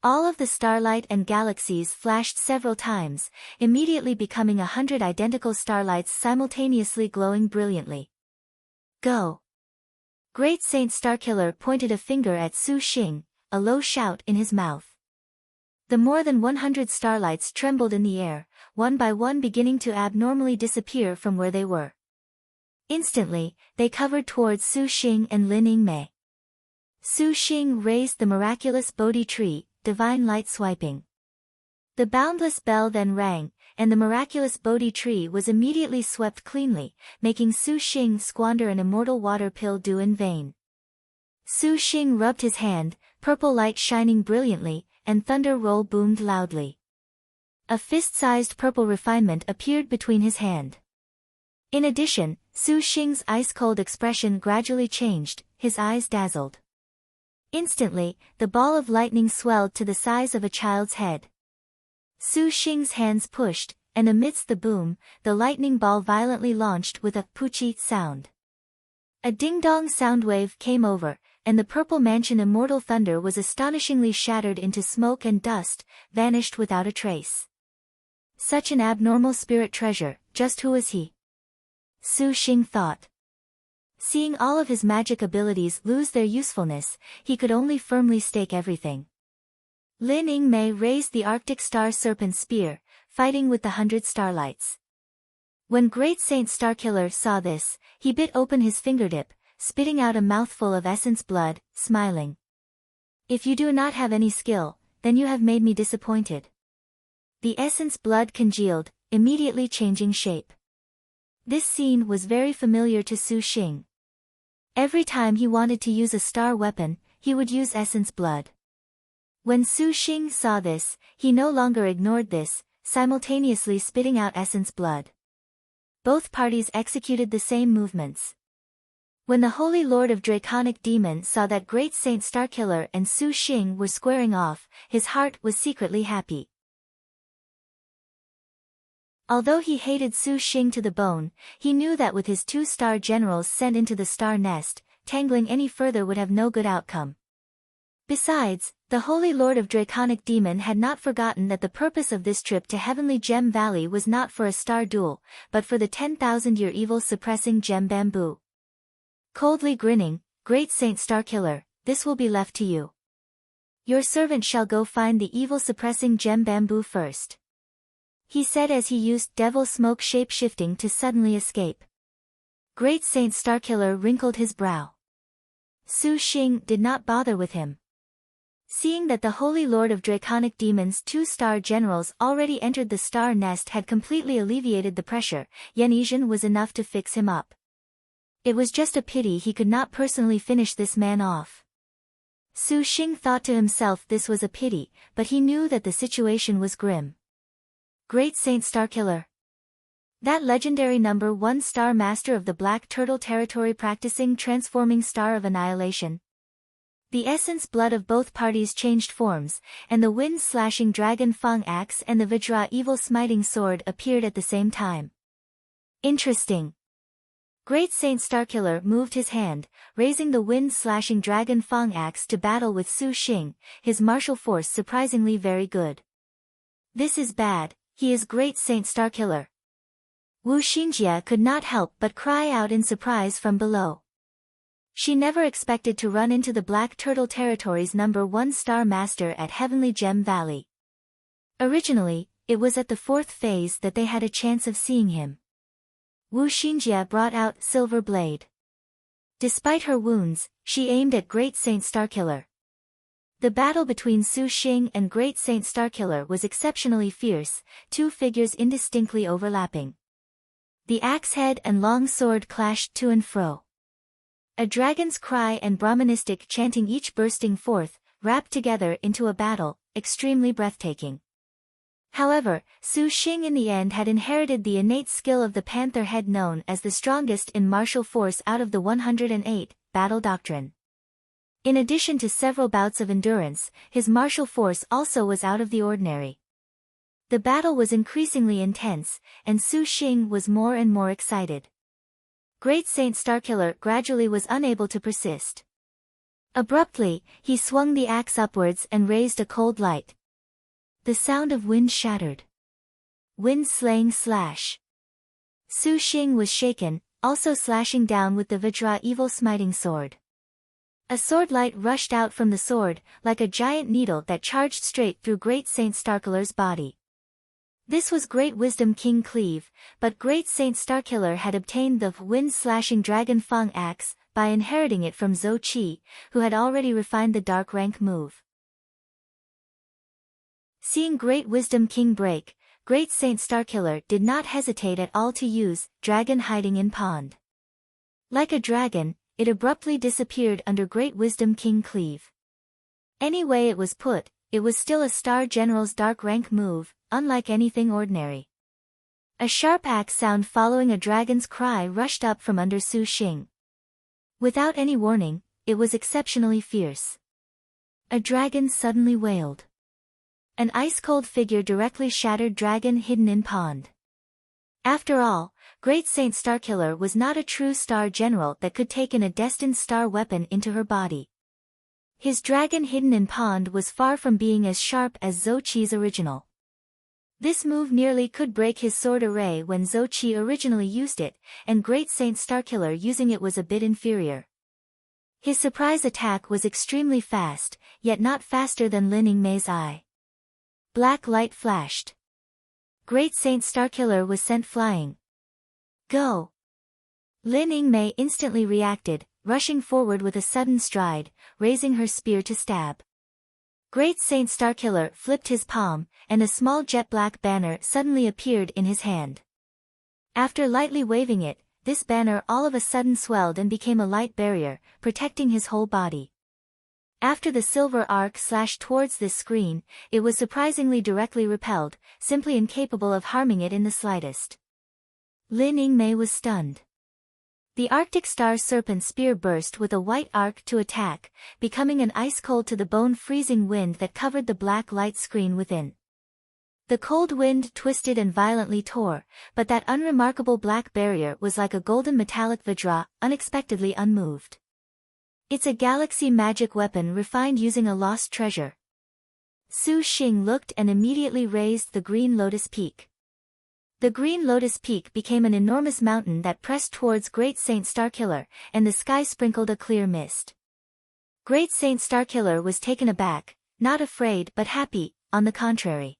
All of the starlight and galaxies flashed several times, immediately becoming 100 identical starlights simultaneously glowing brilliantly. Go! Great Saint Starkiller pointed a finger at Su Xing, a low shout in his mouth. The more than 100 starlights trembled in the air, one by one beginning to abnormally disappear from where they were. Instantly, they covered towards Su Xing and Lin Yingmei. Su Xing raised the miraculous Bodhi tree, divine light swiping. The boundless bell then rang, and the miraculous Bodhi tree was immediately swept cleanly, making Su Xing squander an immortal water pill due in vain. Su Xing rubbed his hand, purple light shining brilliantly, and thunder roll boomed loudly. A fist-sized purple refinement appeared between his hand. In addition, Su Xing's ice-cold expression gradually changed, his eyes dazzled. Instantly, the ball of lightning swelled to the size of a child's head. Su Xing's hands pushed, and amidst the boom, the lightning ball violently launched with a poochie sound. A ding-dong sound wave came over, and the purple mansion immortal thunder was astonishingly shattered into smoke and dust, vanished without a trace. Such an abnormal spirit treasure, just who is he? Su Xing thought. Seeing all of his magic abilities lose their usefulness, he could only firmly stake everything. Lin Yingmei raised the Arctic Star Serpent Spear, fighting with the 100 starlights. When Great Saint Starkiller saw this, he bit open his fingertip, spitting out a mouthful of essence blood, smiling. If you do not have any skill, then you have made me disappointed. The essence blood congealed, immediately changing shape. This scene was very familiar to Su Xing. Every time he wanted to use a star weapon, he would use essence blood. When Su Xing saw this, he no longer ignored this, simultaneously spitting out essence blood. Both parties executed the same movements. When the Holy Lord of Draconic Demon saw that Great Saint Starkiller and Su Xing were squaring off, his heart was secretly happy. Although he hated Su Xing to the bone, he knew that with his 2 star generals sent into the star nest, tangling any further would have no good outcome. Besides, the Holy Lord of Draconic Demon had not forgotten that the purpose of this trip to Heavenly Gem Valley was not for a star duel, but for the 10,000-year evil-suppressing gem bamboo. Coldly grinning, Great Saint Starkiller, this will be left to you. Your servant shall go find the evil-suppressing gem bamboo first," he said as he used devil smoke shape-shifting to suddenly escape. Great Saint Starkiller wrinkled his brow. Su Xing did not bother with him. Seeing that the Holy Lord of Draconic Demons' 2-star generals already entered the star nest had completely alleviated the pressure, Yanizhan was enough to fix him up. It was just a pity he could not personally finish this man off. Su Xing thought to himself this was a pity, but he knew that the situation was grim. Great Saint Starkiller. That legendary number 1 star master of the Black Turtle Territory practicing transforming star of annihilation. The essence blood of both parties changed forms, and the wind-slashing dragon Fang axe and the Vajra evil smiting sword appeared at the same time. Interesting. Great Saint Starkiller moved his hand, raising the wind-slashing dragon Fang axe to battle with Su Xing, his martial force surprisingly very good. This is bad, he is Great Saint Starkiller. Wu Xinjie could not help but cry out in surprise from below. She never expected to run into the Black Turtle Territory's number 1 star master at Heavenly Gem Valley. Originally, it was at the 4th phase that they had a chance of seeing him. Wu Xinjie brought out Silver Blade. Despite her wounds, she aimed at Great Saint Starkiller. The battle between Su Xing and Great Saint Starkiller was exceptionally fierce, 2 figures indistinctly overlapping. The axe head and long sword clashed to and fro. A dragon's cry and Brahmanistic chanting each bursting forth, wrapped together into a battle, extremely breathtaking. However, Su Xing in the end had inherited the innate skill of the panther head known as the strongest in martial force out of the 108, battle doctrine. In addition to several bouts of endurance, his martial force also was out of the ordinary. The battle was increasingly intense, and Su Xing was more and more excited. Great Saint Starkiller gradually was unable to persist. Abruptly, he swung the axe upwards and raised a cold light. The sound of wind shattered. Wind-slaying slash. Su Xing was shaken, also slashing down with the Vajra evil smiting sword. A sword light rushed out from the sword, like a giant needle that charged straight through Great Saint Starkiller's body. This was Great Wisdom King Cleave, but Great Saint Starkiller had obtained the wind-slashing dragon Fang axe, by inheriting it from Zhou Qi, who had already refined the dark rank move. Seeing Great Wisdom King break, Great Saint Starkiller did not hesitate at all to use Dragon Hiding in Pond. Like a dragon, it abruptly disappeared under Great Wisdom King Cleave. Any way it was put, it was still a Star General's dark rank move, unlike anything ordinary. A sharp axe sound following a dragon's cry rushed up from under Su Xing. Without any warning, it was exceptionally fierce. A dragon suddenly wailed. An ice-cold figure directly shattered Dragon Hidden in Pond. After all, Great Saint Starkiller was not a true Star General that could take in a destined star weapon into her body. His Dragon Hidden in Pond was far from being as sharp as Zhou Qi's original. This move nearly could break his sword array when Zhou Qi originally used it, and Great Saint Starkiller using it was a bit inferior. His surprise attack was extremely fast, yet not faster than Lin Yingmei's eye. Black light flashed. Great Saint Starkiller was sent flying. Go! Lin Yingmei instantly reacted, rushing forward with a sudden stride, raising her spear to stab. Great Saint Starkiller flipped his palm, and a small jet-black banner suddenly appeared in his hand. After lightly waving it, this banner all of a sudden swelled and became a light barrier, protecting his whole body. After the silver arc slashed towards this screen, it was surprisingly directly repelled, simply incapable of harming it in the slightest. Lin Yingmei was stunned. The Arctic Star Serpent spear burst with a white arc to attack, becoming an ice-cold to the bone freezing wind that covered the black light screen within. The cold wind twisted and violently tore, but that unremarkable black barrier was like a golden metallic Vajra, unexpectedly unmoved. It's a galaxy magic weapon refined using a lost treasure. Su Xing looked and immediately raised the Green Lotus Peak. The Green Lotus Peak became an enormous mountain that pressed towards Great Saint Starkiller, and the sky sprinkled a clear mist. Great Saint Starkiller was taken aback, not afraid but happy, on the contrary.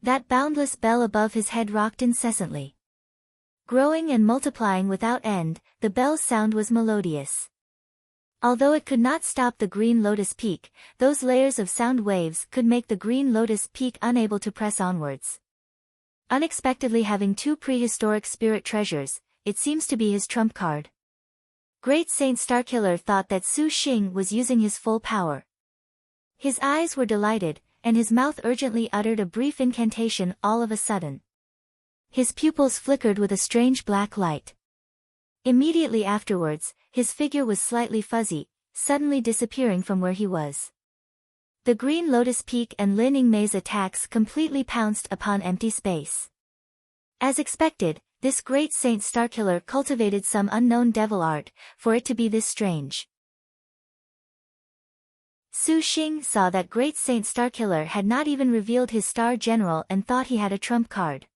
That boundless bell above his head rocked incessantly. Growing and multiplying without end, the bell's sound was melodious. Although it could not stop the green lotus peak, those layers of sound waves could make the green lotus peak unable to press onwards. Unexpectedly having two prehistoric spirit treasures, it seems to be his trump card. Great Saint Starkiller thought that Su Xing was using his full power. His eyes were delighted, and his mouth urgently uttered a brief incantation all of a sudden. His pupils flickered with a strange black light. Immediately afterwards, his figure was slightly fuzzy, suddenly disappearing from where he was. The green lotus peak and Lin Yingmei's attacks completely pounced upon empty space. As expected, this great Saint Starkiller cultivated some unknown devil art, for it to be this strange. Su Xing saw that great Saint Starkiller had not even revealed his star general and thought he had a trump card.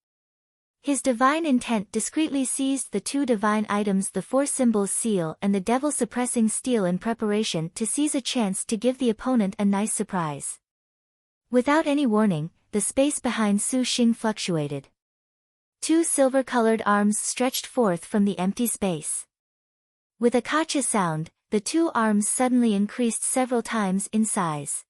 His divine intent discreetly seized the two divine items, the four symbols seal and the devil-suppressing steel, in preparation to seize a chance to give the opponent a nice surprise. Without any warning, the space behind Su Xing fluctuated. Two silver-colored arms stretched forth from the empty space. With a kacha sound, the two arms suddenly increased several times in size.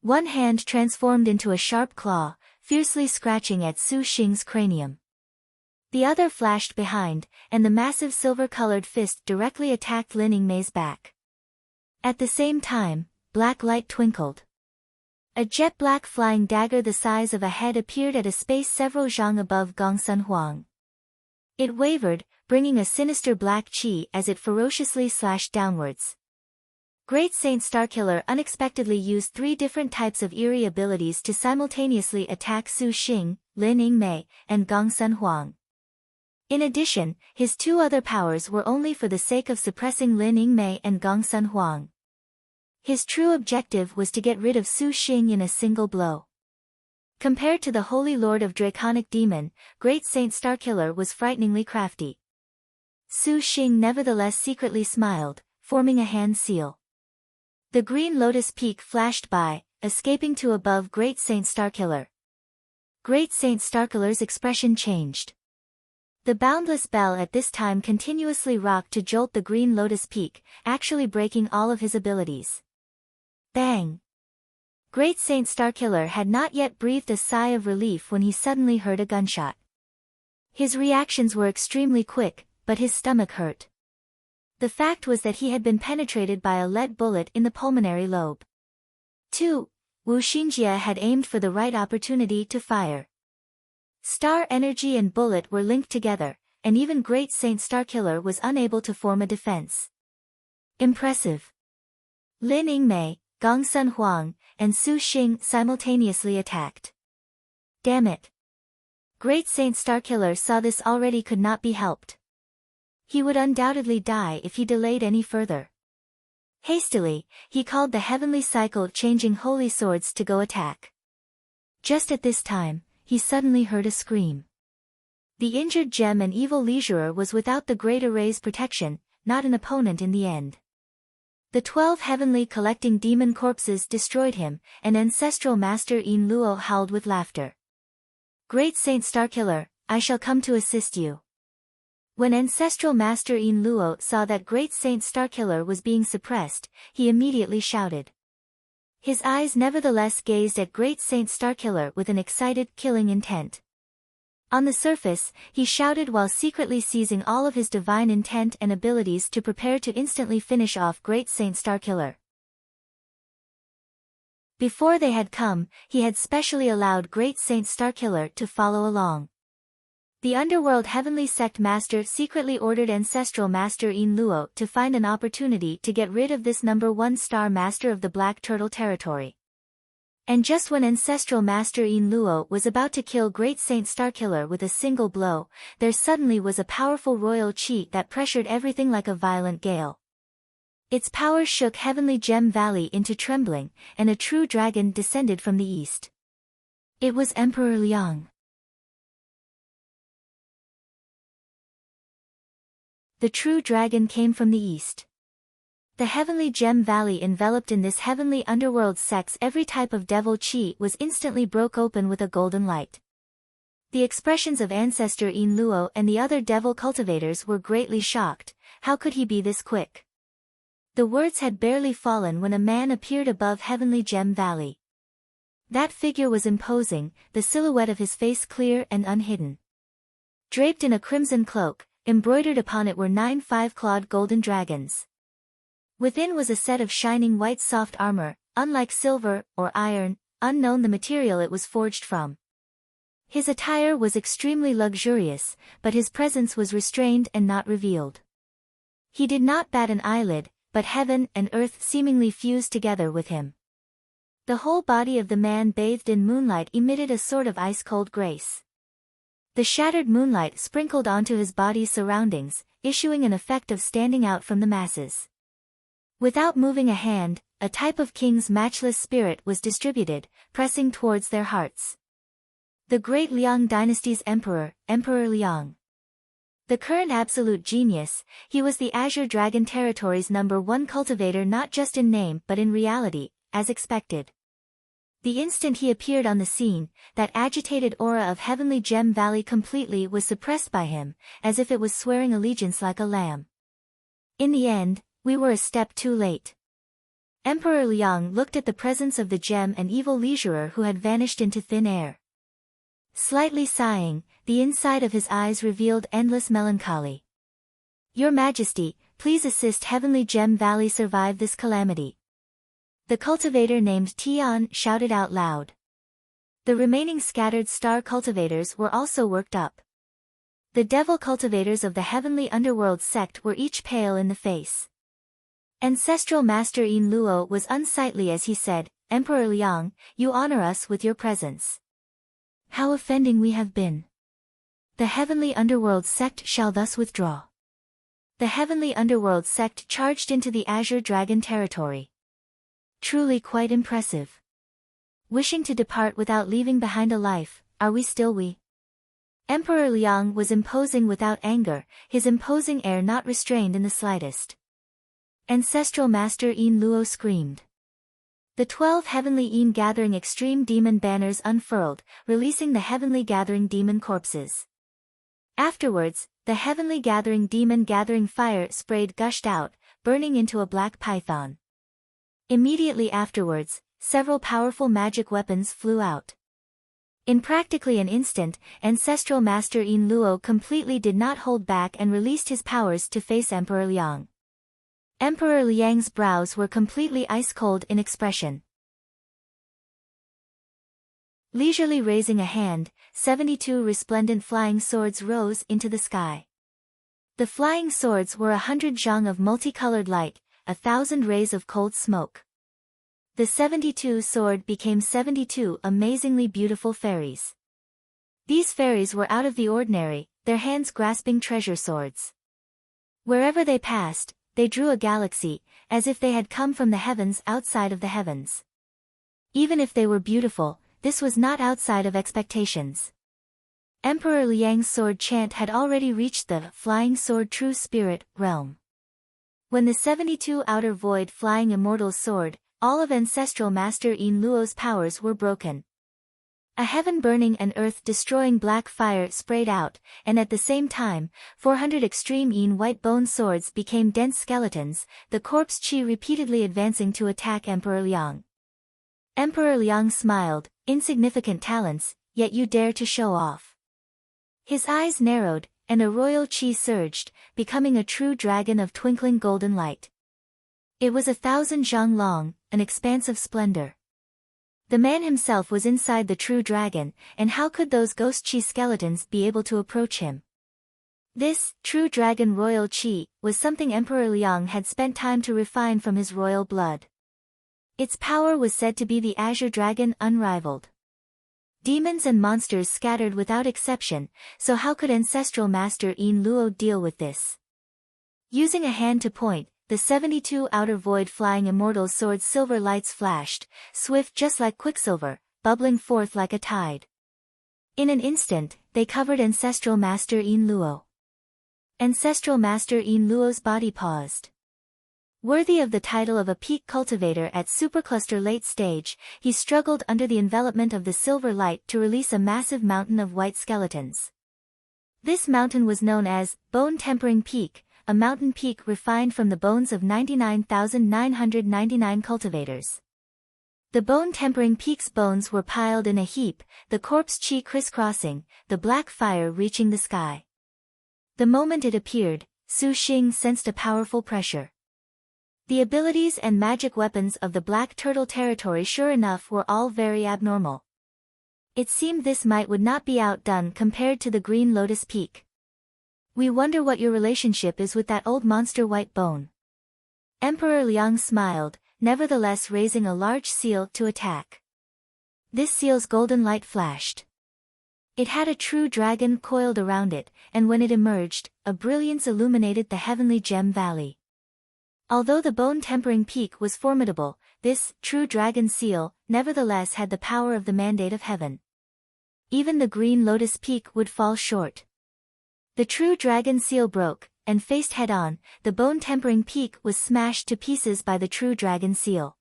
One hand transformed into a sharp claw, fiercely scratching at Su Xing's cranium. The other flashed behind, and the massive silver-colored fist directly attacked Lin Yingmei's back. At the same time, black light twinkled. A jet-black flying dagger the size of a head appeared at a space several zhang above Gongsun Huang. It wavered, bringing a sinister black chi as it ferociously slashed downwards. Great Saint Starkiller unexpectedly used three different types of eerie abilities to simultaneously attack Su Xing, Lin Yingmei, and Gongsun Huang. In addition, his two other powers were only for the sake of suppressing Lin Yingmei and Gongsun Huang. His true objective was to get rid of Su Xing in a single blow. Compared to the Holy Lord of Draconic Demon, Great Saint Starkiller was frighteningly crafty. Su Xing nevertheless secretly smiled, forming a hand seal. The green lotus peak flashed by, escaping to above Great Saint Starkiller. Great Saint Starkiller's expression changed. The boundless bell at this time continuously rocked to jolt the green lotus peak, actually breaking all of his abilities. Bang! Great Saint Starkiller had not yet breathed a sigh of relief when he suddenly heard a gunshot. His reactions were extremely quick, but his stomach hurt. The fact was that he had been penetrated by a lead bullet in the pulmonary lobe. 2. Wu Xinjie had aimed for the right opportunity to fire. Star energy and bullet were linked together, and even Great Saint Starkiller was unable to form a defense. Impressive. Lin Yingmei, Gongsun Huang, and Su Xing simultaneously attacked. Damn it. Great Saint Starkiller saw this already could not be helped. He would undoubtedly die if he delayed any further. Hastily, he called the heavenly cycle-changing holy swords to go attack. Just at this time, he suddenly heard a scream. The injured gem and evil leisurer was without the great array's protection, not an opponent in the end. The 12 heavenly collecting demon corpses destroyed him, and ancestral master Yin Luo howled with laughter. Great Saint Starkiller, I shall come to assist you. When ancestral master Yin Luo saw that Great Saint Starkiller was being suppressed, he immediately shouted. His eyes nevertheless gazed at Great Saint Starkiller with an excited, killing intent. On the surface, he shouted while secretly seizing all of his divine intent and abilities to prepare to instantly finish off Great Saint Starkiller. Before they had come, he had specially allowed Great Saint Starkiller to follow along. The underworld heavenly sect master secretly ordered ancestral master Yin Luo to find an opportunity to get rid of this number 1 star master of the Black Turtle territory. And just when ancestral master Yin Luo was about to kill Great Saint Starkiller with a single blow, there suddenly was a powerful royal chi that pressured everything like a violent gale. Its power shook Heavenly Gem Valley into trembling, and a true dragon descended from the east. It was Emperor Liang. The true dragon came from the east. The heavenly gem valley enveloped in this heavenly underworld sects every type of devil chi was instantly broke open with a golden light. The expressions of Ancestor Yin Luo and the other devil cultivators were greatly shocked. How could he be this quick? The words had barely fallen when a man appeared above Heavenly Gem Valley. That figure was imposing, the silhouette of his face clear and unhidden. Draped in a crimson cloak, embroidered upon it were 9 5-clawed golden dragons. Within was a set of shining white soft armor, unlike silver or iron, unknown the material it was forged from. His attire was extremely luxurious, but his presence was restrained and not revealed. He did not bat an eyelid, but heaven and earth seemingly fused together with him. The whole body of the man bathed in moonlight emitted a sort of ice-cold grace. The shattered moonlight sprinkled onto his body's surroundings, issuing an effect of standing out from the masses. Without moving a hand, a type of king's matchless spirit was distributed, pressing towards their hearts. The great Liang dynasty's emperor, Emperor Liang. The current absolute genius, he was the Azure Dragon Territory's #1 cultivator not just in name but in reality, as expected. The instant he appeared on the scene, that agitated aura of Heavenly Gem Valley completely was suppressed by him, as if it was swearing allegiance like a lamb. In the end, we were a step too late. Emperor Liang looked at the presence of the gem and evil leisurer who had vanished into thin air. Slightly sighing, the inside of his eyes revealed endless melancholy. Your Majesty, please assist Heavenly Gem Valley survive this calamity. The cultivator named Tian shouted out loud. The remaining scattered star cultivators were also worked up. The devil cultivators of the heavenly underworld sect were each pale in the face. Ancestral Master Yin Luo was unsightly as he said, Emperor Liang, you honor us with your presence. How offending we have been. The heavenly underworld sect shall thus withdraw. The heavenly underworld sect charged into the Azure Dragon territory. Truly quite impressive. Wishing to depart without leaving behind a life, are we still we? Emperor Liang was imposing without anger, his imposing air not restrained in the slightest. Ancestral Master Yin Luo screamed. The 12 Heavenly Yin Gathering Extreme Demon banners unfurled, releasing the Heavenly Gathering Demon corpses. Afterwards, the Heavenly Gathering Demon Gathering Fire sprayed gushed out, burning into a black python. Immediately afterwards, several powerful magic weapons flew out. In practically an instant, Ancestral Master Yin Luo completely did not hold back and released his powers to face Emperor Liang. Emperor Liang's brows were completely ice-cold in expression. Leisurely raising a hand, 72 resplendent flying swords rose into the sky. The flying swords were 100 zhang of multicolored light, 1,000 rays of cold smoke. The 72 sword became 72 amazingly beautiful fairies. These fairies were out of the ordinary, their hands grasping treasure swords. Wherever they passed, they drew a galaxy, as if they had come from the heavens outside of the heavens. Even if they were beautiful, this was not outside of expectations. Emperor Liang's sword chant had already reached the Flying Sword True Spirit realm. When the 72 Outer Void Flying Immortal's sword, all of Ancestral Master Yin Luo's powers were broken. A heaven-burning and earth-destroying black fire sprayed out, and at the same time, 400 extreme Yin white bone swords became dense skeletons, the corpse chi repeatedly advancing to attack Emperor Liang. Emperor Liang smiled, insignificant talents, yet you dare to show off. His eyes narrowed, and a royal chi surged, becoming a true dragon of twinkling golden light. It was 1,000 zhang long, an expanse of splendor. The man himself was inside the true dragon, and how could those ghost chi skeletons be able to approach him? This, true dragon royal chi, was something Emperor Liang had spent time to refine from his royal blood. Its power was said to be the Azure Dragon unrivaled. Demons and monsters scattered without exception, so how could Ancestral Master Yin Luo deal with this? Using a hand to point, the 72 Outer Void Flying Immortal's sword's silver lights flashed, swift just like quicksilver, bubbling forth like a tide. In an instant, they covered Ancestral Master Yin Luo. Ancestral Master Yin Luo's body paused. Worthy of the title of a peak cultivator at supercluster late stage, he struggled under the envelopment of the silver light to release a massive mountain of white skeletons. This mountain was known as Bone-Tempering Peak, a mountain peak refined from the bones of 99,999 cultivators. The Bone-Tempering Peak's bones were piled in a heap, the corpse chi crisscrossing, the black fire reaching the sky. The moment it appeared, Su Xing sensed a powerful pressure. The abilities and magic weapons of the Black Turtle territory sure enough were all very abnormal. It seemed this might would not be outdone compared to the Green Lotus Peak. We wonder what your relationship is with that old monster White Bone. Emperor Liang smiled, nevertheless raising a large seal to attack. This seal's golden light flashed. It had a true dragon coiled around it, and when it emerged, a brilliance illuminated the heavenly gem valley. Although the Bone-Tempering Peak was formidable, this true dragon seal nevertheless had the power of the mandate of heaven. Even the Green Lotus Peak would fall short. The true dragon seal broke, and faced head-on, the Bone-Tempering Peak was smashed to pieces by the true dragon seal.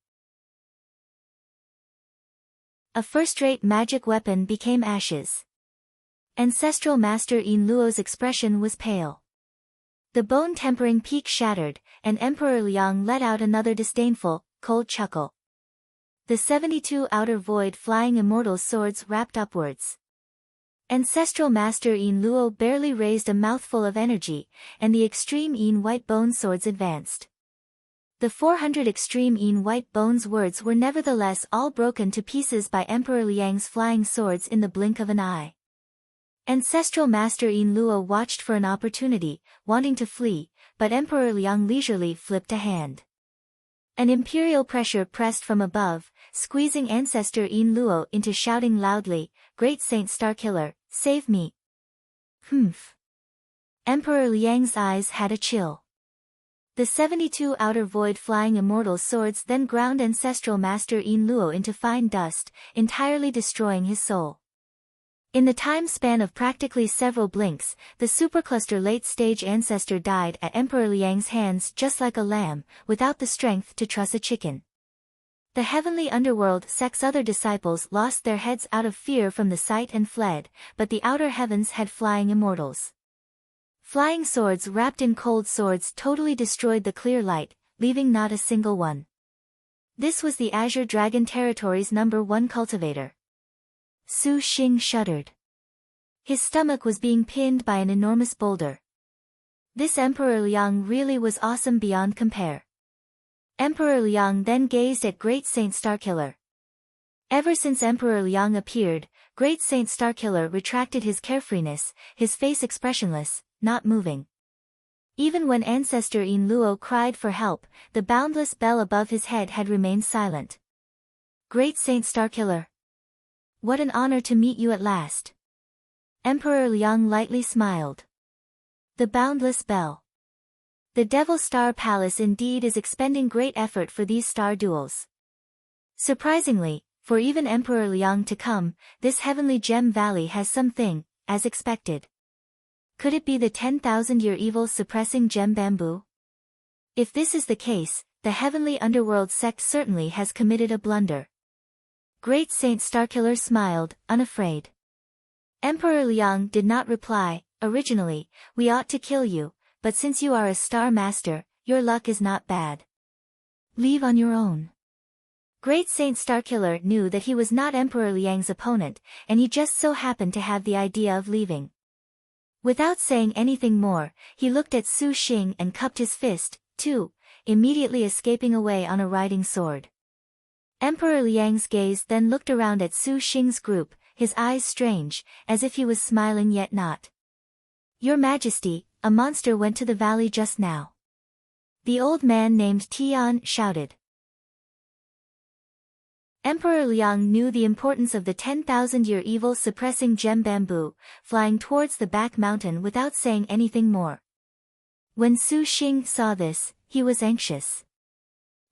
A first-rate magic weapon became ashes. Ancestral Master Yin Luo's expression was pale. The Bone-Tempering Peak shattered, and Emperor Liang let out another disdainful, cold chuckle. The 72 outer void flying immortal swords wrapped upwards. Ancestral Master Yin Luo barely raised a mouthful of energy, and the extreme Yin White Bone swords advanced. The 400 extreme Yin White Bone's words were nevertheless all broken to pieces by Emperor Liang's flying swords in the blink of an eye. Ancestral Master Yin Luo watched for an opportunity, wanting to flee, but Emperor Liang leisurely flipped a hand. An imperial pressure pressed from above, squeezing Ancestor Yin Luo into shouting loudly, "Great Saint Starkiller, save me!" Humph. Emperor Liang's eyes had a chill. The 72 outer void flying immortal swords then ground Ancestral Master Yin Luo into fine dust, entirely destroying his soul. In the time span of practically several blinks, the supercluster late-stage ancestor died at Emperor Liang's hands just like a lamb, without the strength to truss a chicken. The heavenly underworld sect's other disciples lost their heads out of fear from the sight and fled, but the outer heavens had flying immortals. Flying swords wrapped in cold swords totally destroyed the clear light, leaving not a single one. This was the Azure Dragon Territory's #1 cultivator. Su Xing shuddered. His stomach was being pinned by an enormous boulder. This Emperor Liang really was awesome beyond compare. Emperor Liang then gazed at Great Saint Starkiller. Ever since Emperor Liang appeared, Great Saint Starkiller retracted his carefreeness, his face expressionless, not moving. Even when Ancestor Yin Luo cried for help, the boundless bell above his head had remained silent. Great Saint Starkiller. What an honor to meet you at last. Emperor Liang lightly smiled. The boundless bell. The Devil Star Palace indeed is expending great effort for these star duels. Surprisingly, for even Emperor Liang to come, this heavenly gem valley has something, as expected. Could it be the 10,000-year evil suppressing gem bamboo? If this is the case, the heavenly underworld sect certainly has committed a blunder. Great Saint Starkiller smiled, unafraid. Emperor Liang did not reply. Originally, we ought to kill you, but since you are a star master, your luck is not bad. Leave on your own. Great Saint Starkiller knew that he was not Emperor Liang's opponent, and he just so happened to have the idea of leaving. Without saying anything more, he looked at Su Xing and cupped his fist, too, immediately escaping away on a riding sword. Emperor Liang's gaze then looked around at Su Xing's group, his eyes strange, as if he was smiling yet not. Your Majesty, a monster went to the valley just now. The old man named Tian shouted. Emperor Liang knew the importance of the 10,000-year evil suppressing gem bamboo, flying towards the back mountain without saying anything more. When Su Xing saw this, he was anxious.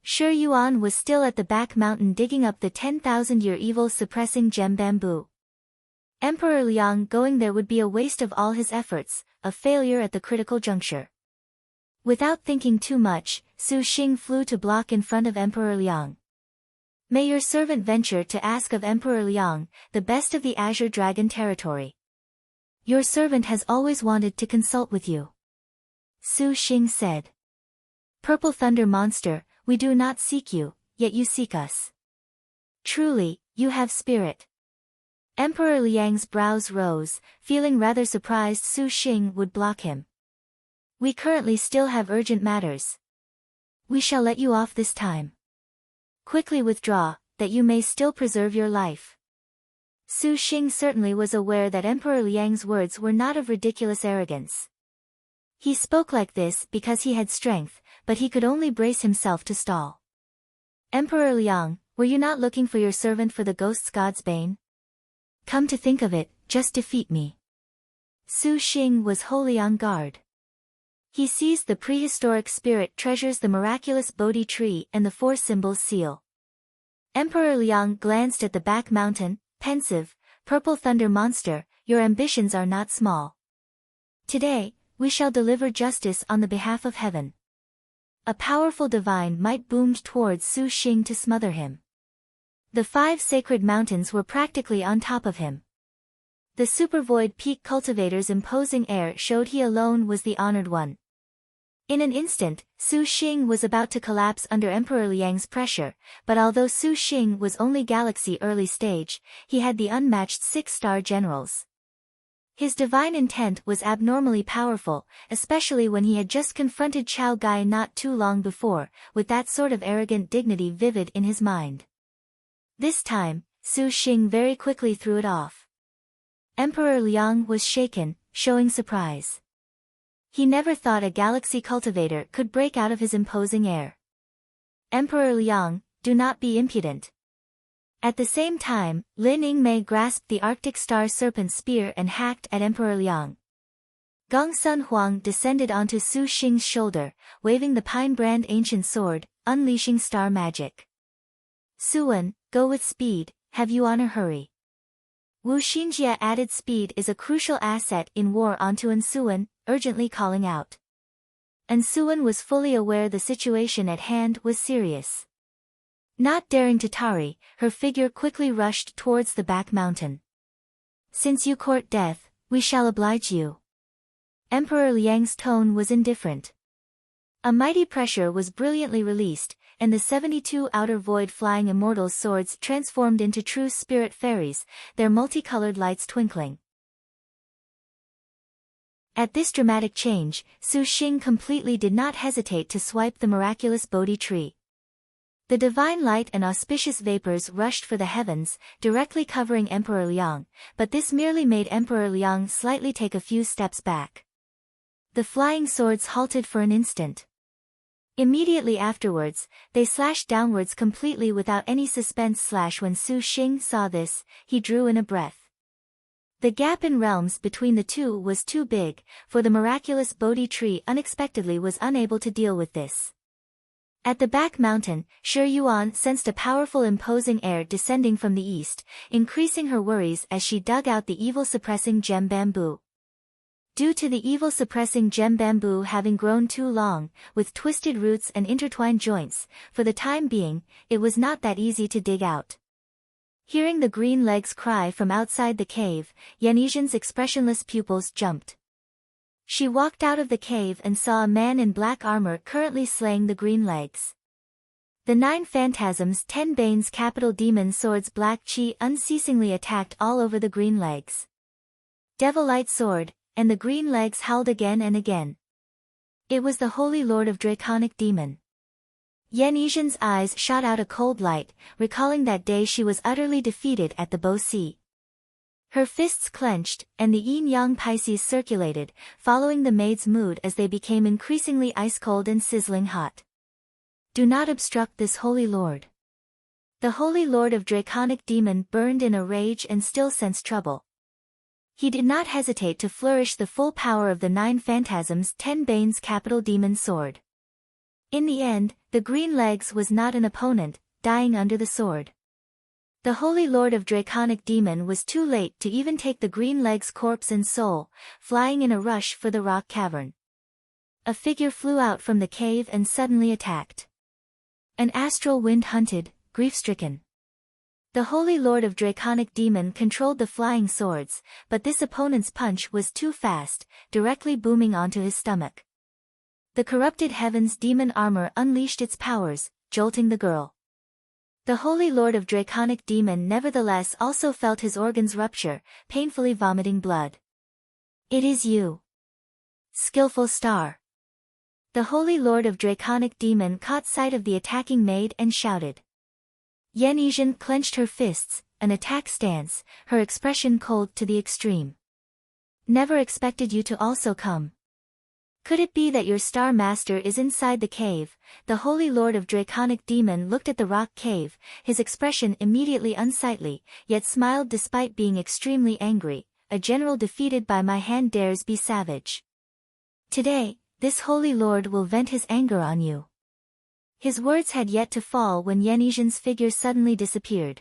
Shi Yuan was still at the back mountain digging up the 10,000-year evil suppressing gem bamboo. Emperor Liang going there would be a waste of all his efforts, a failure at the critical juncture. Without thinking too much, Su Xing flew to block in front of Emperor Liang. May your servant venture to ask of Emperor Liang, the best of the Azure Dragon territory. Your servant has always wanted to consult with you. Su Xing said. Purple Thunder Monster, we do not seek you, yet you seek us. Truly, you have spirit. Emperor Liang's brows rose, feeling rather surprised Su Xing would block him. We currently still have urgent matters. We shall let you off this time. Quickly withdraw, that you may still preserve your life. Su Xing certainly was aware that Emperor Liang's words were not of ridiculous arrogance. He spoke like this because he had strength, but he could only brace himself to stall. Emperor Liang, were you not looking for your servant for the ghost's god's bane? Come to think of it, just defeat me. Su Xing was wholly on guard. He seized the prehistoric spirit treasures, the miraculous Bodhi tree and the four symbols seal. Emperor Liang glanced at the back mountain, pensive. Purple Thunder Monster, your ambitions are not small. Today, we shall deliver justice on the behalf of heaven. A powerful divine might boomed towards Su Xing to smother him. The 5 sacred mountains were practically on top of him. The supervoid peak cultivator's imposing air showed he alone was the honored one. In an instant, Su Xing was about to collapse under Emperor Liang's pressure, but although Su Xing was only galaxy early stage, he had the unmatched 6-star generals. His divine intent was abnormally powerful, especially when he had just confronted Chao Gai not too long before, with that sort of arrogant dignity vivid in his mind. This time, Su Xing very quickly threw it off. Emperor Liang was shaken, showing surprise. He never thought a galaxy cultivator could break out of his imposing air. Emperor Liang, do not be impudent. At the same time, Lin Yingmei grasped the Arctic Star Serpent spear and hacked at Emperor Liang. Gong Sun Huang descended onto Su Xing's shoulder, waving the Pine Brand Ancient Sword, unleashing star magic. Suan, go with speed, have you on a hurry. Wu Xinjia added speed is a crucial asset in war onto Ansuan, urgently calling out. Ansuan was fully aware the situation at hand was serious. Not daring to tarry, her figure quickly rushed towards the back mountain. Since you court death, we shall oblige you. Emperor Liang's tone was indifferent. A mighty pressure was brilliantly released, and the 72 outer void flying immortals' swords transformed into true spirit fairies, their multicolored lights twinkling. At this dramatic change, Su Xing completely did not hesitate to swipe the miraculous Bodhi tree. The divine light and auspicious vapors rushed for the heavens, directly covering Emperor Liang, but this merely made Emperor Liang slightly take a few steps back. The flying swords halted for an instant. Immediately afterwards, they slashed downwards completely without any suspense. When Su Xing saw this, he drew in a breath. The gap in realms between the two was too big, for the miraculous Bodhi tree unexpectedly was unable to deal with this. At the back mountain, Shi Yuan sensed a powerful imposing air descending from the east, increasing her worries as she dug out the evil-suppressing gem bamboo. Due to the evil-suppressing gem bamboo having grown too long, with twisted roots and intertwined joints, for the time being, it was not that easy to dig out. Hearing the green legs cry from outside the cave, Yanizhan's expressionless pupils jumped. She walked out of the cave and saw a man in black armor currently slaying the green legs. The 9 phantasms 10 Bane's capital demon swords black chi unceasingly attacked all over the green legs. Devil Light Sword, and the green legs howled again and again. It was the Holy Lord of Draconic Demon. Yanizhan's eyes shot out a cold light, recalling that day she was utterly defeated at the Bo Sea. Her fists clenched, and the yin-yang Pisces circulated, following the maid's mood as they became increasingly ice-cold and sizzling hot. Do not obstruct this Holy Lord. The Holy Lord of Draconic Demon burned in a rage and still sensed trouble. He did not hesitate to flourish the full power of the 9 phantasms 10 Bane's capital demon sword. In the end, the green legs was not an opponent, dying under the sword. The Holy Lord of Draconic Demon was too late to even take the green leg's corpse and soul, flying in a rush for the rock cavern. A figure flew out from the cave and suddenly attacked. An astral wind hunted, grief-stricken. The Holy Lord of Draconic Demon controlled the flying swords, but this opponent's punch was too fast, directly booming onto his stomach. The corrupted heaven's demon armor unleashed its powers, jolting the girl. The Holy Lord of Draconic Demon nevertheless also felt his organs rupture, painfully vomiting blood. It is you. Skillful star. The Holy Lord of Draconic Demon caught sight of the attacking maid and shouted. Yenesian clenched her fists, an attack stance, her expression cold to the extreme. Never expected you to also come. Could it be that your star master is inside the cave? The Holy Lord of Draconic Demon looked at the rock cave, his expression immediately unsightly, yet smiled despite being extremely angry. A general defeated by my hand dares be savage. Today, this Holy Lord will vent his anger on you. His words had yet to fall when Yenesian's figure suddenly disappeared.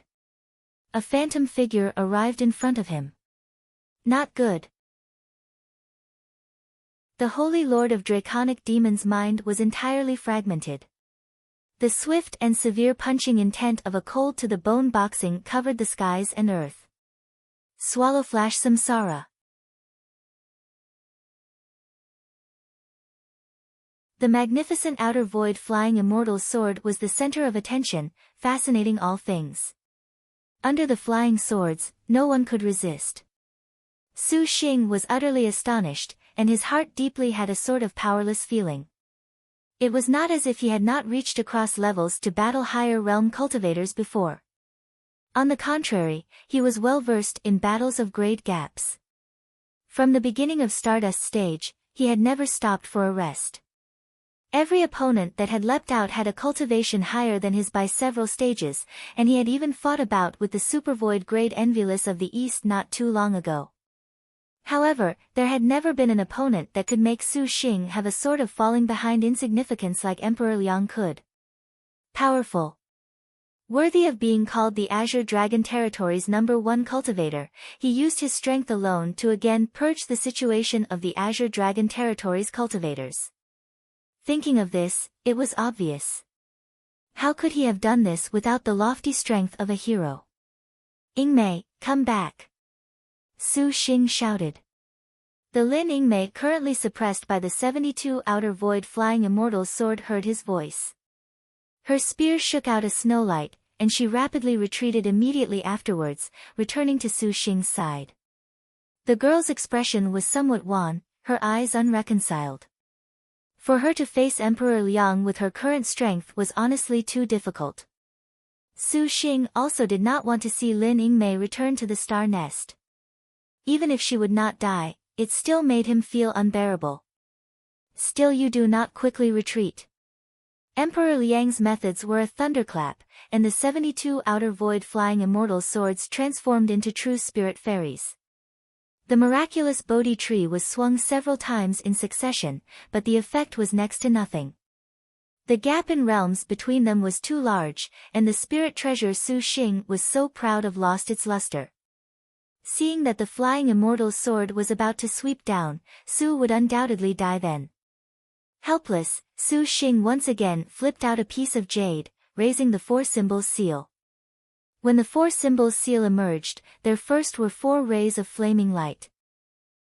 A phantom figure arrived in front of him. Not good. The Holy Lord of Draconic Demon's mind was entirely fragmented. The swift and severe punching intent of a cold-to-the-bone boxing covered the skies and earth. Swallow flash samsara. The magnificent outer void flying immortal's sword was the center of attention, fascinating all things. Under the flying swords, no one could resist. Su Xing was utterly astonished, and his heart deeply had a sort of powerless feeling. It was not as if he had not reached across levels to battle higher realm cultivators before. On the contrary, he was well versed in battles of grade gaps. From the beginning of Stardust stage, he had never stopped for a rest. Every opponent that had leapt out had a cultivation higher than his by several stages, and he had even fought a bout with the supervoid grade Envious of the East not too long ago. However, there had never been an opponent that could make Su Xing have a sort of falling behind insignificance like Emperor Liang could. Powerful. Worthy of being called the Azure Dragon Territory's #1 cultivator, he used his strength alone to again purge the situation of the Azure Dragon Territory's cultivators. Thinking of this, it was obvious. How could he have done this without the lofty strength of a hero? Yingmei, come back! Su Xing shouted. The Lin Yingmei currently suppressed by the 72 outer void flying immortal's sword heard his voice. Her spear shook out a snowlight, and she rapidly retreated immediately afterwards, returning to Su Xing's side. The girl's expression was somewhat wan, her eyes unreconciled. For her to face Emperor Liang with her current strength was honestly too difficult. Su Xing also did not want to see Lin Yingmei return to the star nest. Even if she would not die, it still made him feel unbearable. Still you do not quickly retreat. Emperor Liang's methods were a thunderclap, and the 72 outer void flying immortal swords transformed into true spirit fairies. The miraculous Bodhi tree was swung several times in succession, but the effect was next to nothing. The gap in realms between them was too large, and the spirit treasure Su Xing was so proud of lost its luster. Seeing that the flying immortal's sword was about to sweep down, Su would undoubtedly die then. Helpless, Su Xing once again flipped out a piece of jade, raising the 4 symbols seal. When the 4 symbols seal emerged, there first were 4 rays of flaming light.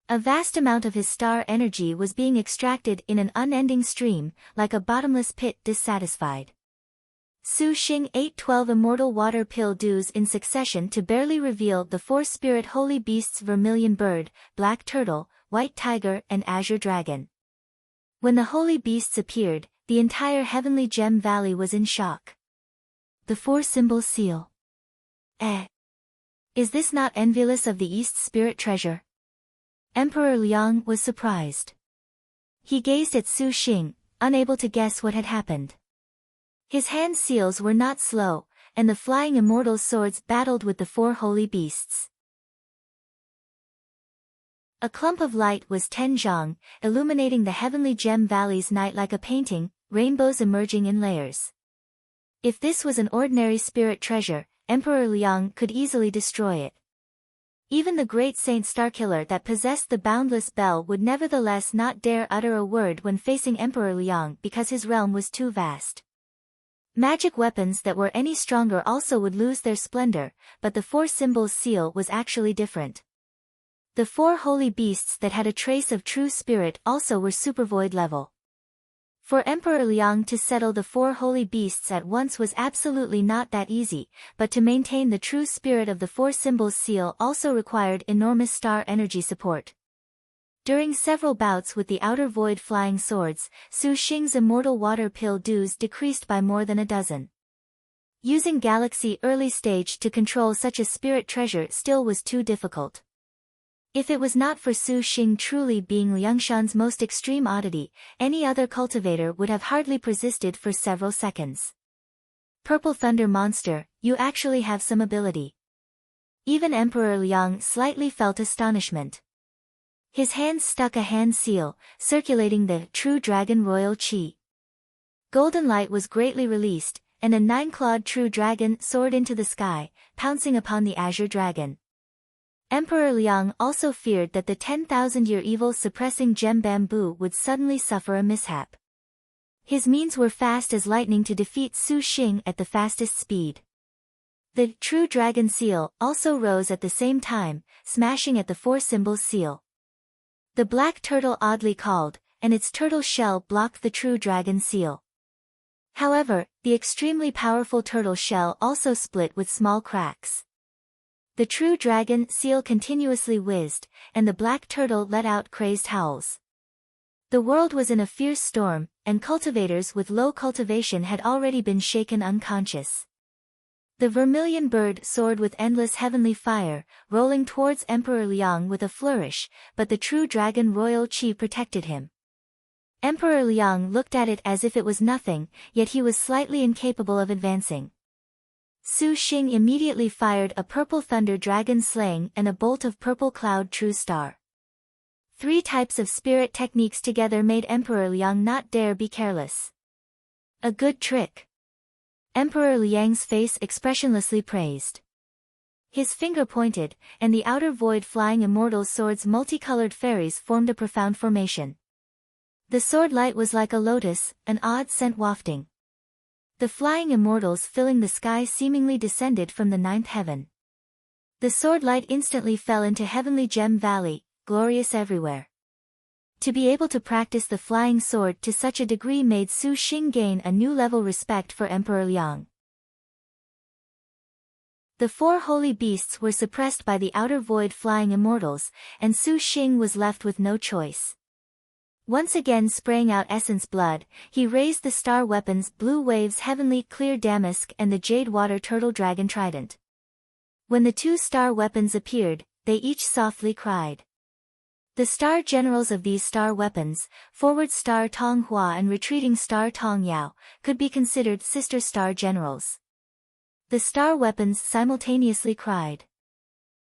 A vast amount of his star energy was being extracted in an unending stream, like a bottomless pit dissatisfied. Su Xing ate 12 immortal water pill dews in succession to barely reveal the 4 spirit holy beasts: vermilion bird, black turtle, white tiger and azure dragon. When the holy beasts appeared, the entire heavenly gem valley was in shock. The 4 symbol seal. Is this not Envious of the East's spirit treasure? Emperor Liang was surprised. He gazed at Su Xing, unable to guess what had happened. His hand seals were not slow, and the flying immortal swords battled with the 4 holy beasts. A clump of light was Zhang, illuminating the heavenly gem valley's night like a painting, rainbows emerging in layers. If this was an ordinary spirit treasure, Emperor Liang could easily destroy it. Even the great Saint Starkiller that possessed the boundless bell would nevertheless not dare utter a word when facing Emperor Liang because his realm was too vast. Magic weapons that were any stronger also would lose their splendor, but the four symbols seal was actually different. The four holy beasts that had a trace of true spirit also were supervoid level. For Emperor Liang to settle the four holy beasts at once was absolutely not that easy, but to maintain the true spirit of the four symbols seal also required enormous star energy support. During several bouts with the outer void flying swords, Su Xing's immortal water pill dues decreased by more than a dozen. Using Galaxy Early Stage to control such a spirit treasure still was too difficult. If it was not for Su Xing truly being Liangshan's most extreme oddity, any other cultivator would have hardly persisted for several seconds. Purple Thunder Monster, you actually have some ability. Even Emperor Liang slightly felt astonishment. His hands stuck a hand seal, circulating the true dragon royal chi. Golden light was greatly released, and a nine-clawed true dragon soared into the sky, pouncing upon the azure dragon. Emperor Liang also feared that the 10,000-year evil suppressing gem bamboo would suddenly suffer a mishap. His means were fast as lightning to defeat Su Xing at the fastest speed. The true dragon seal also rose at the same time, smashing at the four symbols seal. The black turtle oddly called, and its turtle shell blocked the true dragon seal. However, the extremely powerful turtle shell also split with small cracks. The true dragon seal continuously whizzed, and the black turtle let out crazed howls. The world was in a fierce storm, and cultivators with low cultivation had already been shaken unconscious. The vermilion bird soared with endless heavenly fire, rolling towards Emperor Liang with a flourish, but the true dragon royal chi protected him. Emperor Liang looked at it as if it was nothing, yet he was slightly incapable of advancing. Su Xing immediately fired a purple thunder dragon slaying and a bolt of purple cloud true star. Three types of spirit techniques together made Emperor Liang not dare be careless. A good trick. Emperor Liang's face expressionlessly praised. His finger pointed, and the outer void flying immortal sword's multicolored fairies formed a profound formation. The sword light was like a lotus, an odd scent wafting. The flying immortals filling the sky seemingly descended from the ninth heaven. The sword light instantly fell into heavenly gem valley, glorious everywhere. To be able to practice the flying sword to such a degree made Su Xing gain a new level respect for Emperor Liang. The four holy beasts were suppressed by the outer void flying immortals, and Su Xing was left with no choice. Once again spraying out essence blood, he raised the star weapons Blue Wave's heavenly clear damask and the jade water turtle dragon trident. When the two star weapons appeared, they each softly cried. The star generals of these star weapons, forward star Tong Hua and retreating star Tong Yao, could be considered sister star generals. The star weapons simultaneously cried.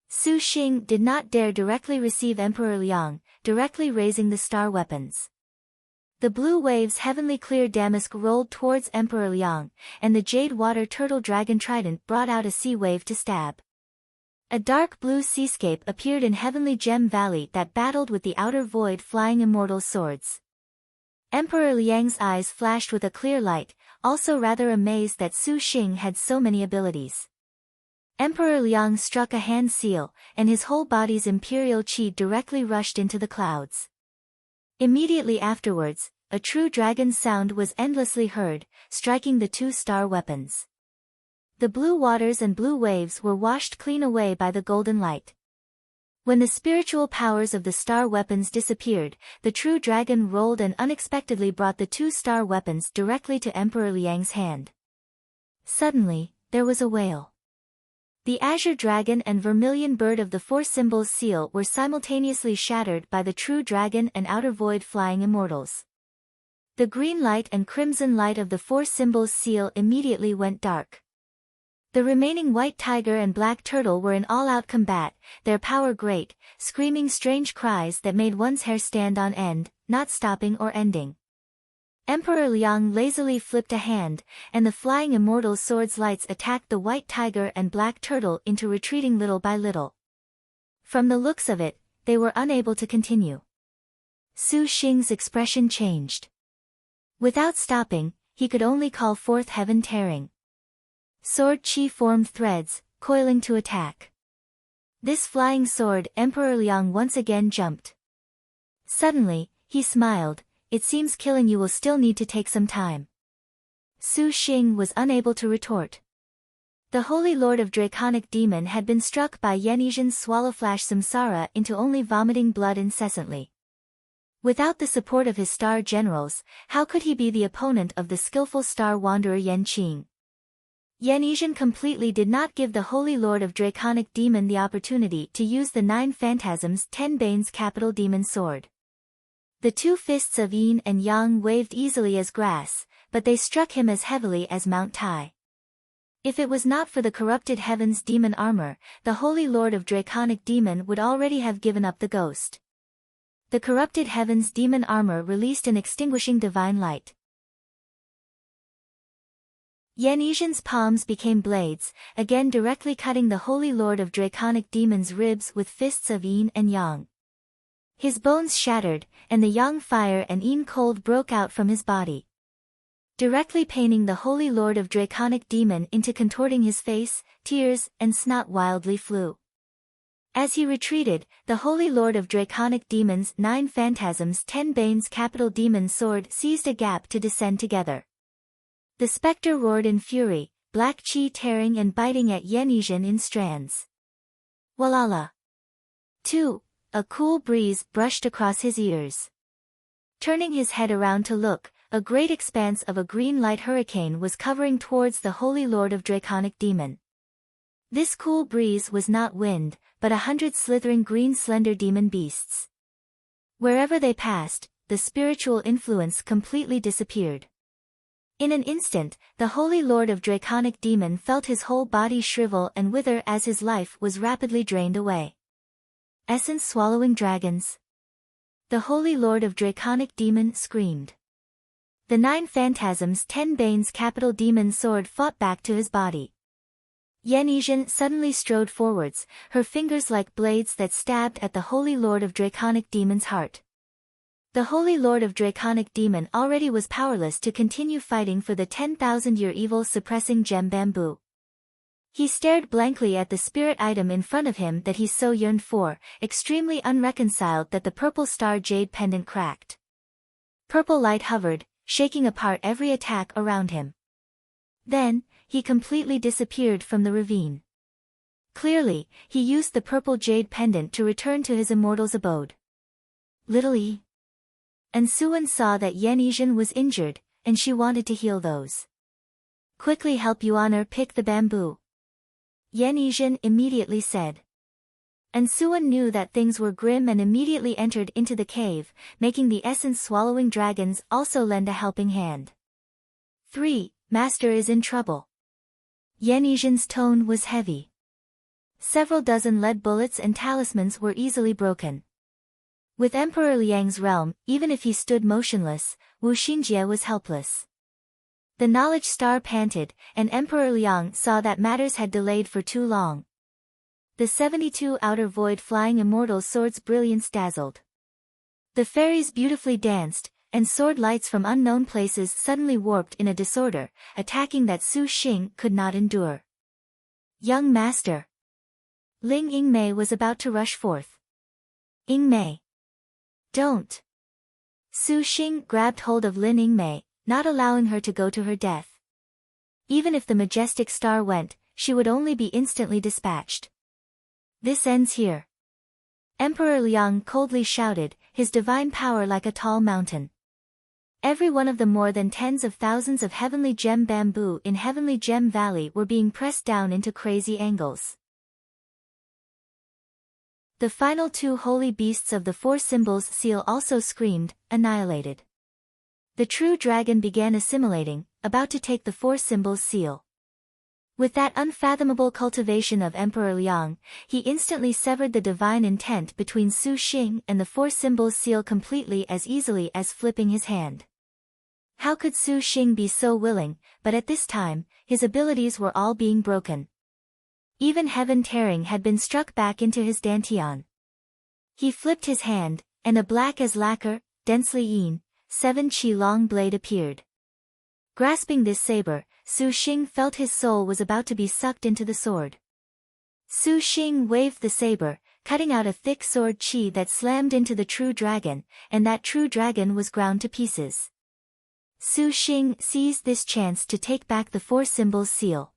Su Xing did not dare directly receive Emperor Liang, directly raising the star weapons. The Blue Wave's heavenly clear damask rolled towards Emperor Liang, and the jade water turtle dragon trident brought out a sea wave to stab. A dark blue seascape appeared in heavenly gem valley that battled with the outer void flying immortal swords. Emperor Liang's eyes flashed with a clear light, also rather amazed that Su Xing had so many abilities. Emperor Liang struck a hand seal, and his whole body's imperial chi directly rushed into the clouds. Immediately afterwards, a true dragon's sound was endlessly heard, striking the two star weapons. The blue waters and blue waves were washed clean away by the golden light. When the spiritual powers of the star weapons disappeared, the true dragon rolled and unexpectedly brought the two star weapons directly to Emperor Liang's hand. Suddenly, there was a wail. The azure dragon and vermilion bird of the four symbols seal were simultaneously shattered by the true dragon and outer void flying immortals. The green light and crimson light of the four symbols seal immediately went dark. The remaining white tiger and black turtle were in all-out combat, their power great, screaming strange cries that made one's hair stand on end, not stopping or ending. Emperor Liang lazily flipped a hand, and the flying immortal sword's lights attacked the white tiger and black turtle into retreating little by little. From the looks of it, they were unable to continue. Su Xing's expression changed. Without stopping, he could only call forth heaven tearing. Sword chi formed threads, coiling to attack. This flying sword, Emperor Liang once again jumped. Suddenly, he smiled. It seems killing you will still need to take some time. Su Xing was unable to retort. The Holy Lord of Draconic Demon had been struck by Yanizhan's swallowflash samsara into only vomiting blood incessantly. Without the support of his star generals, how could he be the opponent of the skillful star wanderer Yan Qing? Yanizhan completely did not give the Holy Lord of Draconic Demon the opportunity to use the 9 Phantasms 10 Bane's capital demon sword. The 2 fists of yin and yang waved easily as grass, but they struck him as heavily as Mount Tai. If it was not for the corrupted heaven's demon armor, the Holy Lord of Draconic Demon would already have given up the ghost. The corrupted heaven's demon armor released an extinguishing divine light. Yanizhan's palms became blades, again directly cutting the Holy Lord of Draconic Demon's ribs with fists of yin and yang. His bones shattered, and the yang fire and yin cold broke out from his body, directly paining the Holy Lord of Draconic Demon into contorting his face. Tears and snot wildly flew. As he retreated, the Holy Lord of Draconic Demon's 9 Phantasms 10 Bane's capital demon sword seized a gap to descend together. The specter roared in fury, black chi tearing and biting at Yanizhan in strands. Walala! 2. A cool breeze brushed across his ears. Turning his head around to look, a great expanse of a green light hurricane was covering towards the Holy Lord of Draconic Demon. This cool breeze was not wind, but 100 slithering green slender demon beasts. Wherever they passed, the spiritual influence completely disappeared. In an instant, the Holy Lord of Draconic Demon felt his whole body shrivel and wither as his life was rapidly drained away. Essence swallowing dragons. The Holy Lord of Draconic Demon screamed. The 9 Phantasms 10 Bane's capital demon sword fought back to his body. Yanizhan suddenly strode forwards, her fingers like blades that stabbed at the Holy Lord of Draconic Demon's heart. The Holy Lord of Draconic Demon already was powerless to continue fighting for the 10,000-year evil-suppressing gem bamboo. He stared blankly at the spirit item in front of him that he so yearned for, extremely unreconciled that the purple star jade pendant cracked. Purple light hovered, shaking apart every attack around him. Then, he completely disappeared from the ravine. Clearly, he used the purple jade pendant to return to his immortal's abode. Little E. And Suan saw that Yanizhan was injured, and she wanted to heal those. Quickly help Yuaner pick the bamboo. Yanizhan immediately said. And Suan knew that things were grim and immediately entered into the cave, making the essence-swallowing dragons also lend a helping hand. 3. Master is in trouble. Yanizhan's tone was heavy. Several dozen lead bullets and talismans were easily broken. With Emperor Liang's realm, even if he stood motionless, Wu Xingjie was helpless. The knowledge star panted, and Emperor Liang saw that matters had delayed for too long. The 72 outer void flying immortal swords' brilliance dazzled. The fairies beautifully danced, and sword lights from unknown places suddenly warped in a disorder, attacking that Su Xing could not endure. Young master! Ling Yingmei was about to rush forth. Yingmei! Don't! Su Xing grabbed hold of Lin Yingmei, not allowing her to go to her death. Even if the majestic star went, she would only be instantly dispatched. This ends here. Emperor Liang coldly shouted, his divine power like a tall mountain. Every one of the more than tens of thousands of heavenly gem bamboo in Heavenly Gem Valley were being pressed down into crazy angles. The final 2 holy beasts of the 4 symbols seal also screamed, annihilated. The true dragon began assimilating, about to take the 4 symbols seal. With that unfathomable cultivation of Emperor Liang, he instantly severed the divine intent between Su Xing and the 4 symbols seal completely as easily as flipping his hand. How could Su Xing be so willing, but at this time, his abilities were all being broken. Even heaven tearing had been struck back into his dantian. He flipped his hand, and a black as lacquer, densely 7 chi long blade appeared. Grasping this saber, Su Xing felt his soul was about to be sucked into the sword. Su Xing waved the saber, cutting out a thick sword chi that slammed into the true dragon, and that true dragon was ground to pieces. Su Xing seized this chance to take back the four symbols seal.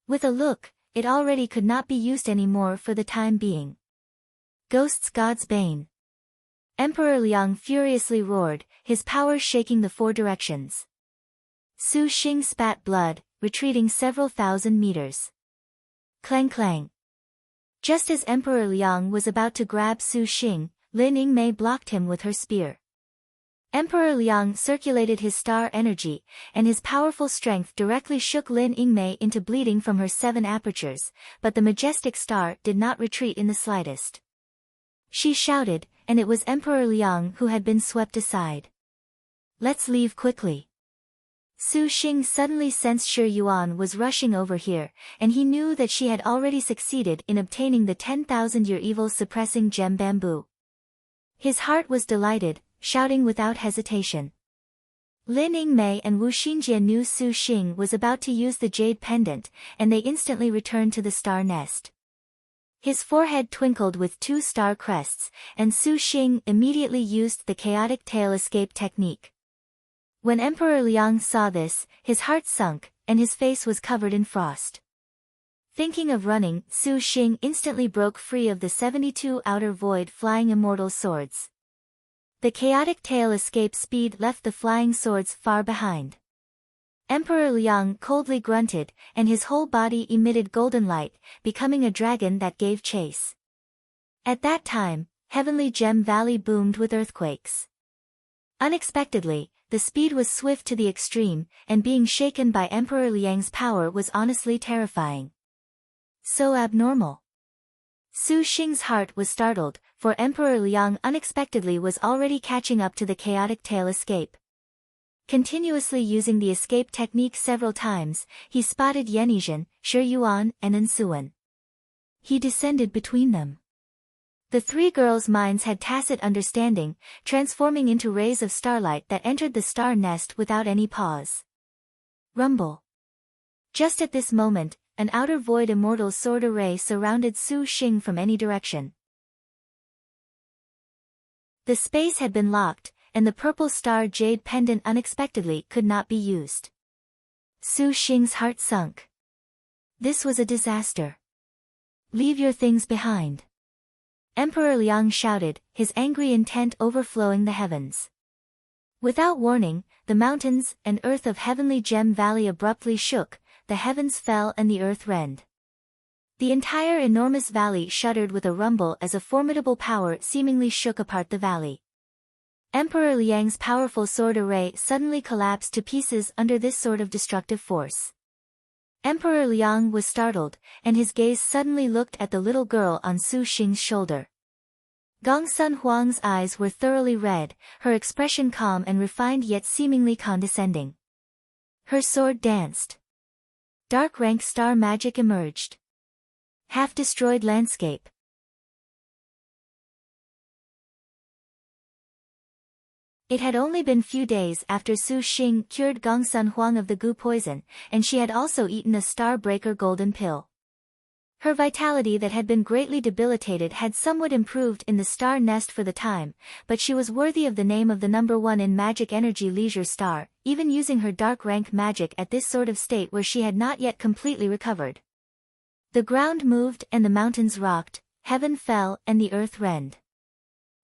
With a look, it already could not be used anymore for the time being. Ghosts God's bane. Emperor Liang furiously roared, his power shaking the four directions. Su Xing spat blood, retreating several thousand meters. Clang clang. Just as Emperor Liang was about to grab Su Xing, Lin Yingmei blocked him with her spear. Emperor Liang circulated his star energy, and his powerful strength directly shook Lin Yingmei into bleeding from her 7 apertures, but the majestic star did not retreat in the slightest. She shouted, and it was Emperor Liang who had been swept aside. Let's leave quickly. Su Xing suddenly sensed Shi Yuan was rushing over here, and he knew that she had already succeeded in obtaining the 10,000-year evil-suppressing gem bamboo. His heart was delighted, shouting without hesitation. Lin Yingmei and Wu Xinjie knew Su Xing was about to use the jade pendant, and they instantly returned to the star nest. His forehead twinkled with 2 star crests, and Su Xing immediately used the chaotic tail escape technique. When Emperor Liang saw this, his heart sunk, and his face was covered in frost. Thinking of running, Su Xing instantly broke free of the 72 outer void flying immortal swords. The chaotic tail escape speed left the flying swords far behind. Emperor Liang coldly grunted, and his whole body emitted golden light, becoming a dragon that gave chase. At that time, Heavenly Gem Valley boomed with earthquakes. Unexpectedly, the speed was swift to the extreme, and being shaken by Emperor Liang's power was honestly terrifying. So abnormal. Su Xing's heart was startled, for Emperor Liang unexpectedly was already catching up to the chaotic tail escape. Continuously using the escape technique several times, he spotted Yenizhen, Shi Yuan, and Ensuan. He descended between them. The 3 girls' minds had tacit understanding, transforming into rays of starlight that entered the star nest without any pause. Rumble. Just at this moment, an outer void immortal sword array surrounded Su Xing from any direction. The space had been locked, and the purple star jade pendant unexpectedly could not be used. Su Xing's heart sunk. This was a disaster. Leave your things behind. Emperor Liang shouted, his angry intent overflowing the heavens. Without warning, the mountains and earth of Heavenly Gem Valley abruptly shook, the heavens fell and the earth rend. The entire enormous valley shuddered with a rumble as a formidable power seemingly shook apart the valley. Emperor Liang's powerful sword array suddenly collapsed to pieces under this sort of destructive force. Emperor Liang was startled, and his gaze suddenly looked at the little girl on Su Xing's shoulder. Gongsun Huang's eyes were thoroughly red, her expression calm and refined yet seemingly condescending. Her sword danced. Dark rank star magic emerged. Half-destroyed landscape. It had only been few days after Su Xing cured Gongsun Huang of the goo poison, and she had also eaten a star-breaker golden pill. Her vitality that had been greatly debilitated had somewhat improved in the star nest for the time, but she was worthy of the name of the number 1 in magic energy leisure star, even using her dark rank magic at this sort of state where she had not yet completely recovered. The ground moved and the mountains rocked, heaven fell and the earth rend.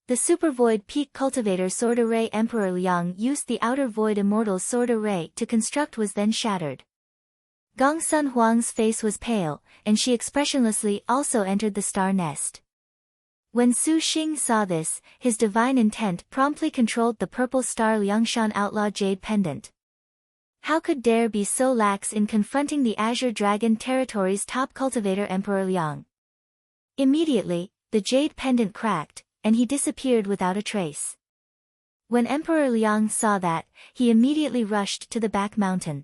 The Super Void Peak Cultivator Sword Array Emperor Liang used the Outer Void Immortal Sword Array to construct was then shattered. Gongsun Huang's face was pale, and she expressionlessly also entered the star nest. When Su Xing saw this, his divine intent promptly controlled the purple star Liangshan Outlaw Jade Pendant. How could dare be so lax in confronting the Azure Dragon Territory's top cultivator Emperor Liang? Immediately, the jade pendant cracked, and he disappeared without a trace. When Emperor Liang saw that, he immediately rushed to the back mountain.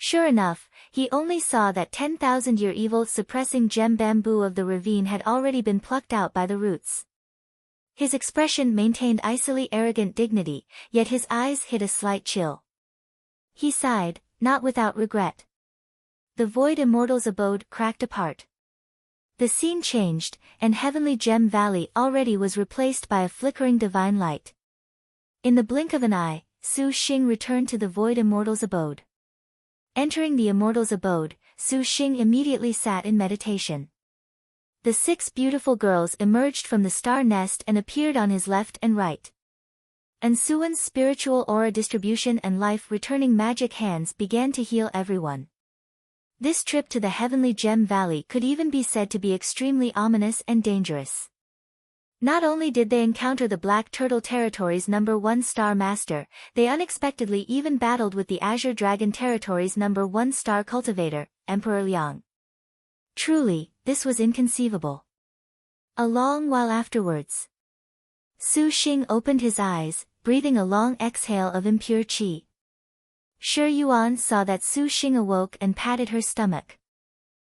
Sure enough, he only saw that 10,000-year evil suppressing gem bamboo of the ravine had already been plucked out by the roots. His expression maintained icily arrogant dignity, yet his eyes hid a slight chill. He sighed, not without regret. The void immortal's abode cracked apart. The scene changed, and heavenly Gem Valley already was replaced by a flickering divine light. In the blink of an eye, Su Xing returned to the void immortal's abode. Entering the immortal's abode, Su Xing immediately sat in meditation. The 6 beautiful girls emerged from the star nest and appeared on his left and right. And Suan's spiritual aura distribution and life-returning magic hands began to heal everyone. This trip to the heavenly Gem Valley could even be said to be extremely ominous and dangerous. Not only did they encounter the Black Turtle Territory's #1 Star Master, they unexpectedly even battled with the Azure Dragon Territory's #1 Star Cultivator, Emperor Liang. Truly, this was inconceivable. A long while afterwards, Su Xing opened his eyes, breathing a long exhale of impure qi. Shi Yuan saw that Su Xing awoke and patted her stomach.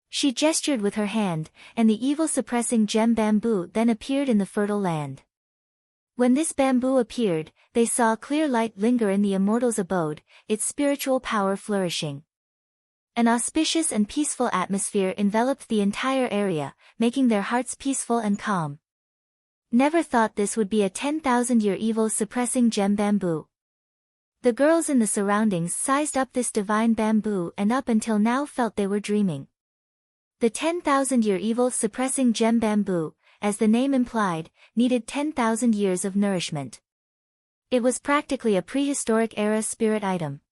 She gestured with her hand, and the evil-suppressing gem bamboo then appeared in the fertile land. When this bamboo appeared, they saw clear light linger in the immortal's abode, its spiritual power flourishing. An auspicious and peaceful atmosphere enveloped the entire area, making their hearts peaceful and calm. Never thought this would be a 10,000-year evil-suppressing gem bamboo. The girls in the surroundings sized up this divine bamboo and up until now felt they were dreaming. The 10,000-year evil-suppressing gem bamboo, as the name implied, needed 10,000 years of nourishment. It was practically a prehistoric-era spirit item.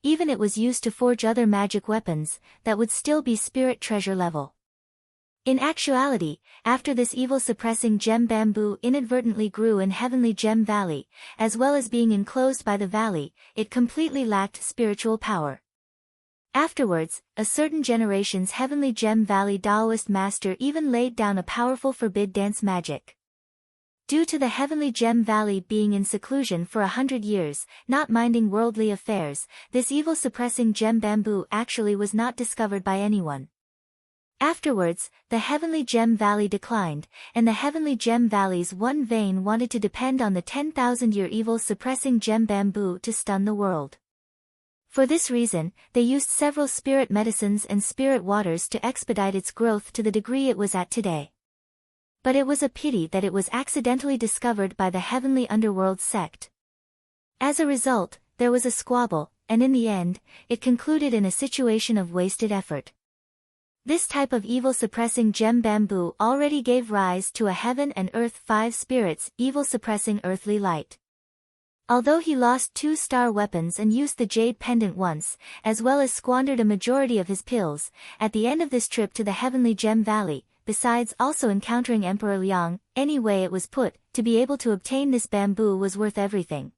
Even it was used to forge other magic weapons, that would still be spirit treasure level. In actuality, after this evil-suppressing gem bamboo inadvertently grew in heavenly Gem Valley, as well as being enclosed by the valley, it completely lacked spiritual power. Afterwards, a certain generation's heavenly Gem Valley Taoist master even laid down a powerful forbid dance magic. Due to the heavenly Gem Valley being in seclusion for 100 years, not minding worldly affairs, this evil-suppressing gem bamboo actually was not discovered by anyone. Afterwards, the heavenly Gem Valley declined, and the heavenly Gem Valley's one vein wanted to depend on the 10,000-year evil-suppressing gem bamboo to stun the world. For this reason, they used several spirit medicines and spirit waters to expedite its growth to the degree it was at today. But it was a pity that it was accidentally discovered by the heavenly underworld sect. As a result, there was a squabble, and in the end, it concluded in a situation of wasted effort. This type of evil-suppressing gem bamboo already gave rise to a heaven and earth 5 spirits, evil-suppressing earthly light. Although he lost 2 star weapons and used the jade pendant once, as well as squandered a majority of his pills, at the end of this trip to the heavenly Gem Valley, besides also encountering Emperor Liang, any way it was put, to be able to obtain this bamboo was worth everything.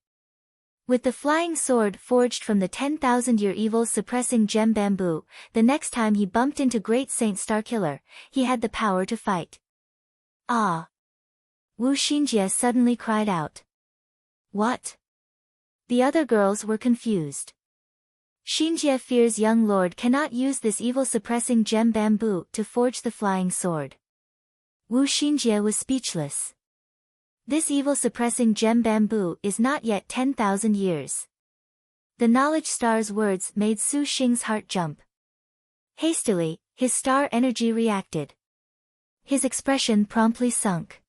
With the flying sword forged from the 10,000-year evil-suppressing gem bamboo, the next time he bumped into Great Saint Starkiller, he had the power to fight. Ah! Wu Xinjie suddenly cried out. What? The other girls were confused. Xinjie fears young lord cannot use this evil-suppressing gem bamboo to forge the flying sword. Wu Xinjie was speechless. This evil-suppressing gem bamboo is not yet 10,000 years. The knowledge star's words made Su Xing's heart jump. Hastily, his star energy reacted. His expression promptly sunk.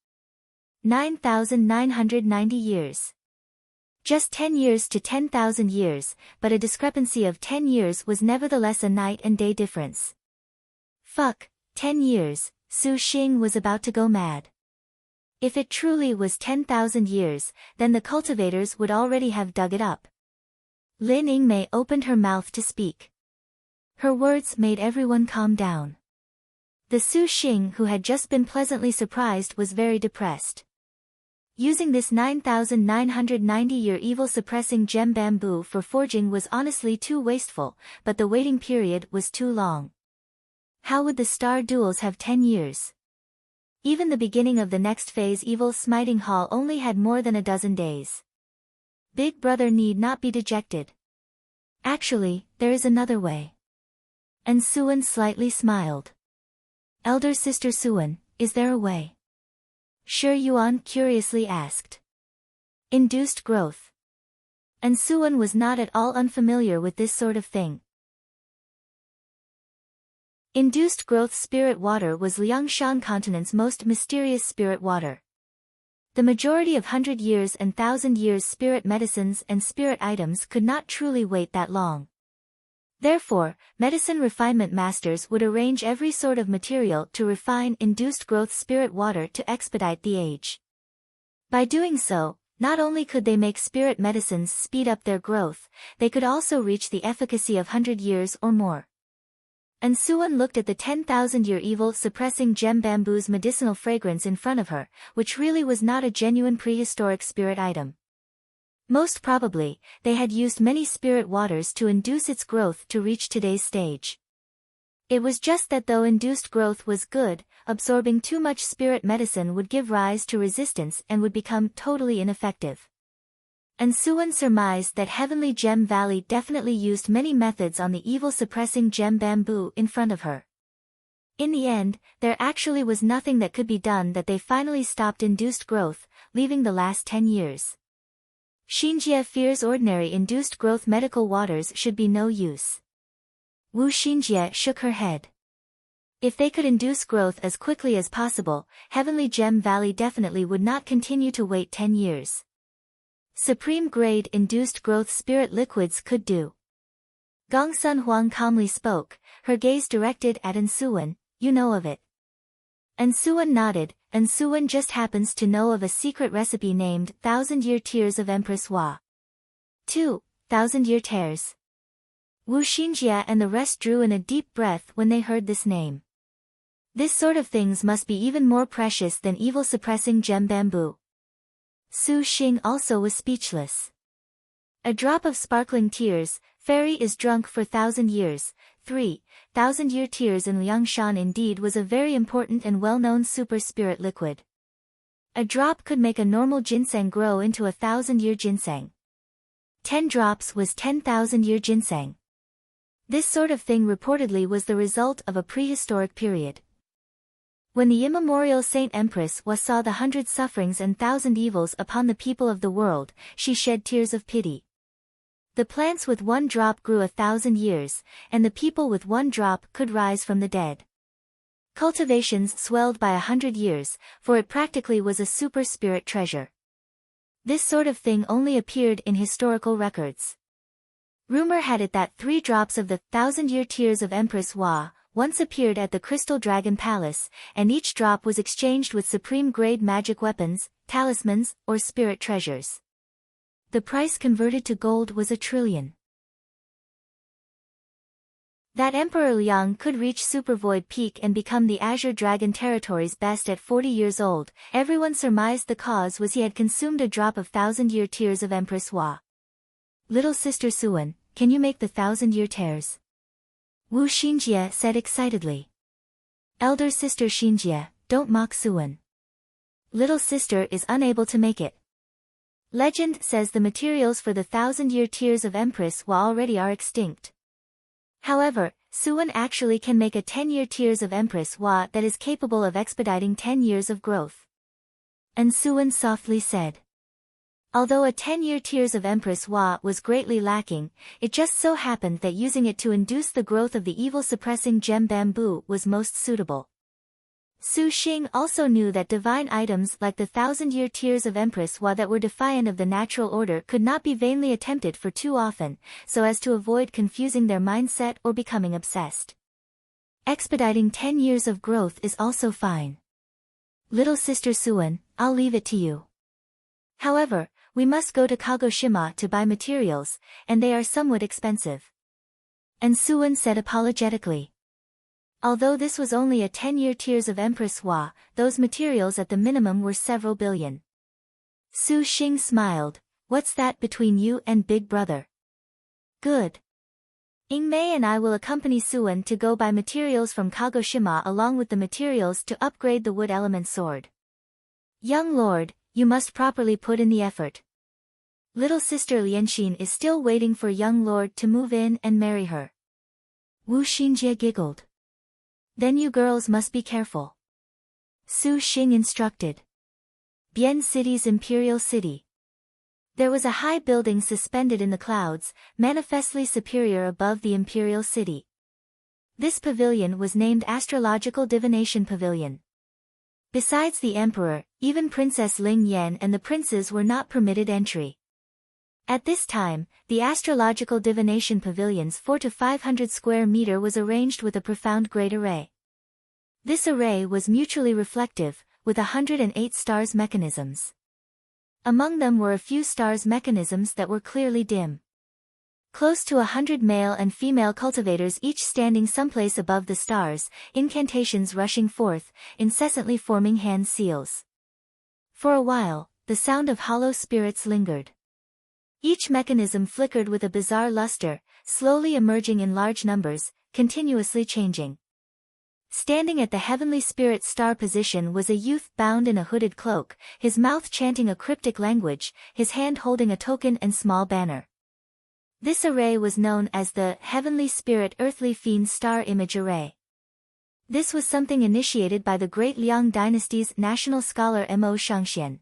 9,990 years. Just 10 years to 10,000 years, but a discrepancy of 10 years was nevertheless a night and day difference. Fuck, 10 years, Su Xing was about to go mad. If it truly was 10,000 years, then the cultivators would already have dug it up. Lin Yingmei opened her mouth to speak. Her words made everyone calm down. The Su Xing who had just been pleasantly surprised was very depressed. Using this 9,990-year evil-suppressing gem bamboo for forging was honestly too wasteful, but the waiting period was too long. How would the star duels have 10 years? Even the beginning of the next phase Evil Smiting Hall only had more than a dozen days. Big Brother need not be dejected. Actually, there is another way. And Suan slightly smiled. Elder sister Suan, is there a way? Shi Yuan curiously asked. Induced growth. And Suan was not at all unfamiliar with this sort of thing. Induced growth spirit water was Liangshan continent's most mysterious spirit water. The majority of 100 years and 1,000 years spirit medicines and spirit items could not truly wait that long. Therefore, medicine refinement masters would arrange every sort of material to refine induced growth spirit water to expedite the age. By doing so, not only could they make spirit medicines speed up their growth, they could also reach the efficacy of 100 years or more. And Suan looked at the 10,000-year evil-suppressing gem bamboo's medicinal fragrance in front of her, which really was not a genuine prehistoric spirit item. Most probably, they had used many spirit waters to induce its growth to reach today's stage. It was just that though induced growth was good, absorbing too much spirit medicine would give rise to resistance and would become totally ineffective. And Suan surmised that Heavenly Gem Valley definitely used many methods on the evil-suppressing gem bamboo in front of her. In the end, there actually was nothing that could be done that they finally stopped induced growth, leaving the last 10 years. Xinjie fears ordinary induced growth medical waters should be no use. Wu Xinjie shook her head. If they could induce growth as quickly as possible, Heavenly Gem Valley definitely would not continue to wait 10 years. Supreme grade induced growth spirit liquids could do. Gong Sun Huang calmly spoke, her gaze directed at An Suan, you know of it. An Suan nodded. An Suan just happens to know of a secret recipe named 1,000-Year Tears of Empress Hua. 2. 1,000-Year Tears. Wu Xinjie and the rest drew in a deep breath when they heard this name. This sort of things must be even more precious than evil-suppressing gem bamboo. Su Xing also was speechless. A drop of sparkling tears, fairy is drunk for 1,000 years. 3. 1,000-Year Tears in Liangshan indeed was a very important and well-known super spirit liquid. A drop could make a normal ginseng grow into a 1,000-year ginseng. 10 drops was 10,000-year ginseng. This sort of thing reportedly was the result of a prehistoric period. When the immemorial Saint Empress Hua saw the 100 sufferings and 1,000 evils upon the people of the world, she shed tears of pity. The plants with 1 drop grew 1,000 years, and the people with 1 drop could rise from the dead. Cultivations swelled by 100 years, for it practically was a super spirit treasure. This sort of thing only appeared in historical records. Rumor had it that 3 drops of the 1,000-Year Tears of Empress Hua once appeared at the Crystal Dragon Palace, and each drop was exchanged with supreme-grade magic weapons, talismans, or spirit treasures. The price converted to gold was 1 trillion. That Emperor Liang could reach Supervoid Peak and become the Azure Dragon Territory's best at 40 years old, everyone surmised the cause was he had consumed a drop of 1,000-Year Tears of Empress Hua. Little sister Suan, can you make the 1,000-Year Tears? Wu Xinjie said excitedly. Elder sister Xinjie, don't mock Suan. Little sister is unable to make it. Legend says the materials for the 1,000-Year Tears of Empress Hua already are extinct. However, Suan actually can make a 10-Year Tears of Empress Hua that is capable of expediting 10 years of growth. And Suan softly said. Although a 10-Year Tears of Empress Hua was greatly lacking, it just so happened that using it to induce the growth of the evil-suppressing gem bamboo was most suitable. Su Xing also knew that divine items like the 1,000-Year Tears of Empress Hua that were defiant of the natural order could not be vainly attempted for too often, so as to avoid confusing their mindset or becoming obsessed. Expediting 10 years of growth is also fine. Little sister Suan, I'll leave it to you. However, we must go to Kagoshima to buy materials, and they are somewhat expensive. And Suan said apologetically. Although this was only a 10-Year Tears of Empress Hua, those materials at the minimum were several billion. Su Xing smiled, what's that between you and Big Brother? Good. Ingmei and I will accompany Suan to go buy materials from Kagoshima along with the materials to upgrade the wood element sword. Young lord, you must properly put in the effort. Little sister Lianxin is still waiting for young lord to move in and marry her. Wu Xinjie giggled. Then you girls must be careful. Su Xing instructed. Bian City's imperial city. There was a high building suspended in the clouds, manifestly superior above the imperial city. This pavilion was named Astrological Divination Pavilion. Besides the emperor, even Princess Ling Yan and the princes were not permitted entry. At this time, the Astrological Divination Pavilion's 400 to 500 square meter was arranged with a profound great array. This array was mutually reflective, with 108 stars mechanisms. Among them were a few stars mechanisms that were clearly dim. Close to 100 male and female cultivators each standing someplace above the stars, incantations rushing forth, incessantly forming hand seals. For a while, the sound of hollow spirits lingered. Each mechanism flickered with a bizarre luster, slowly emerging in large numbers, continuously changing. Standing at the heavenly spirit star position was a youth bound in a hooded cloak, his mouth chanting a cryptic language, his hand holding a token and small banner. This array was known as the Heavenly Spirit Earthly Fiend Star Image Array. This was something initiated by the great Liang dynasty's national scholar Mo Shangxian.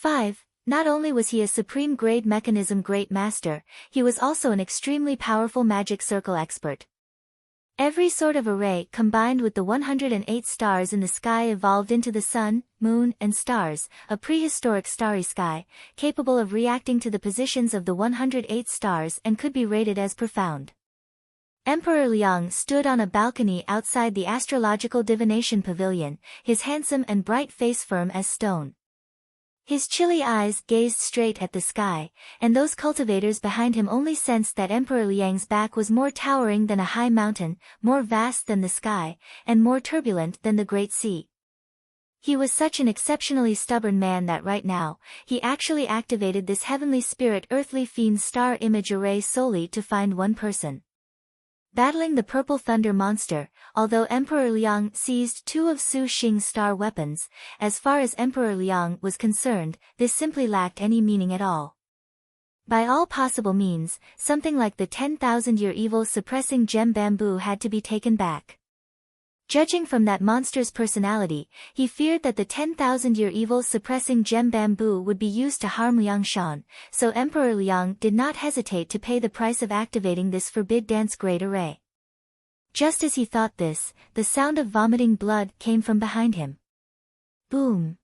5. Not only was he a supreme grade mechanism great master, he was also an extremely powerful magic circle expert. Every sort of array combined with the 108 stars in the sky evolved into the sun, moon, and stars, a prehistoric starry sky, capable of reacting to the positions of the 108 stars and could be rated as profound. Emperor Liang stood on a balcony outside the Astrological Divination Pavilion, his handsome and bright face firm as stone. His chilly eyes gazed straight at the sky, and those cultivators behind him only sensed that Emperor Liang's back was more towering than a high mountain, more vast than the sky, and more turbulent than the great sea. He was such an exceptionally stubborn man that right now, he actually activated this heavenly spirit earthly fiend star image array solely to find one person. Battling the purple thunder monster, although Emperor Liang seized 2 of Su Xing's star weapons, as far as Emperor Liang was concerned, this simply lacked any meaning at all. By all possible means, something like the 10,000-year evil suppressing gem bamboo had to be taken back. Judging from that monster's personality, he feared that the 10,000-year evil suppressing gem bamboo would be used to harm Liang Shan, so Emperor Liang did not hesitate to pay the price of activating this forbid dance great array. Just as he thought this, the sound of vomiting blood came from behind him. Boom!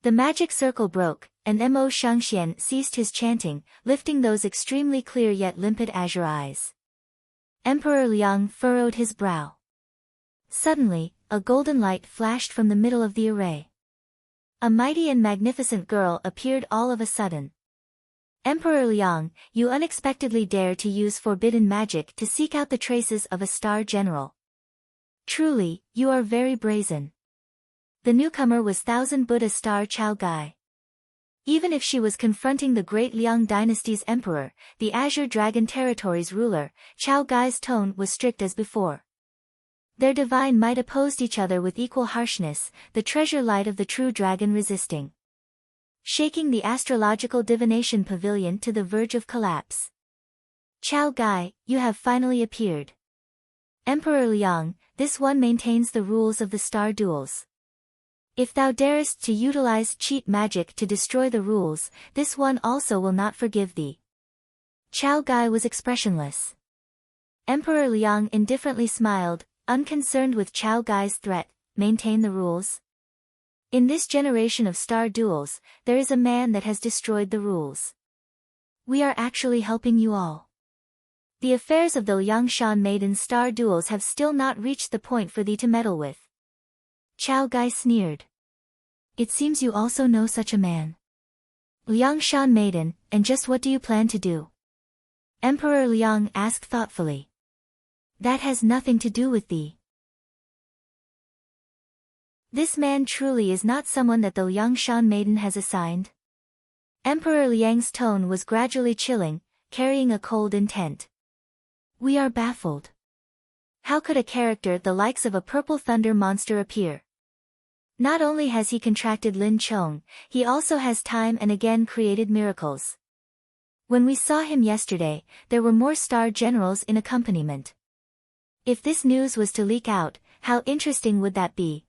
The magic circle broke, and Mo Shangxian ceased his chanting, lifting those extremely clear yet limpid azure eyes. Emperor Liang furrowed his brow. Suddenly, a golden light flashed from the middle of the array. A mighty and magnificent girl appeared all of a sudden. Emperor Liang, you unexpectedly dare to use forbidden magic to seek out the traces of a star general. Truly, you are very brazen. The newcomer was Thousand Buddha Star Chao Gai. Even if she was confronting the great Liang dynasty's emperor, the Azure Dragon Territory's ruler, Chao Gai's tone was strict as before. Their divine might opposed each other with equal harshness, the treasure light of the true dragon resisting. Shaking the Astrological Divination Pavilion to the verge of collapse. Chao Gai, you have finally appeared. Emperor Liang, this one maintains the rules of the star duels. If thou darest to utilize cheat magic to destroy the rules, this one also will not forgive thee. Chao Gai was expressionless. Emperor Liang indifferently smiled, unconcerned with Chao Gai's threat, maintain the rules. In this generation of star duels, there is a man that has destroyed the rules. We are actually helping you all. The affairs of the Liangshan Maidens star duels have still not reached the point for thee to meddle with. Chao Gai sneered. It seems you also know such a man. Liangshan Maiden, and just what do you plan to do? Emperor Liang asked thoughtfully. That has nothing to do with thee. This man truly is not someone that the Liangshan Maiden has assigned. Emperor Liang's tone was gradually chilling, carrying a cold intent. We are baffled. How could a character the likes of a purple thunder monster appear? Not only has he contracted Lin Chong, he also has time and again created miracles. When we saw him yesterday, there were more star generals in accompaniment. If this news was to leak out, how interesting would that be?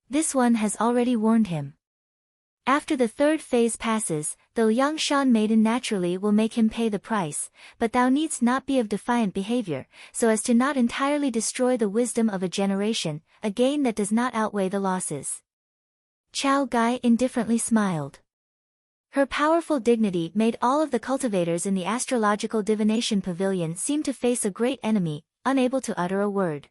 This one has already warned him. After the third phase passes, the Liangshan maiden naturally will make him pay the price, but thou needst not be of defiant behavior, so as to not entirely destroy the wisdom of a generation, a gain that does not outweigh the losses. Chao Gai indifferently smiled. Her powerful dignity made all of the cultivators in the astrological divination pavilion seem to face a great enemy, unable to utter a word.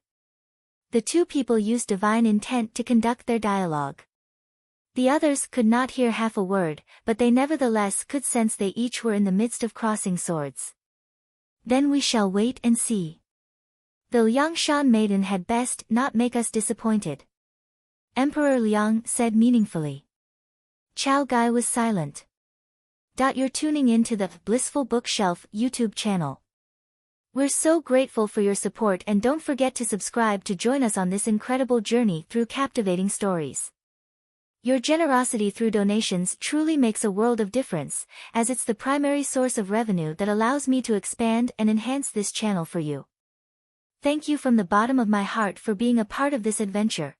The two people used divine intent to conduct their dialogue. The others could not hear half a word, but they nevertheless could sense they each were in the midst of crossing swords. Then we shall wait and see. The Liangshan maiden had best not make us disappointed. Emperor Liang said meaningfully. Chao Gai was silent. You're tuning in to the Blissful Bookshelf YouTube channel. We're so grateful for your support, and don't forget to subscribe to join us on this incredible journey through captivating stories. Your generosity through donations truly makes a world of difference, as it's the primary source of revenue that allows me to expand and enhance this channel for you. Thank you from the bottom of my heart for being a part of this adventure.